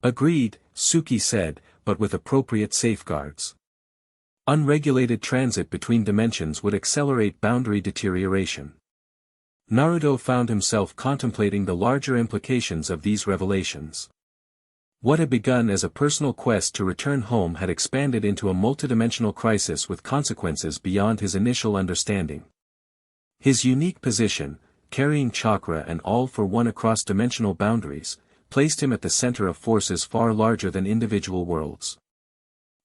Agreed, Suki said, but with appropriate safeguards. Unregulated transit between dimensions would accelerate boundary deterioration. Naruto found himself contemplating the larger implications of these revelations. What had begun as a personal quest to return home had expanded into a multidimensional crisis with consequences beyond his initial understanding. His unique position, carrying chakra and all for one across dimensional boundaries, placed him at the center of forces far larger than individual worlds.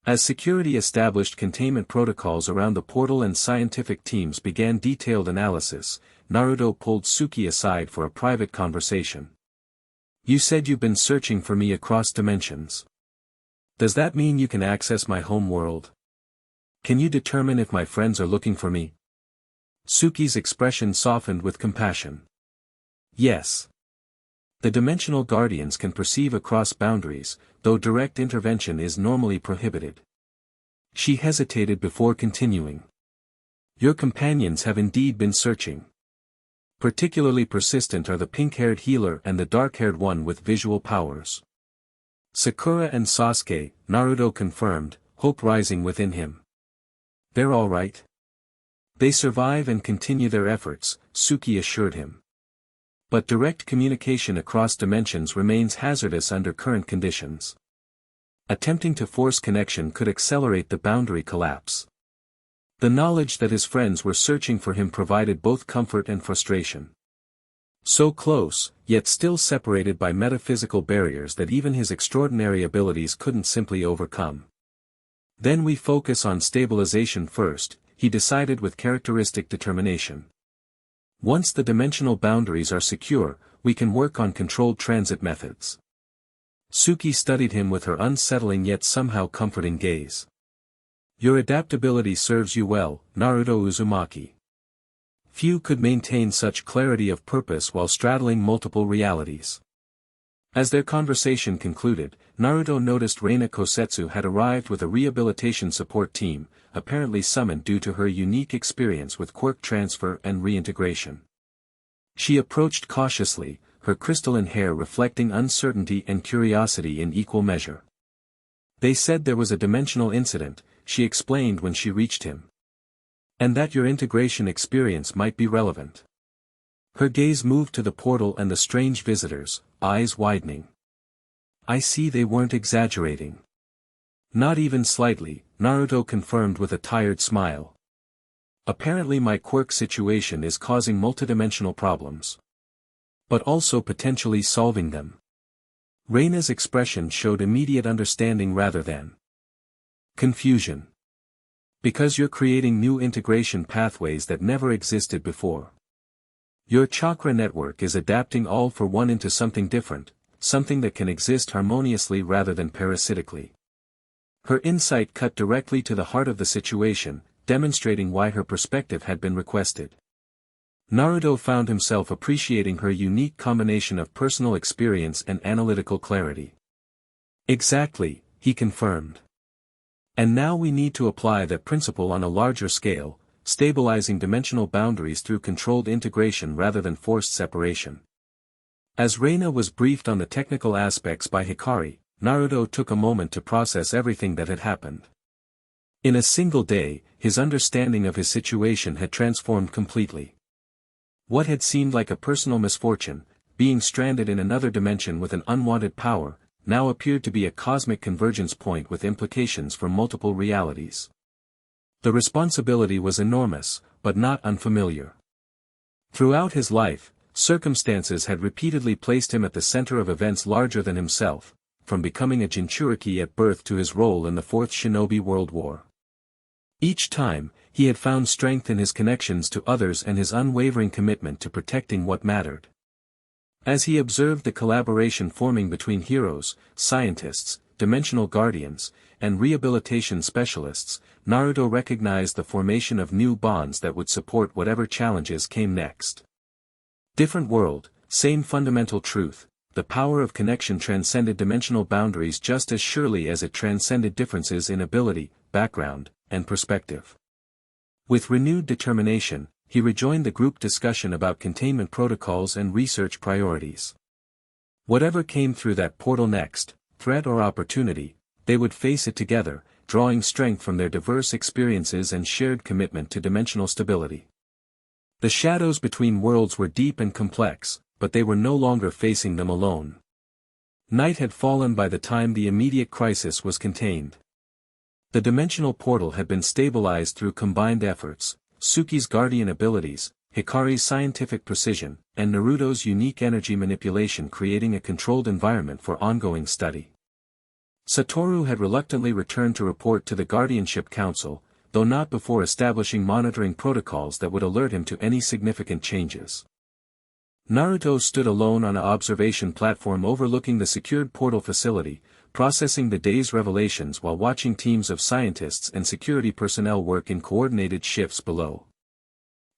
As security established containment protocols around the portal and scientific teams began detailed analysis, Naruto pulled Suki aside for a private conversation. You said you've been searching for me across dimensions. Does that mean you can access my home world? Can you determine if my friends are looking for me? Suki's expression softened with compassion. Yes. The dimensional guardians can perceive across boundaries, though direct intervention is normally prohibited. She hesitated before continuing. Your companions have indeed been searching. Particularly persistent are the pink-haired healer and the dark-haired one with visual powers. Sakura and Sasuke, Naruto confirmed, hope rising within him. They're all right. They survive and continue their efforts, Suki assured him. But direct communication across dimensions remains hazardous under current conditions. Attempting to force connection could accelerate the boundary collapse. The knowledge that his friends were searching for him provided both comfort and frustration. So close, yet still separated by metaphysical barriers that even his extraordinary abilities couldn't simply overcome. Then we focus on stabilization first, he decided with characteristic determination. Once the dimensional boundaries are secure, we can work on controlled transit methods. Suki studied him with her unsettling yet somehow comforting gaze. Your adaptability serves you well, Naruto Uzumaki. Few could maintain such clarity of purpose while straddling multiple realities. As their conversation concluded, Naruto noticed Reina Kosetsu had arrived with a rehabilitation support team, apparently summoned due to her unique experience with quirk transfer and reintegration. She approached cautiously, her crystalline hair reflecting uncertainty and curiosity in equal measure. They said there was a dimensional incident, she explained when she reached him. And that your integration experience might be relevant. Her gaze moved to the portal and the strange visitors, eyes widening. I see they weren't exaggerating. Not even slightly, Naruto confirmed with a tired smile. Apparently my quirk situation is causing multidimensional problems. But also potentially solving them. Reina's expression showed immediate understanding rather than confusion. Because you're creating new integration pathways that never existed before. Your chakra network is adapting all for one into something different, something that can exist harmoniously rather than parasitically. Her insight cut directly to the heart of the situation, demonstrating why her perspective had been requested. Naruto found himself appreciating her unique combination of personal experience and analytical clarity. Exactly, he confirmed. And now we need to apply that principle on a larger scale, stabilizing dimensional boundaries through controlled integration rather than forced separation. As Reina was briefed on the technical aspects by Hikari, Naruto took a moment to process everything that had happened. In a single day, his understanding of his situation had transformed completely. What had seemed like a personal misfortune, being stranded in another dimension with an unwanted power, now appeared to be a cosmic convergence point with implications for multiple realities. The responsibility was enormous, but not unfamiliar. Throughout his life, circumstances had repeatedly placed him at the center of events larger than himself, from becoming a Jinchuriki at birth to his role in the Fourth Shinobi World War. Each time, he had found strength in his connections to others and his unwavering commitment to protecting what mattered. As he observed the collaboration forming between heroes, scientists, dimensional guardians, and rehabilitation specialists, Naruto recognized the formation of new bonds that would support whatever challenges came next. Different world, same fundamental truth, the power of connection transcended dimensional boundaries just as surely as it transcended differences in ability, background, and perspective. With renewed determination, he rejoined the group discussion about containment protocols and research priorities. Whatever came through that portal next, threat or opportunity, they would face it together, drawing strength from their diverse experiences and shared commitment to dimensional stability. The shadows between worlds were deep and complex, but they were no longer facing them alone. Night had fallen by the time the immediate crisis was contained. The dimensional portal had been stabilized through combined efforts, Suki's guardian abilities, Hikari's scientific precision, and Naruto's unique energy manipulation, creating a controlled environment for ongoing study. Satoru had reluctantly returned to report to the Guardianship Council, though not before establishing monitoring protocols that would alert him to any significant changes. Naruto stood alone on an observation platform overlooking the secured portal facility, processing the day's revelations while watching teams of scientists and security personnel work in coordinated shifts below.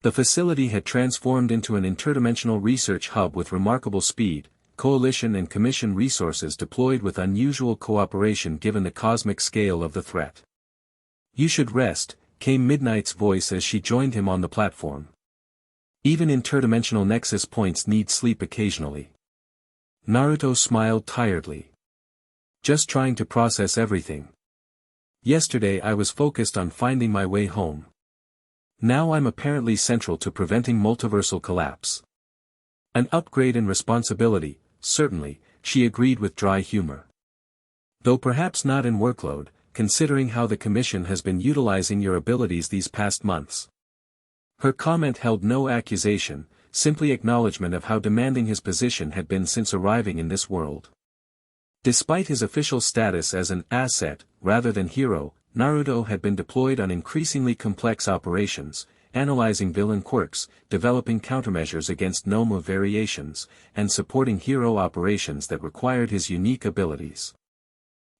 The facility had transformed into an interdimensional research hub with remarkable speed, coalition and commission resources deployed with unusual cooperation given the cosmic scale of the threat. "You should rest," came Midnight's voice as she joined him on the platform. "Even interdimensional nexus points need sleep occasionally." Naruto smiled tiredly. "Just trying to process everything. Yesterday I was focused on finding my way home. Now I'm apparently central to preventing multiversal collapse. An upgrade in responsibility, certainly," she agreed with dry humor. "Though perhaps not in workload, considering how the Commission has been utilizing your abilities these past months." Her comment held no accusation, simply acknowledgement of how demanding his position had been since arriving in this world. Despite his official status as an asset, rather than hero, Naruto had been deployed on increasingly complex operations, analyzing villain quirks, developing countermeasures against Noma variations, and supporting hero operations that required his unique abilities.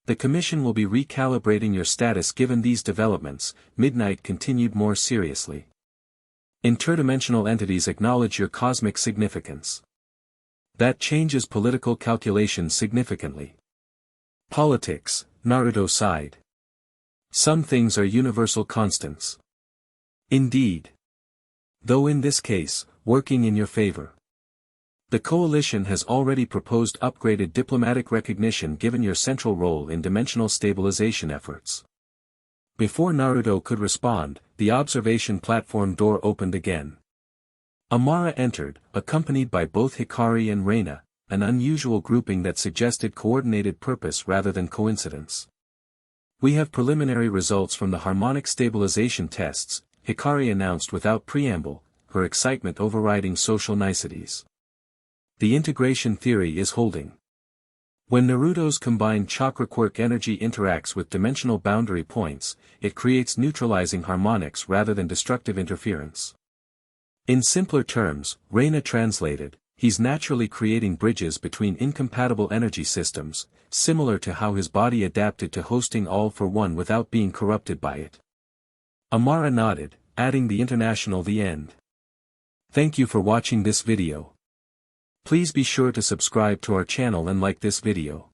"The Commission will be recalibrating your status given these developments," Midnight continued more seriously. "Interdimensional entities acknowledge your cosmic significance. That changes political calculations significantly." "Politics," Naruto sighed. "Some things are universal constants." "Indeed. Though in this case, working in your favor. The coalition has already proposed upgraded diplomatic recognition given your central role in dimensional stabilization efforts." Before Naruto could respond, the observation platform door opened again. Amara entered, accompanied by both Hikari and Reina, an unusual grouping that suggested coordinated purpose rather than coincidence. "We have preliminary results from the harmonic stabilization tests," Hikari announced without preamble, her excitement overriding social niceties. "The integration theory is holding. When Naruto's combined chakra quirk energy interacts with dimensional boundary points, it creates neutralizing harmonics rather than destructive interference. In simpler terms," Reina translated, "he's naturally creating bridges between incompatible energy systems, similar to how his body adapted to hosting all for one without being corrupted by it." Amara nodded, adding the end. Thank you for watching this video. Please be sure to subscribe to our channel and like this video.